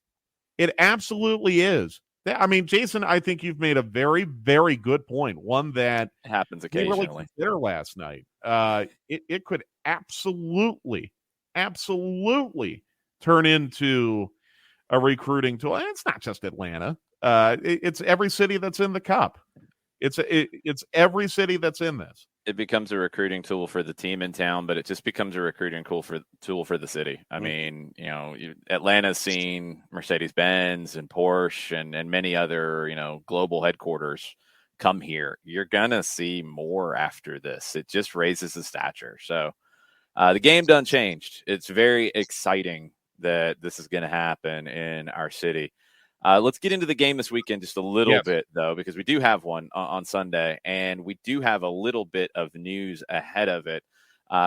It absolutely is. I mean, Jason, I think you've made a very, very good point. One that happens occasionally. Really considered last night. It could absolutely turn into a recruiting tool. And it's not just Atlanta. It's every city that's in the Cup. It's every city that's in this. It becomes a recruiting tool for the team in town, but it just becomes a recruiting tool for the city. I mean, Atlanta's seen Mercedes-Benz and Porsche and many other, global headquarters come here. You're going to see more after this. It just raises the stature. So the game done changed. It's very exciting that this is going to happen in our city. Let's get into the game this weekend just a little bit, though, because we do have one on Sunday, and we do have a little bit of news ahead of it.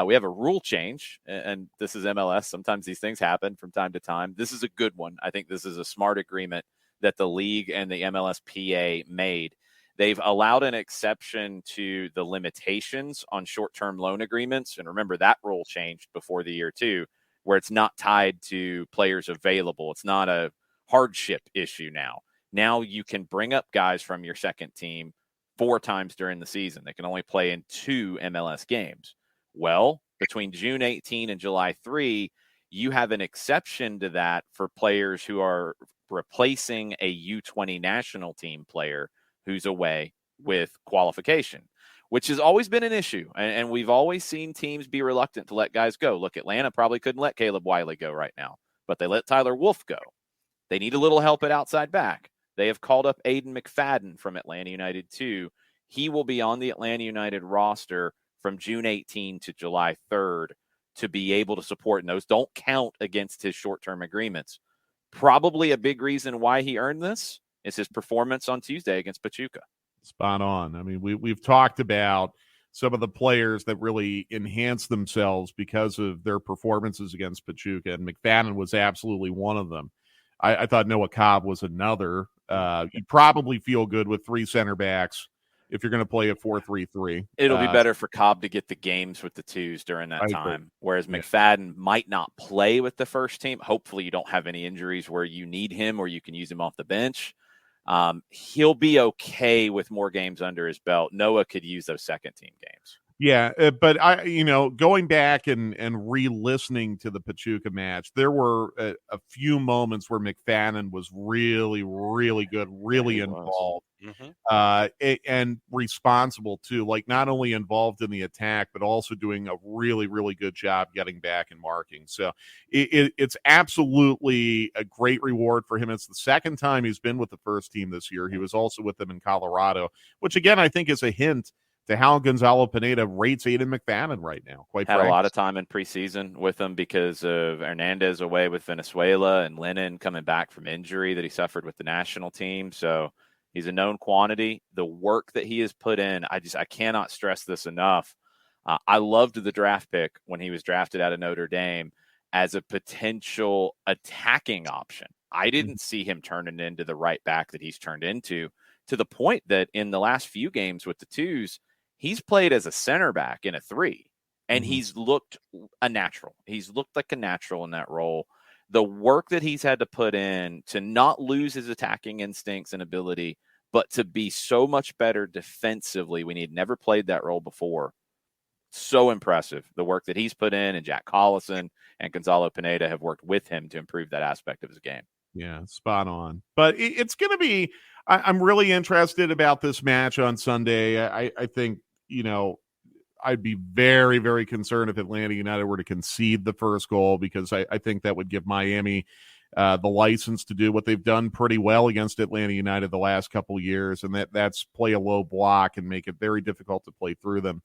We have a rule change, and this is MLS. Sometimes these things happen from time to time. This is a good one. I think this is a smart agreement that the league and the MLSPA made. They've allowed an exception to the limitations on short-term loan agreements, and remember that rule changed before the year, too, where it's not tied to players available. It's not a hardship issue now. Now you can bring up guys from your second team 4 times during the season. They can only play in 2 MLS games. Well, between June 18 and July 3, you have an exception to that for players who are replacing a U20 national team player who's away with qualification, which has always been an issue. And we've always seen teams be reluctant to let guys go. Look, Atlanta probably couldn't let Caleb Wiley go right now, but they let Tyler Wolff go. They need a little help at outside back. They have called up Aiden McFadden from Atlanta United too. He will be on the Atlanta United roster from June 18 to July 3rd to be able to support, and those don't count against his short-term agreements. Probably a big reason why he earned this is his performance on Tuesday against Pachuca. Spot on. I mean, we've talked about some of the players that really enhanced themselves because of their performances against Pachuca, and McFadden was absolutely one of them. I thought Noah Cobb was another. You probably feel good with 3 center backs if you're going to play a 4-3-3. It'll be better for Cobb to get the games with the 2s during that time, whereas McFadden might not play with the first team. Hopefully you don't have any injuries where you need him or you can use him off the bench. He'll be okay with more games under his belt. Noah could use those second team games. Yeah, but going back and re-listening to the Pachuca match, there were a few moments where McFadden was really, really good, really involved, and responsible too. Like not only involved in the attack, but also doing a really, really good job getting back and marking. So it's absolutely a great reward for him. It's the second time he's been with the first team this year. He was also with them in Colorado, which again I think is a hint to how Gonzalo Pineda rates Aiden McFadden right now. Quite had frankly. A lot of time in preseason with him because of Hernandez away with Venezuela and Lennon coming back from injury that he suffered with the national team. So he's a known quantity. The work that he has put in, I cannot stress this enough. I loved the draft pick when he was drafted out of Notre Dame as a potential attacking option. I didn't see him turning into the right back that he's turned into, to the point that in the last few games with the 2s, he's played as a center back in a 3, and he's looked a natural. He's looked like a natural in that role. The work that he's had to put in to not lose his attacking instincts and ability, but to be so much better defensively when he'd never played that role before. So impressive. The work that he's put in, and Jack Collison and Gonzalo Pineda have worked with him to improve that aspect of his game. Yeah, spot on. But it's going to be – I'm really interested about this match on Sunday. I think, I'd be very, very concerned if Atlanta United were to concede the first goal, because I think that would give Miami the license to do what they've done pretty well against Atlanta United the last couple of years, and that's play a low block and make it very difficult to play through them.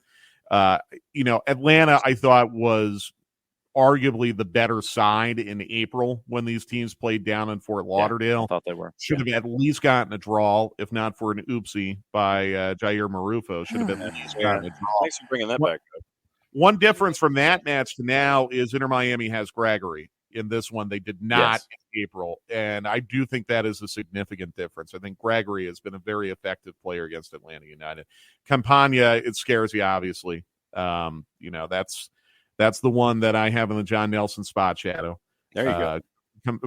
Atlanta, I thought, was arguably the better side in April when these teams played down in Fort Lauderdale. Yeah, I thought they were. Should have at least gotten a draw, if not for an oopsie by Jair Marufo. Should have been at least gotten a draw. Thanks for bringing that back up. One difference from that match to now is Inter Miami has Gregory. In this one, they did not in April, and I do think that is a significant difference. I think Gregory has been a very effective player against Atlanta United. Campagna, it scares you, obviously. That's the one that I have in the John Nelson spot shadow. There you go.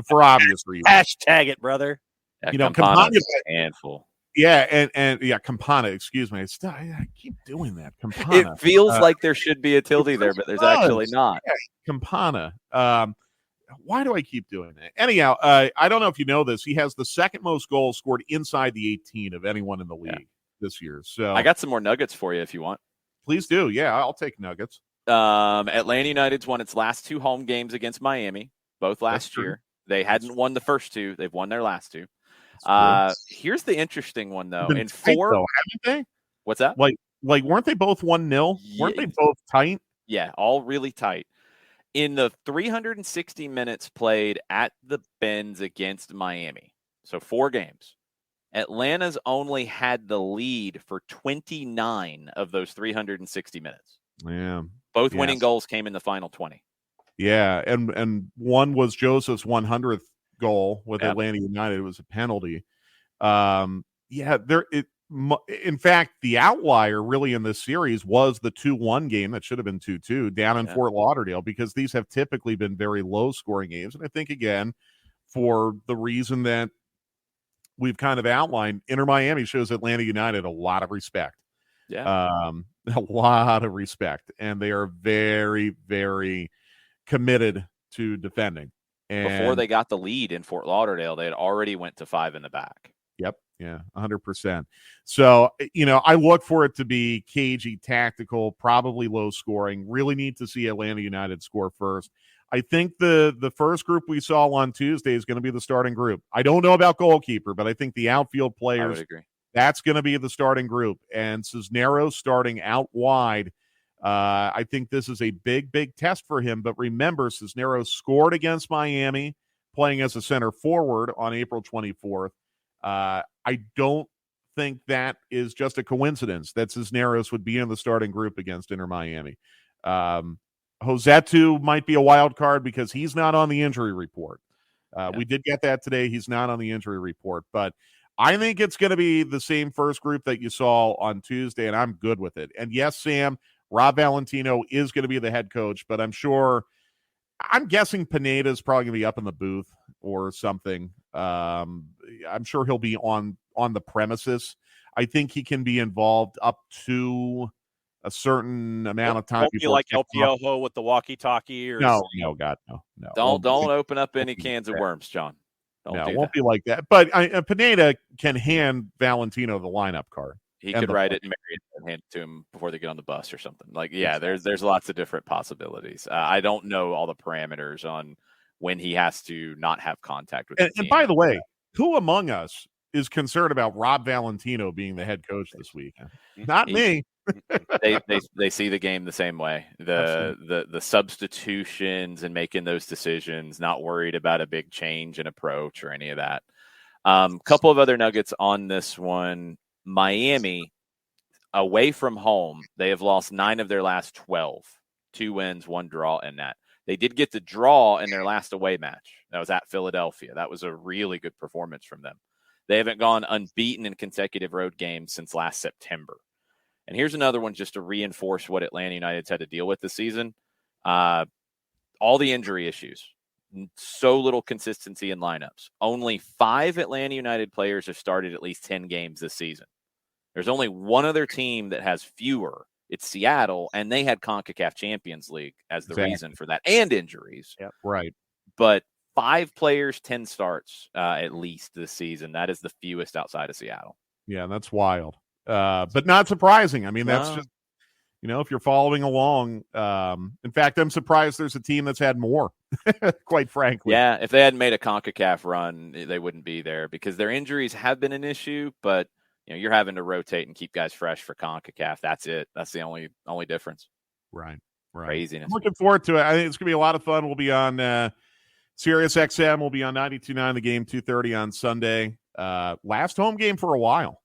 For obvious reasons. Hashtag it, brother. Campana's a handful. Yeah, and Campana, excuse me. I keep doing that. Campana. It feels like there should be a tilde there, but there's actually not. Yeah, Campana. Why do I keep doing that? anyhow, I don't know if you know this. He has the second most goals scored inside the 18 of anyone in the league this year. So I got some more nuggets for you if you want. Please do. Yeah, I'll take nuggets. Atlanta United's won its last 2 home games against Miami, both last year. They hadn't won the first 2. They've won their last 2. Here's the interesting one, though. In 4, haven't they? What's that? Like weren't they both 1-0? Weren't they both tight? Yeah, all really tight. In the 360 minutes played at the Benz against Miami, so 4 games, Atlanta's only had the lead for 29 of those 360 minutes. Yeah. Both winning goals came in the final 20. Yeah, and one was Joseph's 100th goal with Atlanta United. It was a penalty. in fact, the outlier really in this series was the 2-1 game that should have been 2-2 down in Fort Lauderdale, because these have typically been very low-scoring games. And I think, again, for the reason that we've kind of outlined, Inter Miami shows Atlanta United a lot of respect. Yeah. A lot of respect. And they are very, very committed to defending. And before they got the lead in Fort Lauderdale, they had already went to 5 in the back. Yep. Yeah, 100%. So, I look for it to be cagey, tactical, probably low scoring. Really need to see Atlanta United score first. I think the first group we saw on Tuesday is going to be the starting group. I don't know about goalkeeper, but I think the outfield players, I would agree. That's going to be the starting group. And Cisneros starting out wide. I think this is a big, big test for him. But remember, Cisneros scored against Miami, playing as a center forward on April 24th. I don't think that is just a coincidence that Cisneros would be in the starting group against Inter Miami. Josetu might be a wild card because he's not on the injury report. We did get that today. He's not on the injury report, but I think it's going to be the same first group that you saw on Tuesday, and I'm good with it. And yes, Sam, Rob Valentino is going to be the head coach, but I'm guessing Pineda is probably going to be up in the booth or something. I'm sure he'll be on the premises. I think he can be involved up to a certain amount of time. Won't be like El Piojo with the walkie-talkie? Or no, God, no. Don't open up any cans of worms, John. It won't be like that. But Pineda can hand Valentino the lineup card. He could write it and marry it and hand it to him before they get on the bus or something. There's lots of different possibilities. I don't know all the parameters on when he has to not have contact with the team. And by the way, who among us is concerned about Rob Valentino being the head coach this week? Not me. They see the game the same way. The substitutions and making those decisions, not worried about a big change in approach or any of that. Couple of other nuggets on this one. Miami, away from home, they have lost 9 of their last 12. 2 wins, 1 draw in that. They did get the draw in their last away match. That was at Philadelphia. That was a really good performance from them. They haven't gone unbeaten in consecutive road games since last September. And here's another one just to reinforce what Atlanta United's had to deal with this season. All the injury issues. So little consistency in lineups. Only 5 Atlanta United players have started at least 10 games this season. There's only one other team that has fewer. It's Seattle, and they had CONCACAF Champions League as the reason for that, and injuries. Yeah, right. But 5 players, 10 starts at least this season. That is the fewest outside of Seattle. Yeah, that's wild. But not surprising. I mean, that's just, if you're following along. In fact, I'm surprised there's a team that's had more, quite frankly. Yeah, if they hadn't made a CONCACAF run, they wouldn't be there because their injuries have been an issue, but you're having to rotate and keep guys fresh for CONCACAF. That's it. That's the only difference. Right. Craziness. I'm looking forward to it. I think it's going to be a lot of fun. We'll be on Sirius XM. We'll be on 92.9 The Game, 2:30 on Sunday. Last home game for a while.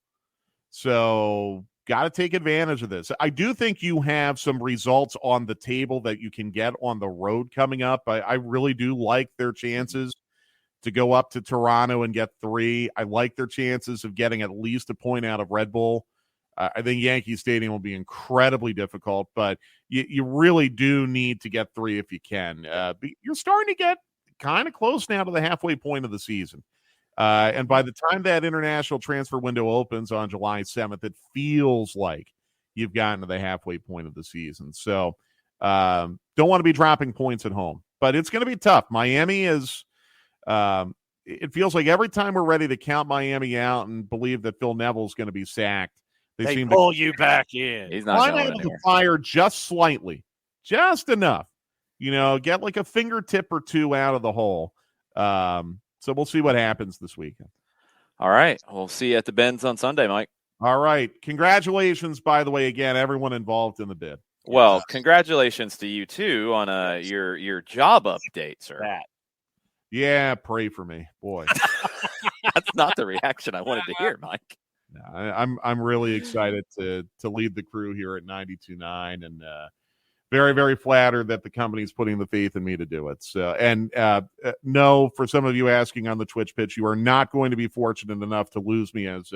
So got to take advantage of this. I do think you have some results on the table that you can get on the road coming up. I really do like their chances to go up to Toronto and get 3. I like their chances of getting at least a point out of Red Bull. I think Yankee Stadium will be incredibly difficult, but you really do need to get 3 if you can. You're starting to get kind of close now to the halfway point of the season. And by the time that international transfer window opens on July 7th, it feels like you've gotten to the halfway point of the season. So don't want to be dropping points at home, but it's going to be tough. Miami is it feels like every time we're ready to count Miami out and believe that Phil Neville's going to be sacked, they seem pull you back in. He's not going to fire just slightly, just enough, get like a fingertip or 2 out of the hole. So we'll see what happens this weekend. All right. We'll see you at the Benz on Sunday, Mike. All right. Congratulations, by the way, again, everyone involved in the bid. Well, congratulations to you, too, on your job update, sir. Yeah, pray for me. Boy. That's not the reaction I wanted to hear, Mike. No, I'm really excited to lead the crew here at 92.9 and very, very flattered that the company's putting the faith in me to do it. So, and no, for some of you asking on the Twitch pitch, you are not going to be fortunate enough to lose me as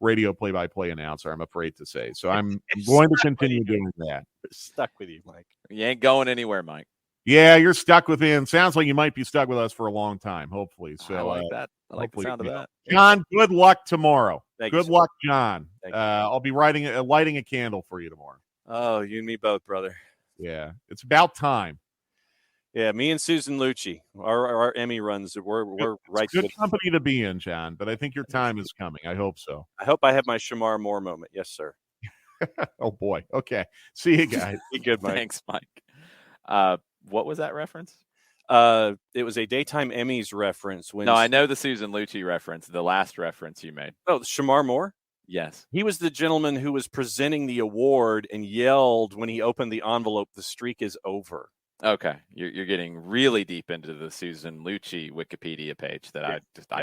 radio play-by-play announcer, I'm afraid to say. So I'm going to continue doing that. Stuck with you, Mike. You ain't going anywhere, Mike. Yeah, you're stuck within. Sounds like you might be stuck with us for a long time, hopefully. So I like that. I like the sound of that. John, good luck tomorrow. Good luck, John. Thank you. I'll be lighting a candle for you tomorrow. Oh, you and me both, brother. Yeah, it's about time. Yeah, me and Susan Lucci, our Emmy runs. We're right. Good company to be in, John. But I think your time is coming. I hope so. I hope I have my Shamar Moore moment. Yes, sir. Oh boy. Okay. See you guys. Be good, Mike. Thanks, Mike. What was that reference? It was a Daytime Emmys reference. No, I know the Susan Lucci reference, the last reference you made. Oh, Shamar Moore? Yes. He was the gentleman who was presenting the award and yelled when he opened the envelope, "The streak is over." Okay. You're getting really deep into the Susan Lucci Wikipedia page that I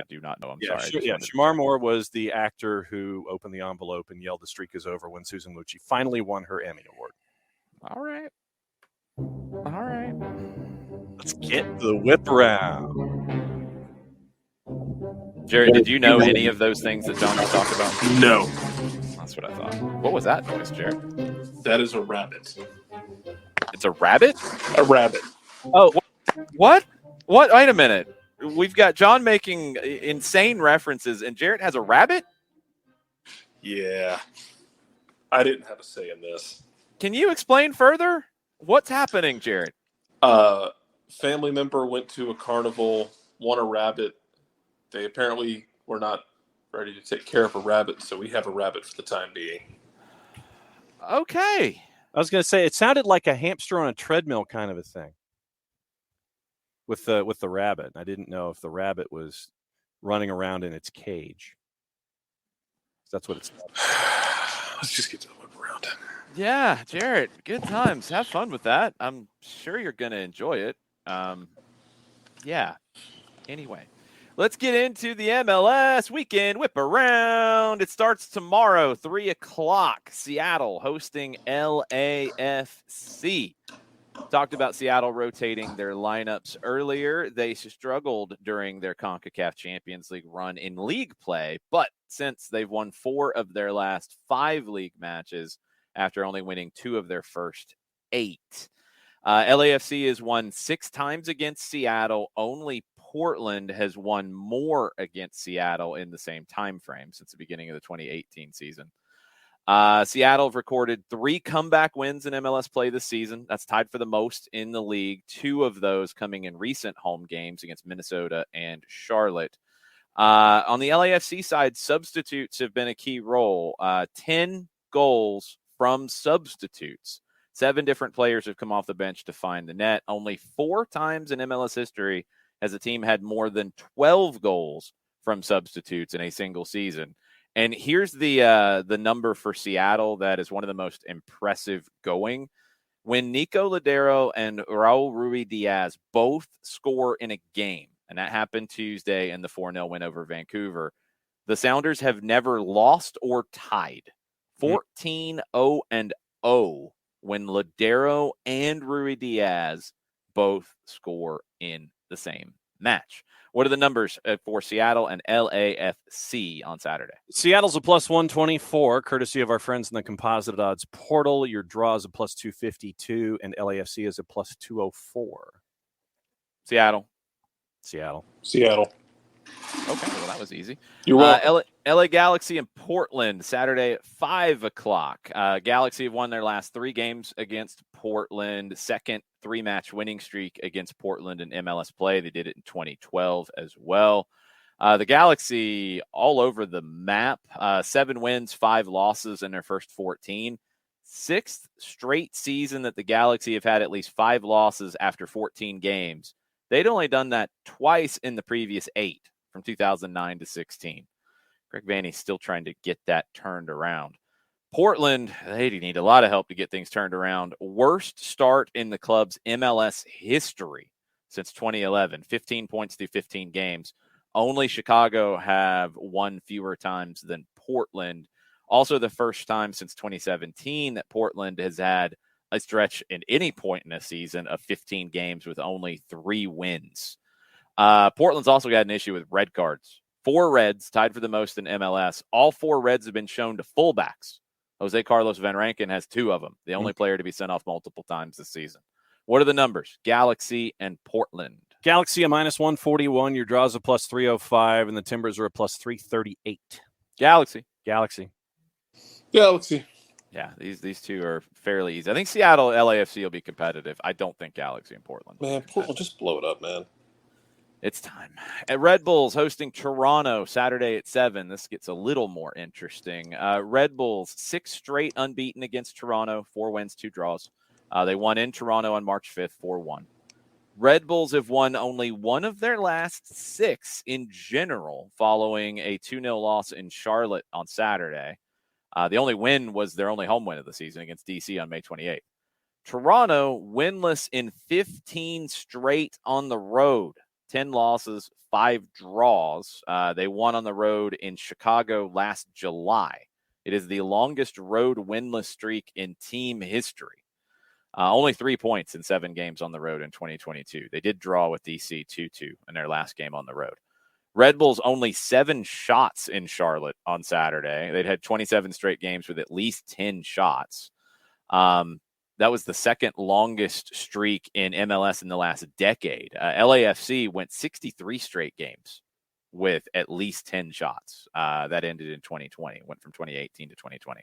do not know. I'm sorry. Shamar Moore was the actor who opened the envelope and yelled, "The streak is over," when Susan Lucci finally won her Emmy Award. All right. Let's get to the Whiparound. Jared, did you know any of those things that John was talking about? No. That's what I thought. What was that noise, Jared? That is a rabbit. It's a rabbit? A rabbit. Oh, what? What? Wait a minute. We've got John making insane references, and Jared has a rabbit? Yeah. I didn't have a say in this. Can you explain further? What's happening, Jared? Family member went to a carnival, won a rabbit. They apparently were not ready to take care of a rabbit, so we have a rabbit for the time being. Okay. I was going to say, it sounded like a hamster on a treadmill kind of a thing with the rabbit. I didn't know if the rabbit was running around in its cage. That's what it's called. Let's just get to the Whiparound. Yeah, Jared, good times. Have fun with that. I'm sure you're going to enjoy it. Yeah. Anyway, let's get into the MLS weekend Whiparound. It starts tomorrow, 3:00. Seattle hosting LAFC. Talked about Seattle rotating their lineups earlier. They struggled during their CONCACAF Champions League run in league play, but since they've won 4 of their last 5 league matches after only winning 2 of their first 8. LAFC has won 6 times against Seattle. Only Portland has won more against Seattle in the same time frame since the beginning of the 2018 season. Seattle have recorded 3 comeback wins in MLS play this season. That's tied for the most in the league. 2 of those coming in recent home games against Minnesota and Charlotte. On the LAFC side, substitutes have been a key role. 10 goals from substitutes. 7 different players have come off the bench to find the net. Only 4 times in MLS history has a team had more than 12 goals from substitutes in a single season. And here's the number for Seattle that is one of the most impressive going. When Nico Ladero and Raul Ruidiaz both score in a game, and that happened Tuesday in the 4-0 win over Vancouver, the Sounders have never lost or tied. 14-0-0 when Ladero and Ruidiaz both score in the same match. What are the numbers for Seattle and LAFC on Saturday? Seattle's a plus 124, courtesy of our friends in the Composite Odds portal. Your draw is a plus 252, and LAFC is a plus 204. Seattle. Okay, well, that was easy. You're welcome. LA Galaxy and Portland, Saturday at 5:00. Galaxy have won their last 3 games against Portland. Second 3-match winning streak against Portland in MLS play. They did it in 2012 as well. The Galaxy all over the map. 7 wins, 5 losses in their first 14. 6th straight season that the Galaxy have had at least 5 losses after 14 games. They'd only done that twice in the previous 8, from 2009 to 16. Greg Vanney's still trying to get that turned around. Portland, they need a lot of help to get things turned around. Worst start in the club's MLS history since 2011. 15 points through 15 games. Only Chicago have won fewer times than Portland. Also the first time since 2017 that Portland has had a stretch in any point in a season of 15 games with only 3 wins. Portland's also got an issue with red cards 4 Reds, tied for the most in MLS. All 4 Reds have been shown to fullbacks. Jose Carlos Van Rankin has 2 of them, the only player to be sent off multiple times this season. What are the numbers? Galaxy and Portland. Galaxy a -141. Your draws a +305, and the Timbers are a +338. Galaxy. Galaxy. Yeah, these two are fairly easy. I think Seattle LAFC will be competitive. I don't think Galaxy and Portland. Man, Portland, just blow it up, man. It's time. At Red Bulls hosting Toronto Saturday at 7. This gets a little more interesting. Red Bulls 6 straight unbeaten against Toronto, 4 wins, 2 draws. They won in Toronto on March 5th, 4-1. Red Bulls have won only one of their last 6 in general, following a 2-0 loss in Charlotte on Saturday. The only win was their only home win of the season against DC on May 28th. Toronto winless in 15 straight on the road. 10 losses, 5 draws. They won on the road in Chicago last July. It is the longest road winless streak in team history. Only 3 points in 7 games on the road in 2022. They did draw with DC 2-2 in their last game on the road. Red Bulls only 7 shots in Charlotte on Saturday. They'd had 27 straight games with at least 10 shots. That was the second longest streak in MLS in the last decade. LAFC went 63 straight games with at least 10 shots. That ended in 2020. Went from 2018 to 2020.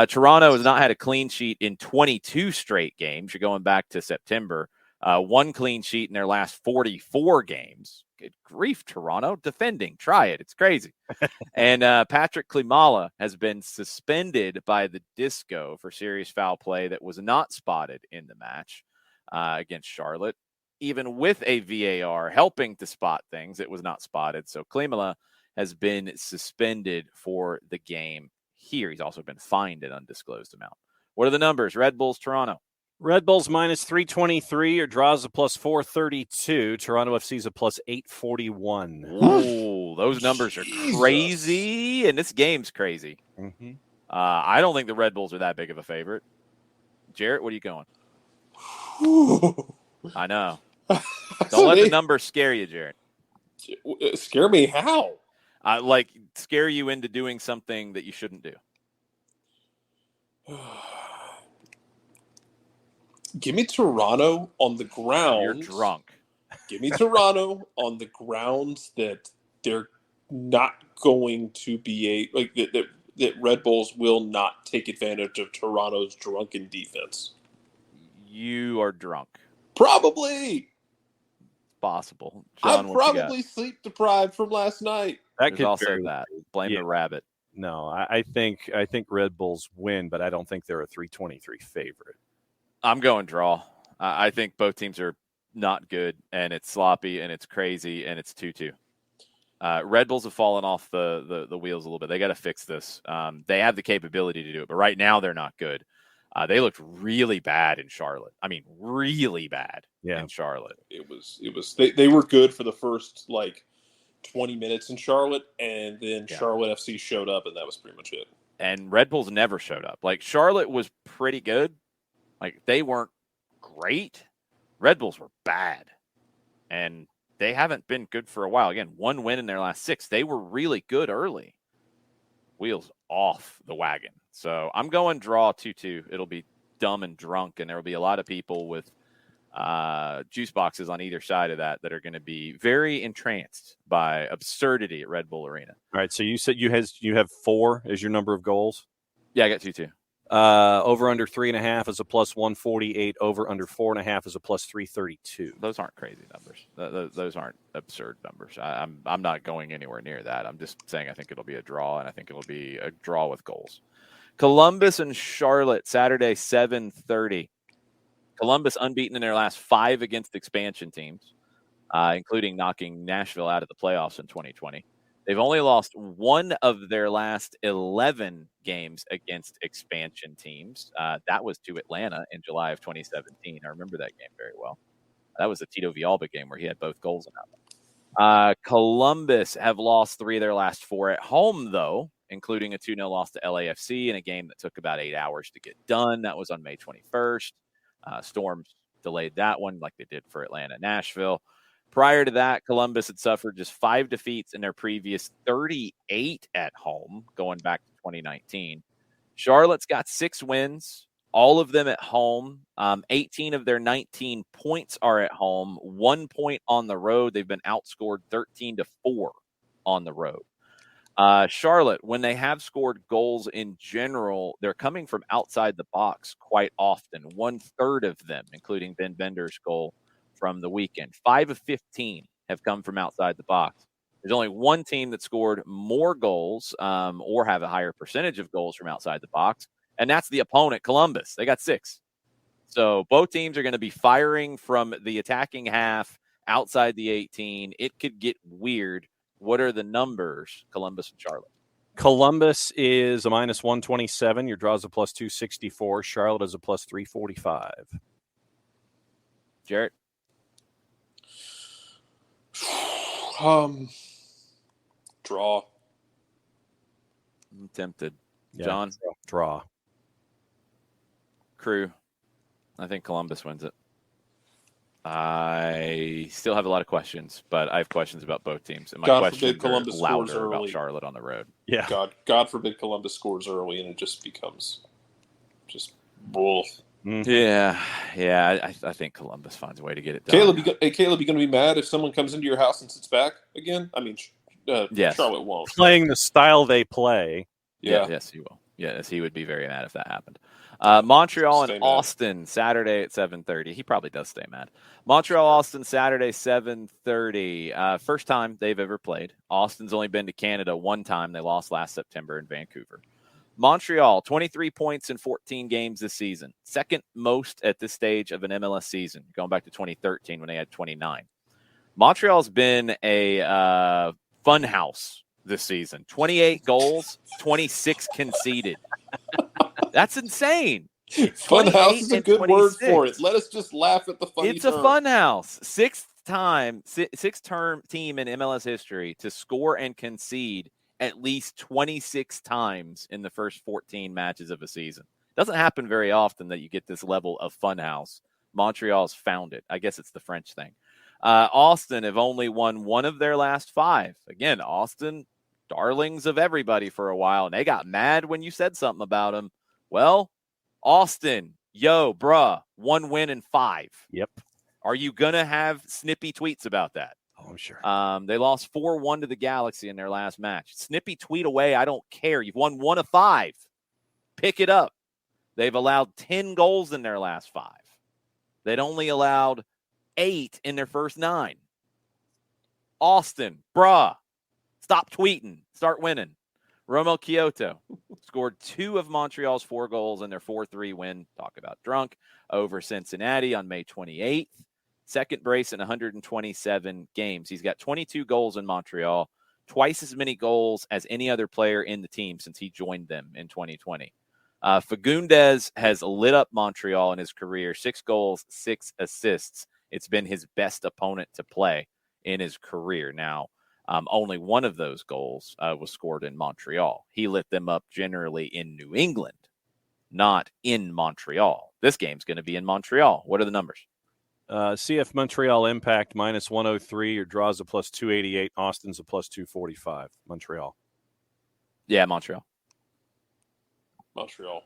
Toronto has not had a clean sheet in 22 straight games. You're going back to September. 1 clean sheet in their last 44 games. Good grief, Toronto. Defending. Try it. It's crazy. And Patrick Klimala has been suspended by the Disco for serious foul play that was not spotted in the match against Charlotte. Even with a VAR helping to spot things, it was not spotted. So Klimala has been suspended for the game here. He's also been fined an undisclosed amount. What are the numbers? Red Bulls, Toronto. Red Bulls -323, or draws a +432. Toronto FC's a +841. Ooh, those numbers are crazy, and this game's crazy. Mm-hmm. I don't think the Red Bulls are that big of a favorite. Jarrett, what are you going? I know. Don't let the numbers scare you, Jarrett. Scare me how? Like scare you into doing something that you shouldn't do. Give me Toronto on the ground. You're drunk. Give me Toronto on the grounds that they're not going to be that Red Bulls will not take advantage of Toronto's drunken defense. You are drunk. Probably. Possible. John, I'm probably sleep deprived from last night. There's also that. Blame the rabbit. No, I think Red Bulls win, but I don't think they're a 323 favorite. I'm going draw. I think both teams are not good, and it's sloppy, and it's crazy, and it's 2-2. Red Bulls have fallen off the wheels a little bit. They got to fix this. They have the capability to do it, but right now they're not good. They looked really bad in Charlotte. I mean, really bad in Charlotte. They were good for the first 20 minutes in Charlotte, and then Charlotte FC showed up, and that was pretty much it. And Red Bulls never showed up. Charlotte was pretty good. They weren't great. Red Bulls were bad. And they haven't been good for a while. Again, 1 win in their last 6. They were really good early. Wheels off the wagon. So I'm going draw 2-2. It'll be dumb and drunk, and there will be a lot of people with juice boxes on either side of that are going to be very entranced by absurdity at Red Bull Arena. All right, so you said you have 4 as your number of goals? Yeah, I got 2-2. Over under 3.5 is a +148. Over under 4.5 is a +332. Those aren't crazy numbers. Those aren't absurd numbers. I'm not going anywhere near that. I'm just saying I think it'll be a draw, and I think it'll be a draw with goals. Columbus and Charlotte, Saturday, 7:30. Columbus unbeaten in their last 5 against expansion teams, including knocking Nashville out of the playoffs in 2020. They've only lost 1 of their last 11 games against expansion teams. That was to Atlanta in July of 2017. I remember that game very well. That was the Tito Villalba game where he had both goals in that one. Columbus have lost 3 of their last 4 at home, though, including a 2-0 loss to LAFC in a game that took about 8 hours to get done. That was on May 21st. Storms delayed that one like they did for Atlanta, Nashville. Prior to that, Columbus had suffered just 5 defeats in their previous 38 at home, going back to 2019. Charlotte's got 6 wins, all of them at home. 18 of their 19 points are at home, 1 point on the road. They've been outscored 13-4 on the road. Charlotte, when they have scored goals in general, they're coming from outside the box quite often. 1/3 of them, including Ben Bender's goal from the weekend. 5 of 15 have come from outside the box. There's only one team that scored more goals or have a higher percentage of goals from outside the box, and that's the opponent, Columbus. They got 6. So both teams are going to be firing from the attacking half outside the 18. It could get weird. What are the numbers, Columbus and Charlotte? Columbus is a -127. Your draw's a +264. Charlotte is a +345. Jarrett? Draw. I'm tempted. Yeah, John? Draw. Crew? I think Columbus wins it. I still have a lot of questions, but I have questions about both teams. And my God questions forbid Columbus are scores louder about early. Charlotte on the road. Yeah. God forbid Columbus scores early and it just becomes just bull. Yeah. I think Columbus finds a way to get it done. Caleb, you going to be mad if someone comes into your house and sits back again? I mean, Yes. Charlotte won't. Playing the style they play. Yeah. Yes, he will. Yes, he would be very mad if that happened. Montreal Stay and mad. Austin, Saturday at 7:30. He probably does stay mad. Montreal, Austin, Saturday, 7:30. First time they've ever played. Austin's only been to Canada one time. They lost last September in Vancouver. Montreal, 23 points in 14 games this season. Second most at this stage of an MLS season, going back to 2013 when they had 29. Montreal's been a fun house this season. 28 goals, 26 conceded. That's insane. Fun house is a good word 26. for it. Let us just laugh at the funny It's term. a fun house. Sixth term team in MLS history to score and concede at least 26 times in the first 14 matches of a season. Doesn't happen very often that you get this level of fun house. Montreal's found it. I guess it's the French thing. Austin have only won 1 of their last 5. Again, Austin, darlings of everybody for a while, and they got mad when you said something about them. Well, Austin, yo, bruh, 1 win in 5. Yep. Are you going to have snippy tweets about that? Oh, I'm sure. They lost 4-1 to the Galaxy in their last match. Snippy tweet away. I don't care. You've won 1 of 5. Pick it up. They've allowed 10 goals in their last 5. They'd only allowed 8 in their first 9. Austin, bruh, stop tweeting. Start winning. Romel Kyoto scored 2 of Montreal's 4 goals in their 4-3 win. Talk about drunk over Cincinnati on May 28th. Second brace in 127 games. He's got 22 goals in Montreal, twice as many goals as any other player in the team since he joined them in 2020. Fagundes has lit up Montreal in his career. 6 goals, 6 assists. It's been his best opponent to play in his career. Now, only 1 of those goals was scored in Montreal. He lit them up generally in New England, not in Montreal. This game's going to be in Montreal. What are the numbers? CF Montreal Impact -103. Your draw's a +288. Austin's a +245. Montreal. Yeah, Montreal. Montreal.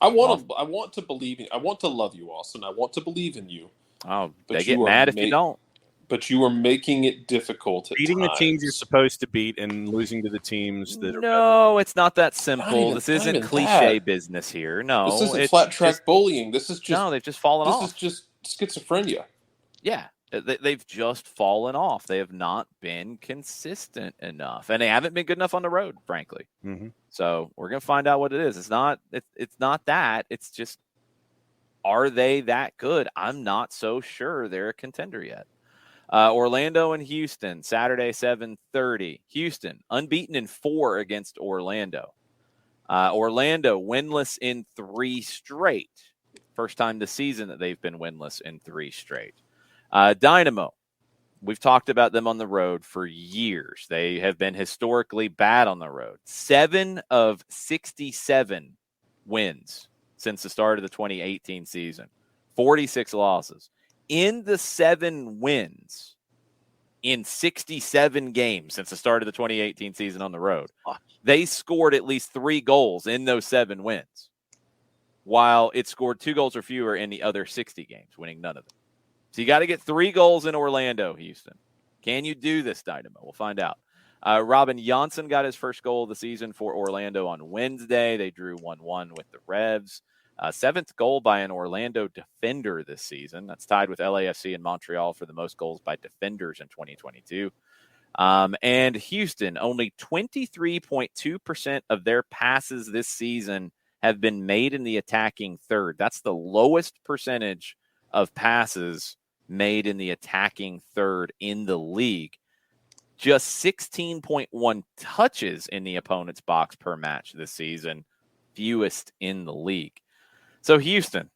I want to believe in. I want to love you, Austin. I want to believe in you. Oh, But they get you are mad if you don't. But you are making it difficult at Beating times. the teams you're supposed to beat and losing to the teams that are better. No, it's not that Not simple. even- This not isn't even cliche that. business here. No, This isn't it's flat track just- bullying. This is just No, they've just fallen this off. is just schizophrenia. Yeah, they've just fallen off. They have not been consistent enough, and they haven't been good enough on the road, frankly. Mm-hmm. So we're gonna find out what it is. It's not that. It's just, are they that good? I'm not so sure they're a contender yet. Orlando and Houston, Saturday, 7:30. Houston, unbeaten in 4 against Orlando. Orlando, winless in 3 straight. First time this season that they've been winless in 3 straight. Dynamo, we've talked about them on the road for years. They have been historically bad on the road. 7 of 67 wins since the start of the 2018 season. 46 losses. In the 7 wins, in 67 games since the start of the 2018 season on the road. They scored at least 3 goals in those 7 wins, while it scored 2 goals or fewer in the other 60 games, winning none of them. So you got to get 3 goals in Orlando, Houston. Can you do this, Dynamo? We'll find out. Robin Janssen got his first goal of the season for Orlando on Wednesday. They drew 1-1 with the Revs. 7th goal by an Orlando defender this season. That's tied with LAFC and Montreal for the most goals by defenders in 2022. And Houston, only 23.2% of their passes this season have been made in the attacking third. That's the lowest percentage of passes made in the attacking third in the league. Just 16.1 touches in the opponent's box per match this season, fewest in the league. So Houston,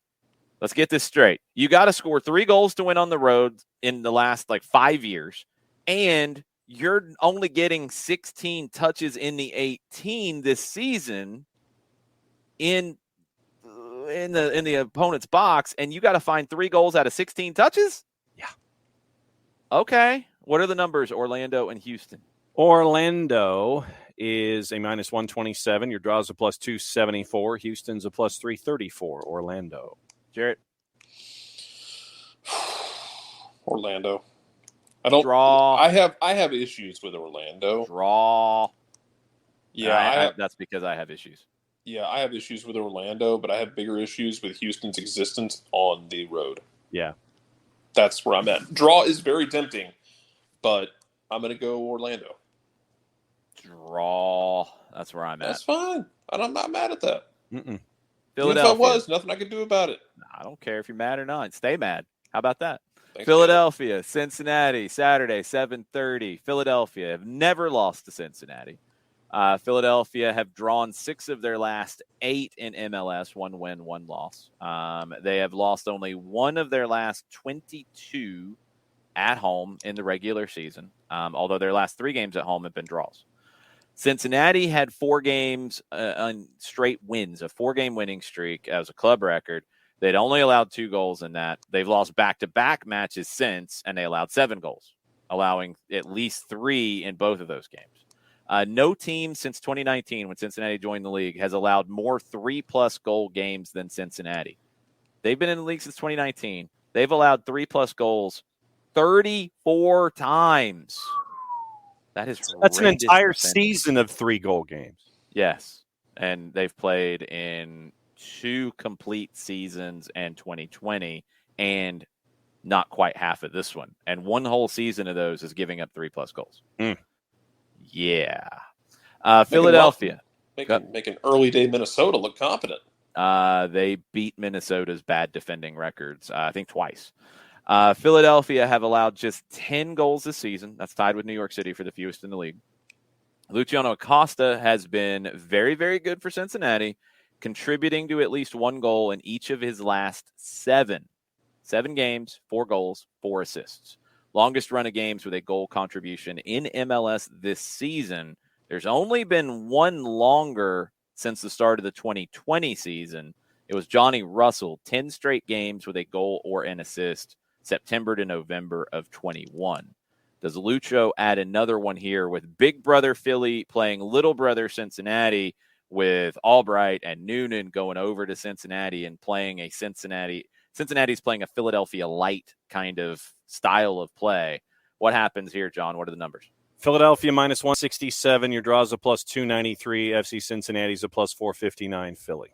let's get this straight. You got to score 3 goals to win on the road in the last 5 years, and you're only getting 16 touches in the 18 this season in the opponent's box, and you got to find 3 goals out of 16 touches? Yeah. Okay. What are the numbers, Orlando and Houston? Orlando is a minus 127. Your draw's a plus 274. Houston's a plus 334. Orlando. Jarrett? Orlando. I don't draw. I have issues with Orlando. Draw. Yeah, that's because I have issues. Yeah, I have issues with Orlando, but I have bigger issues with Houston's existence on the road. Yeah. That's where I'm at. Draw is very tempting, but I'm going to go Orlando. Draw. That's where I'm at. That's fine. I'm not mad at that. Philadelphia. If I was, nothing I could do about it. I don't care if you're mad or not. Stay mad. How about that? Thanks, Philadelphia, Cincinnati, Saturday, 7:30. Philadelphia have never lost to Cincinnati. Philadelphia have drawn 6 of their last 8 in MLS, 1 win, 1 loss. They have lost only 1 of their last 22 at home in the regular season, although their last 3 games at home have been draws. Cincinnati had 4 games on straight wins, a 4-game winning streak as a club record. They'd only allowed 2 goals in that. They've lost back-to-back matches since, and they allowed 7 goals, allowing at least 3 in both of those games. No team since 2019, when Cincinnati joined the league, has allowed more 3-plus goal games than Cincinnati. They've been in the league since 2019. They've allowed 3-plus goals 34 times. That's an entire season of 3-goal games. Yes. And they've played in 2 complete seasons and 2020 and not quite half of this one. And 1 whole season of those is giving up 3-plus goals. Yeah. Philadelphia. Making early day Minnesota look competent. They beat Minnesota's bad defending records, I think twice. Philadelphia have allowed just 10 goals this season. That's tied with New York City for the fewest in the league. Luciano Acosta has been very, very good for Cincinnati, contributing to at least 1 goal in each of his last 7 games, 4 goals, 4 assists. Longest run of games with a goal contribution in MLS this season. There's only been 1 longer since the start of the 2020 season. It was Johnny Russell, 10 straight games with a goal or an assist, September to November of 21. Does Lucho add another one here with Big Brother Philly playing Little Brother Cincinnati, with Albright and Noonan going over to Cincinnati and playing a Cincinnati's playing a Philadelphia light kind of style of play? What happens here, John? What are the numbers? Philadelphia minus 167. Your draw's a plus 293. FC Cincinnati's a plus 459. Philly.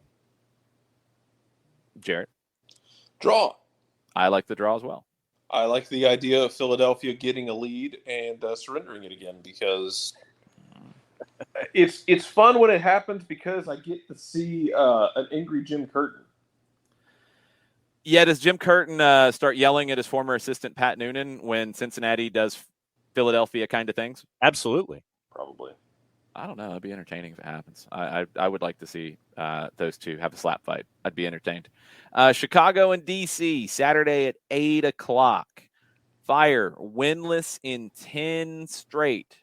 Jarrett? Draw. I like the draw as well. I like the idea of Philadelphia getting a lead and surrendering it again, because it's fun when it happens, because I get to see an angry Jim Curtin. Yeah, does Jim Curtin start yelling at his former assistant Pat Noonan when Cincinnati does Philadelphia kind of things? Absolutely. Probably. I don't know. It'd be entertaining if it happens. I would like to see those two have a slap fight. I'd be entertained. Chicago and D.C., Saturday at 8 o'clock. Fire, winless in 10 straight.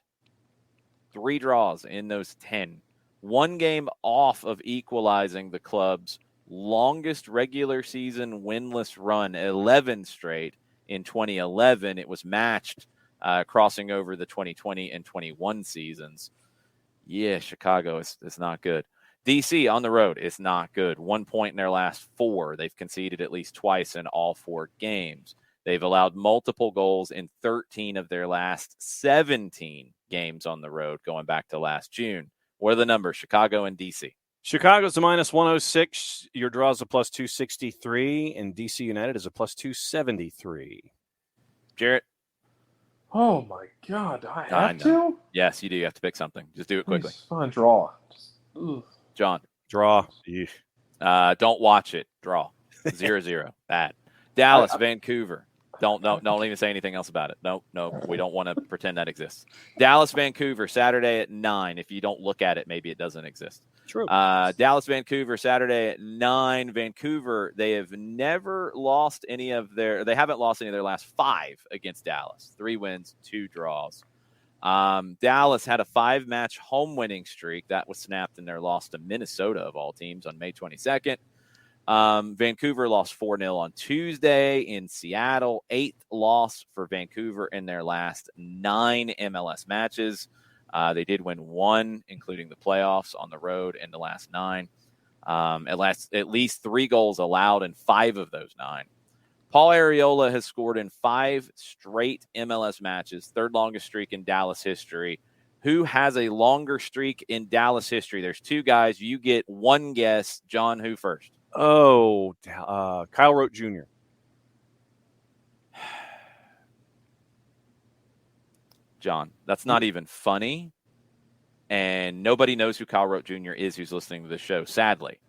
3 draws in those 10. 1 game off of equalizing the club's longest regular season winless run, 11 straight. In 2011, it was matched crossing over the 2020 and 21 seasons. Yeah, Chicago is not good. DC on the road is not good. 1 point in their last 4. They've conceded at least twice in all 4 games. They've allowed multiple goals in 13 of their last 17 games on the road, going back to last June. What are the numbers, Chicago and DC? Chicago's a minus 106. Your draw is a plus 263, and DC United is a plus 273. Jarrett? Oh, my God. Do I have to? Yes, you do. You have to pick something. Just do it quickly. Fine, draw. John? Draw. Don't watch it. Draw. 0-0. Bad. Dallas, Vancouver. Don't even say anything else about it. No, we don't want to pretend that exists. Dallas, Vancouver, Saturday at 9. If you don't look at it, maybe it doesn't exist. True. Dallas, Vancouver, Saturday at 9. Vancouver, they haven't lost any of their last 5 against Dallas. 3 wins, 2 draws. Dallas had a 5-match home winning streak that was snapped in their loss to Minnesota of all teams on May 22nd. Vancouver lost 4-0 on Tuesday in Seattle. 8th loss for Vancouver in their last 9 MLS matches. They did win 1, including the playoffs on the road in the last 9. At least 3 goals allowed in 5 of those 9. Paul Arriola has scored in 5 straight MLS matches, 3rd longest streak in Dallas history. Who has a longer streak in Dallas history? There's 2 guys. You get 1 guess. John, who first? Oh, Kyle Rote Jr. John, that's not even funny. And nobody knows who Kyle Rote Jr. is who's listening to this show, sadly.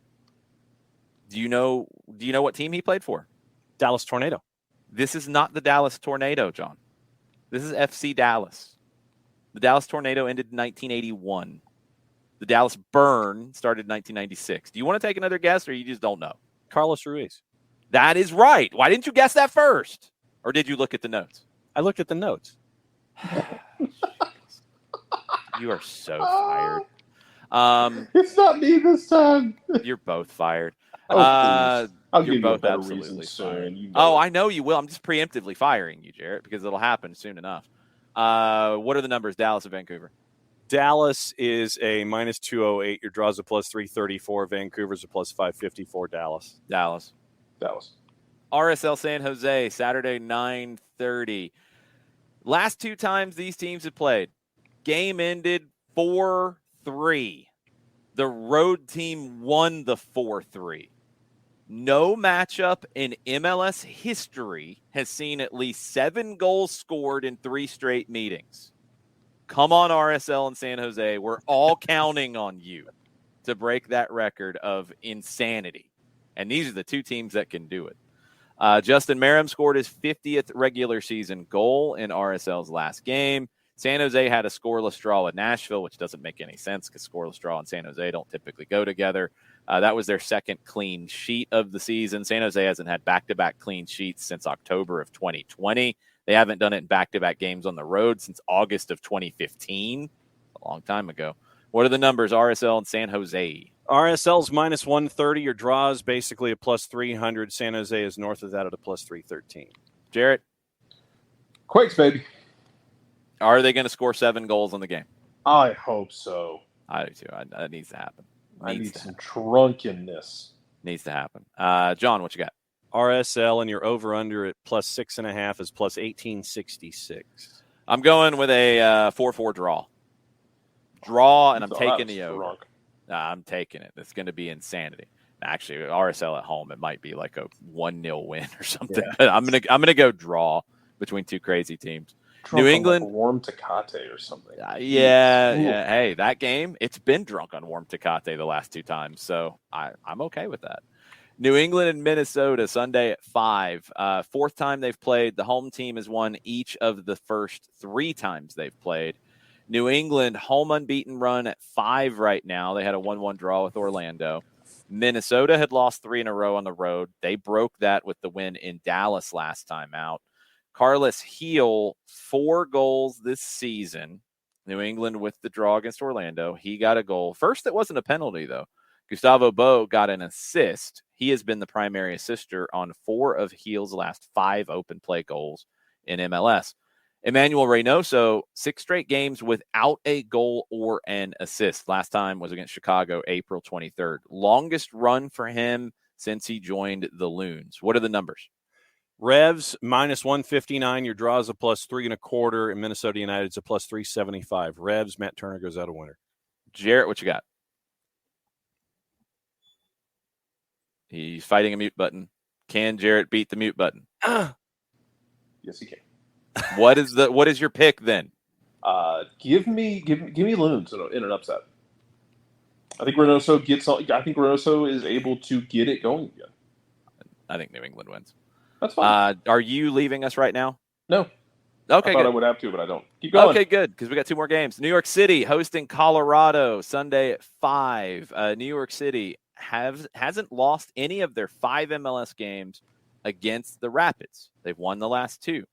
Do you know what team he played for? Dallas Tornado. This is not the Dallas Tornado, John. This is FC Dallas. The Dallas Tornado ended in 1981. The Dallas Burn started in 1996. Do you want to take another guess, or you just don't know? Carlos Ruiz. That is right. Why didn't you guess that first? Or did you look at the notes? I looked at the notes. You are so fired. It's not me this time. You're both fired. I'll you're give both you a better absolutely reason soon. fired. You know I know you will. I'm just preemptively firing you, Jarrett, because it'll happen soon enough. What are the numbers, Dallas and Vancouver? Dallas is a minus 208. Your draw's a plus 334. Vancouver's a plus 554. Dallas. Dallas. RSL San Jose, Saturday, 9:30. Last 2 times these teams have played, game ended 4-3. The road team won the 4-3. No matchup in MLS history has seen at least 7 goals scored in 3 straight meetings. Come on, RSL and San Jose. We're all counting on you to break that record of insanity. And these are the 2 teams that can do it. Justin Merrim scored his 50th regular season goal in RSL's last game. San Jose had a scoreless draw with Nashville, which doesn't make any sense because scoreless draw and San Jose don't typically go together. That was their 2nd clean sheet of the season. San Jose hasn't had back-to-back clean sheets since October of 2020. They haven't done it in back-to-back games on the road since August of 2015, a long time ago. What are the numbers, RSL and San Jose? RSL's minus 130. Your draw is basically a plus 300. San Jose is north of that at a plus 313. Jarrett? Quakes, baby. Are they going to score 7 goals in the game? I hope so. I do too. That needs to happen. I need some drunkenness. Needs to happen. John, what you got? RSL and your over-under at plus 6.5 is plus 1866. I'm going with a 4-4 draw. And I'm taking the over. I'm taking it. It's going to be insanity. Actually, RSL at home, it might be like a 1-0 win or something. Yeah. I'm gonna go draw between 2 crazy teams. Drunk New England, on warm Tecate or something. Yeah. Hey, that game, it's been drunk on warm Tecate the last 2 times, so I'm okay with that. New England and Minnesota, Sunday at 5. 4th time they've played. The home team has won each of the first 3 times they've played. New England, home unbeaten run at 5 right now. They had a 1-1 draw with Orlando. Minnesota had lost 3 in a row on the road. They broke that with the win in Dallas last time out. Carlos Heel, 4 goals this season. New England with the draw against Orlando. He got a goal. First, it wasn't a penalty, though. Gustavo Bo got an assist. He has been the primary assister on 4 of Heel's last 5 open play goals in MLS. Emmanuel Reynoso, 6 straight games without a goal or an assist. Last time was against Chicago, April 23rd. Longest run for him since he joined the Loons. What are the numbers? Revs minus 159. Your draws a plus 3.25, and Minnesota United's a plus 375. Revs, Matt Turner goes out a winner. Jarrett, what you got? He's fighting a mute button. Can Jarrett beat the mute button? Yes, he can. What is your pick then? Give me Loons in an upset. I think Reynoso is able to get it going again. I think New England wins. That's fine. Are you leaving us right now? No. Okay, I thought good. I would have to, but I don't. Keep going. Okay, good, because we got 2 more games. New York City hosting Colorado Sunday at 5. New York City hasn't lost any of their 5 MLS games against the Rapids. They've won the last 2.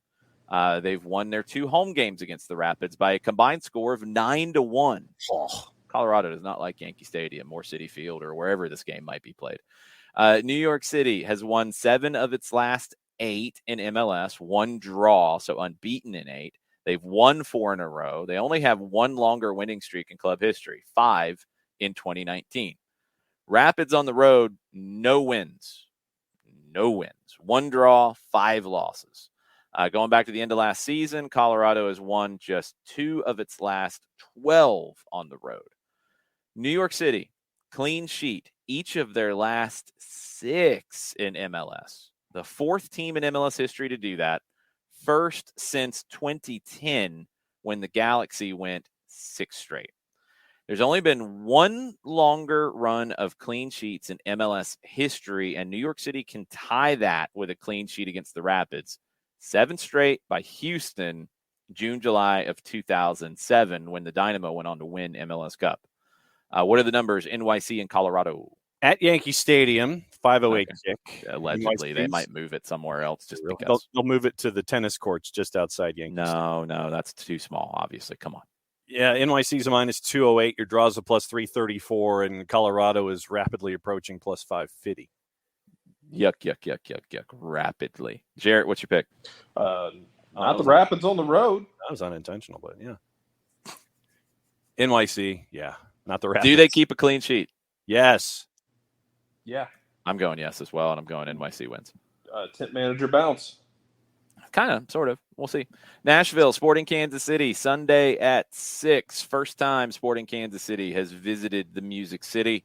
They've won their 2 home games against the Rapids by a combined score of 9-1. Oh, Colorado does not like Yankee Stadium or Citi Field or wherever this game might be played. New York City has won 7 of its last 8 in MLS, 1 draw, so unbeaten in 8. They've won 4 in a row. They only have 1 longer winning streak in club history, 5 in 2019. Rapids on the road, no wins. 1 draw, 5 losses. Going back to the end of last season, Colorado has won just 2 of its last 12 on the road. New York City, clean sheet, each of their last 6 in MLS. The 4th team in MLS history to do that. First since 2010 when the Galaxy went 6 straight. There's only been 1 longer run of clean sheets in MLS history, and New York City can tie that with a clean sheet against the Rapids. 7 straight by Houston, June, July of 2007, when the Dynamo went on to win MLS Cup. What are the numbers, NYC and Colorado? At Yankee Stadium, 508 kick. Allegedly, they might move it somewhere else just because. They'll move it to the tennis courts just outside Yankee Stadium. No, that's too small, obviously. Come on. Yeah, NYC's a minus 208. Your draws a plus 334, and Colorado is rapidly approaching plus 550. Yuck. Rapidly. Jarrett, what's your pick? Not the Rapids on the road. That was unintentional, but yeah. NYC, yeah. Not the Rapids. Do they keep a clean sheet? Yes. Yeah. I'm going yes as well, and I'm going NYC wins. Tent manager bounce. Kind of, sort of. We'll see. Nashville, Sporting Kansas City, Sunday at 6. First time Sporting Kansas City has visited the Music City.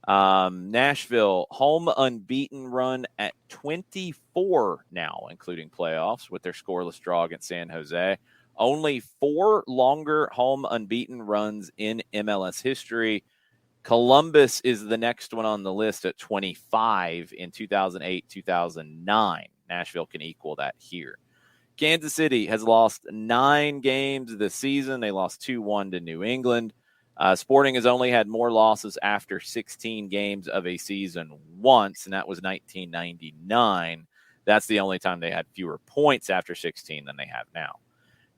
Nashville, home unbeaten run at 24 now, including playoffs, with their scoreless draw against San Jose. Only 4 longer home unbeaten runs in MLS history. Columbus is the next one on the list at 25 in 2008, 2009. Nashville can equal that here. Kansas City has lost 9 games this season. They lost 2-1 to New England. Sporting has only had more losses after 16 games of a season once, and that was 1999. That's the only time they had fewer points after 16 than they have now.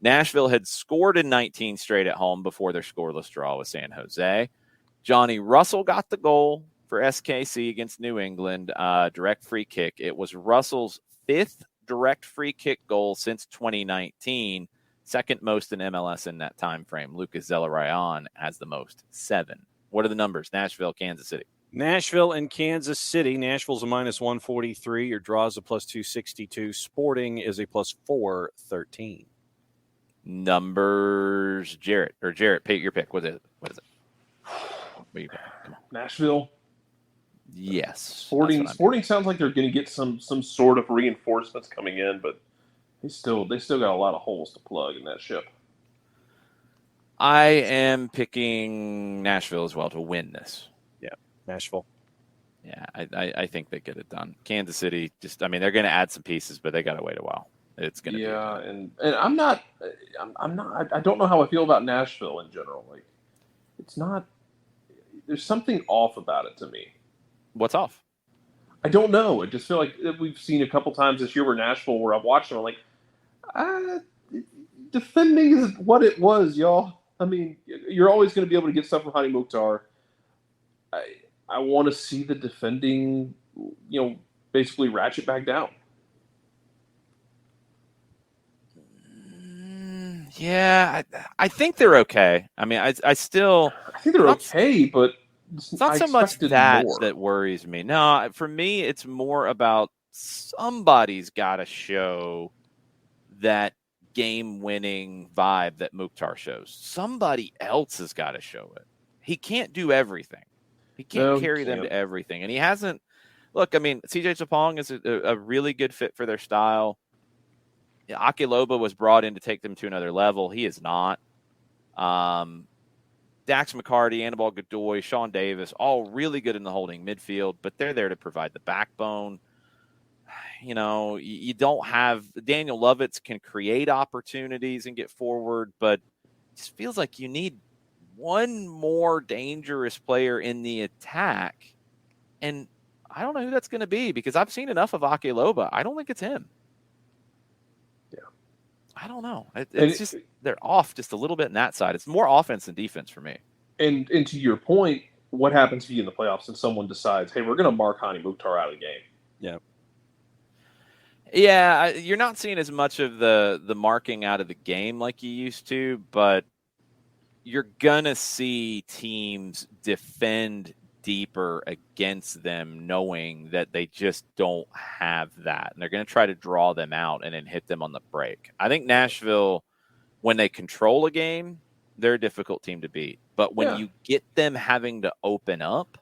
Nashville had scored in 19 straight at home before their scoreless draw with San Jose. Johnny Russell got the goal for SKC against New England, direct free kick. It was Russell's 5th direct free kick goal since 2019, second most in MLS in that time frame. Lucas Zelarayan has the most, 7. What are the numbers? Nashville, Kansas City. Nashville and Kansas City. Nashville's a minus 143. Your draws a plus 262. Sporting is a plus 413. Numbers, Jarrett, pick your pick. What is it? What are you picking? Come on. Nashville. Yes. Sporting sounds like they're going to get some sort of reinforcements coming in, but they still got a lot of holes to plug in that ship. I am picking Nashville as well to win this. Yeah, Nashville. Yeah, I think they get it done. Kansas City, they're going to add some pieces, but they got to wait a while. It's going to be. Yeah, and I'm not. I don't know how I feel about Nashville in general. Like, it's not. There's something off about it to me. What's off? I don't know. I just feel like we've seen a couple times this year where I've watched them. I'm like, defending is what it was, y'all. I mean, you're always going to be able to get stuff from Hany Mukhtar. I want to see the defending, basically ratchet back down. Yeah, I think they're okay. I mean, I think they're okay, but it's not so much that worries me. No, for me, it's more about somebody's got to show that game-winning vibe that Mukhtar shows. Somebody else has got to show it. He can't do everything. He can't carry them to everything, and he hasn't. Look, I mean, CJ Sapong is a really good fit for their style. Akiloba was brought in to take them to another level. He is not. Dax McCarty, Anibal Godoy, Sean Davis, all really good in the holding midfield, but they're there to provide the backbone. You know, you don't have – Daniel Lovitz can create opportunities and get forward, but it just feels like you need one more dangerous player in the attack. And I don't know who that's going to be because I've seen enough of Akiloba. I don't think it's him. I don't know. It's just they're off just a little bit in that side. It's more offense than defense for me. And to your point, what happens to you in the playoffs if someone decides, hey, we're going to mark Hani Mukhtar out of the game? Yeah. Yeah, you're not seeing as much of the marking out of the game like you used to, but you're going to see teams defend deeper against them knowing that they just don't have that. And they're going to try to draw them out and then hit them on the break. I think Nashville, when they control a game, they're a difficult team to beat. But when you get them having to open up,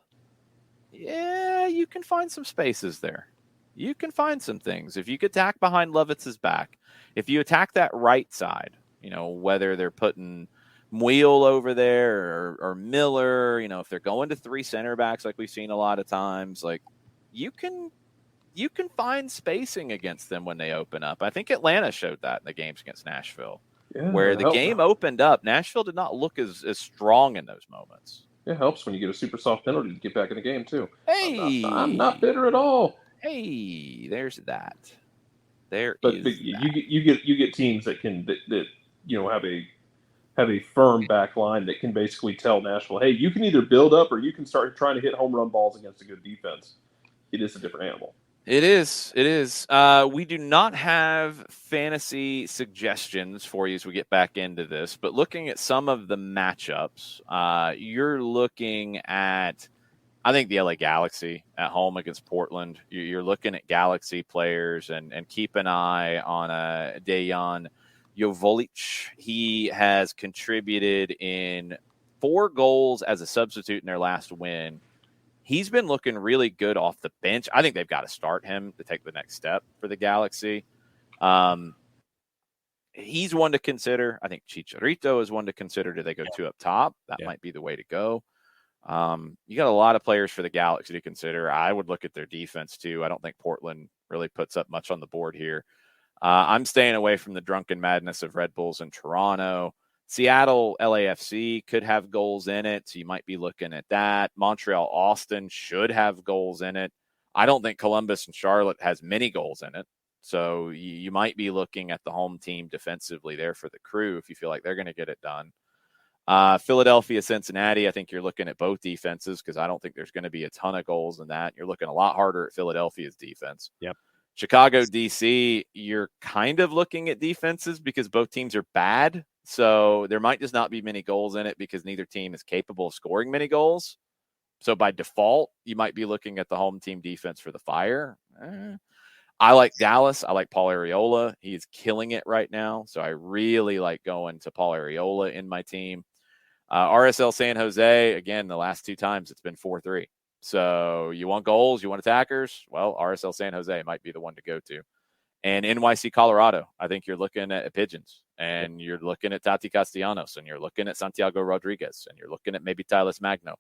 you can find some spaces there. You can find some things. If you could attack behind Lovitz's back, if you attack that right side, you know, whether they're putting Wheel over there or Miller, you know, if they're going to three center backs like we've seen a lot of times, like you can find spacing against them when they open up. I think Atlanta showed that in the games against Nashville, where the game opened up. Nashville did not look as strong in those moments. It helps when you get a super soft penalty to get back in the game too. Hey, I'm not bitter at all. Hey, there's that. But you get teams that can that you know have a firm back line that can basically tell Nashville, hey, you can either build up or you can start trying to hit home run balls against a good defense. It is a different animal. It is. We do not have fantasy suggestions for you as we get back into this, but looking at some of the matchups, you're looking at, I think, the LA Galaxy at home against Portland. You're looking at Galaxy players and keep an eye on Dejan Jovolic. He has contributed in 4 goals as a substitute in their last win. He's been looking really good off the bench. I think they've got to start him to take the next step for the Galaxy. He's one to consider. I think Chicharito is one to consider. Do they go 2 up top? That might be the way to go. You got a lot of players for the Galaxy to consider. I would look at their defense too. I don't think Portland really puts up much on the board here. I'm staying away from the drunken madness of Red Bulls in Toronto. Seattle LAFC could have goals in it, so you might be looking at that. Montreal Austin should have goals in it. I don't think Columbus and Charlotte has many goals in it, so you might be looking at the home team defensively there for the Crew if you feel like they're going to get it done. Philadelphia, Cincinnati, I think you're looking at both defenses because I don't think there's going to be a ton of goals in that. You're looking a lot harder at Philadelphia's defense. Yep. Chicago, DC, you're kind of looking at defenses because both teams are bad. So there might just not be many goals in it because neither team is capable of scoring many goals. So by default, you might be looking at the home team defense for the Fire. I like Dallas. I like Paul Arriola. He is killing it right now. So I really like going to Paul Arriola in my team. RSL San Jose, again, the last 2 times it's been 4-3. So you want goals, you want attackers? Well, RSL San Jose might be the one to go to. And NYC Colorado, I think you're looking at Pigeons, and you're looking at Tati Castellanos, and you're looking at Santiago Rodriguez, and you're looking at maybe Tyler Magno.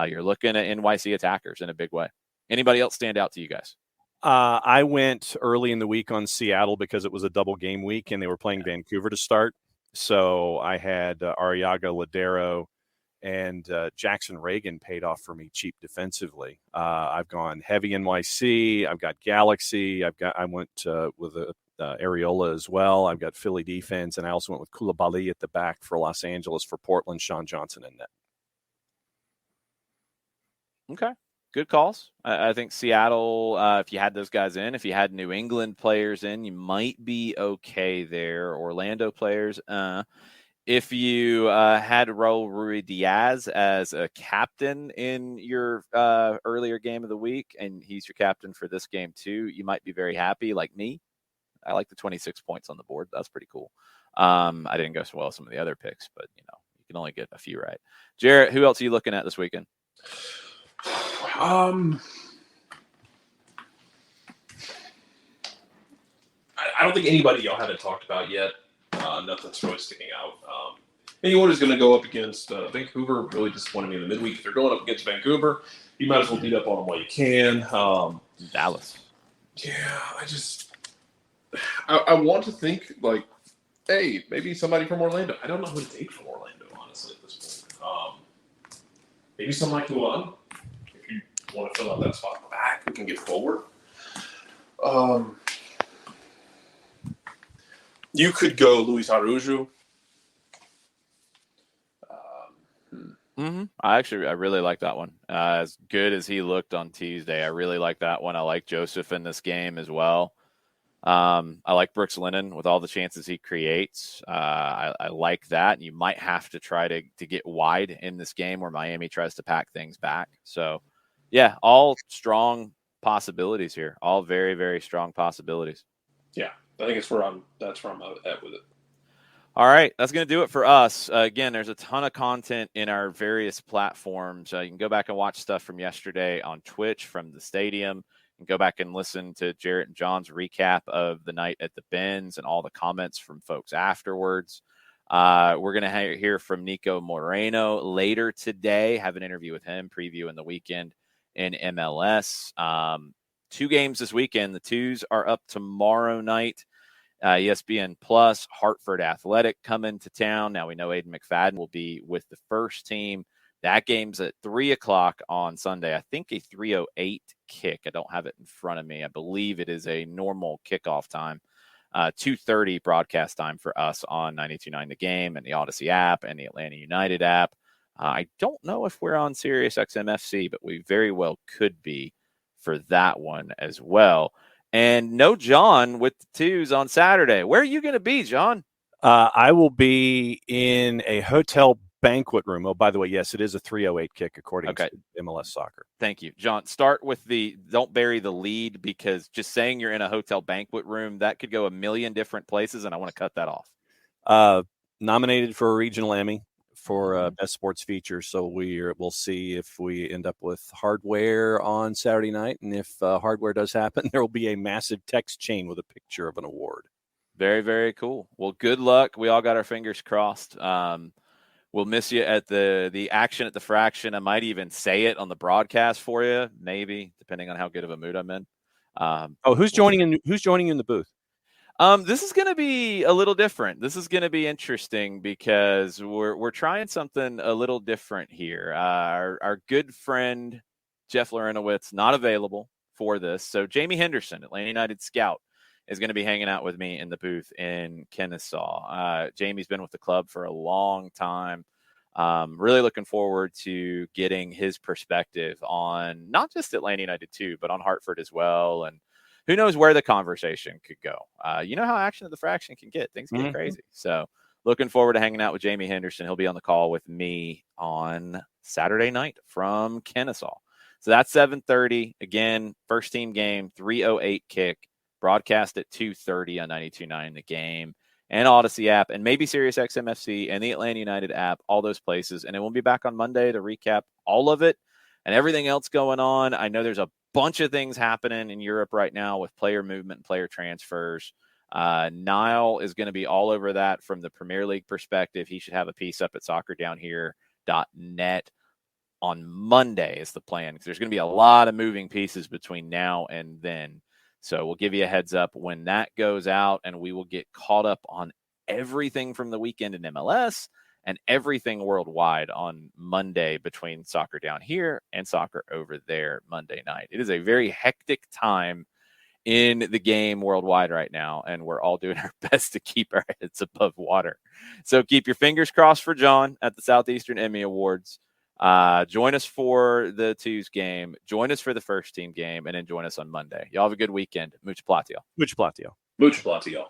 You're looking at NYC attackers in a big way. Anybody else stand out to you guys? I went early in the week on Seattle because it was a double game week, and they were playing Vancouver to start. So I had Arriaga Ladero and Jackson Reagan paid off for me cheap defensively. I've gone heavy NYC. I've got Galaxy. I went with Arriola as well. I've got Philly defense, and I also went with Koulibaly at the back for Los Angeles. For Portland, Sean Johnson in net. Okay. good calls. I think Seattle, if you had those guys in, if you had New England players in, you might be okay there. Orlando players, if you had Raul Ruiz-Diaz as a captain in your earlier game of the week, and he's your captain for this game too, you might be very happy, like me. I like the 26 points on the board. That's pretty cool. I didn't go so well with some of the other picks, but you can only get a few right. Jarrett, who else are you looking at this weekend? I don't think anybody y'all haven't talked about yet. Nothing's really sticking out. Anyone who's going to go up against Vancouver really disappointed me in the midweek. If you're going up against Vancouver, you might as well beat up on them while you can. Dallas. Yeah, I want to think like, hey, maybe somebody from Orlando. I don't know who to take from Orlando, honestly, at this point. Maybe somebody like Mulan. If you want to fill out that spot in the back, we can get forward. You could go Luis Araujo. I really like that one. As good as he looked on Tuesday, I really like that one. I like Joseph in this game as well. I like Brooks Lennon with all the chances he creates. I like that. You might have to try to get wide in this game where Miami tries to pack things back. So, yeah, all strong possibilities here. All very, very strong possibilities. Yeah, I think that's where I'm at with it. All right, that's going to do it for us. Again, there's a ton of content in our various platforms. You can go back and watch stuff from yesterday on Twitch from the stadium, and go back and listen to Jarrett and John's recap of the night at the Benz and all the comments from folks afterwards. We're going to hear from Nico Moreno later today, have an interview with him, previewing the weekend in MLS. 2 games this weekend. The 2s are up tomorrow night. ESPN Plus, Hartford Athletic coming to town. Now we know Aiden McFadden will be with the first team. That game's at 3:00 on Sunday. I think a 3:08 kick. I don't have it in front of me. I believe it is a normal kickoff time. 2:30 broadcast time for us on 92.9 The Game and the Odyssey app and the Atlanta United app. I don't know if we're on Sirius XM FC, but we very well could be for that one as well. And no John with the 2s on Saturday. Where are you going to be, John? I will be in a hotel banquet room. Oh, by the way, yes, it is a 3:08 kick according to MLS Soccer. Thank you, John. Start with don't bury the lead, because just saying you're in a hotel banquet room, that could go a million different places, and I want to cut that off. Nominated for a regional Emmy for best sports feature, so we'll see if we end up with hardware on Saturday night, and if hardware does happen, there will be a massive text chain with a picture of an award. Very, very cool. Well, good luck. We all got our fingers crossed. We'll miss you at the action at the Fraction. I might even say it on the broadcast for you, maybe, depending on how good of a mood I'm in. Who's joining you in the booth? This is going to be a little different. This is going to be interesting because we're trying something a little different here. Our good friend Jeff Larinowitz not available for this, so Jamie Henderson, Atlanta United scout, is going to be hanging out with me in the booth in Kennesaw. Jamie's been with the club for a long time. Really looking forward to getting his perspective on not just Atlanta United too, but on Hartford as well, and who knows where the conversation could go. You know how action at the Fraction can get. Things get crazy. So looking forward to hanging out with Jamie Henderson. He'll be on the call with me on Saturday night from Kennesaw. So that's 7:30. Again, first team game, 3:08 kick, broadcast at 2:30 on 92.9 The Game and Odyssey app, and maybe Sirius XM FC and the Atlanta United app, all those places. And then we'll be back on Monday to recap all of it and everything else going on. I know there's a bunch of things happening in Europe right now with player movement and player transfers. Niall is going to be all over that from the Premier League perspective. He should have a piece up at soccerdownhere.net on Monday is the plan, because there's going to be a lot of moving pieces between now and then. So we'll give you a heads up when that goes out, and we will get caught up on everything from the weekend in MLS and everything worldwide on Monday between Soccer Down Here and Soccer Over There Monday night. It is a very hectic time in the game worldwide right now, and we're all doing our best to keep our heads above water. So keep your fingers crossed for John at the Southeastern Emmy Awards. Join us for the Twos game. Join us for the first team game, and then join us on Monday. Y'all have a good weekend. Much platio. Much platio. Much platio.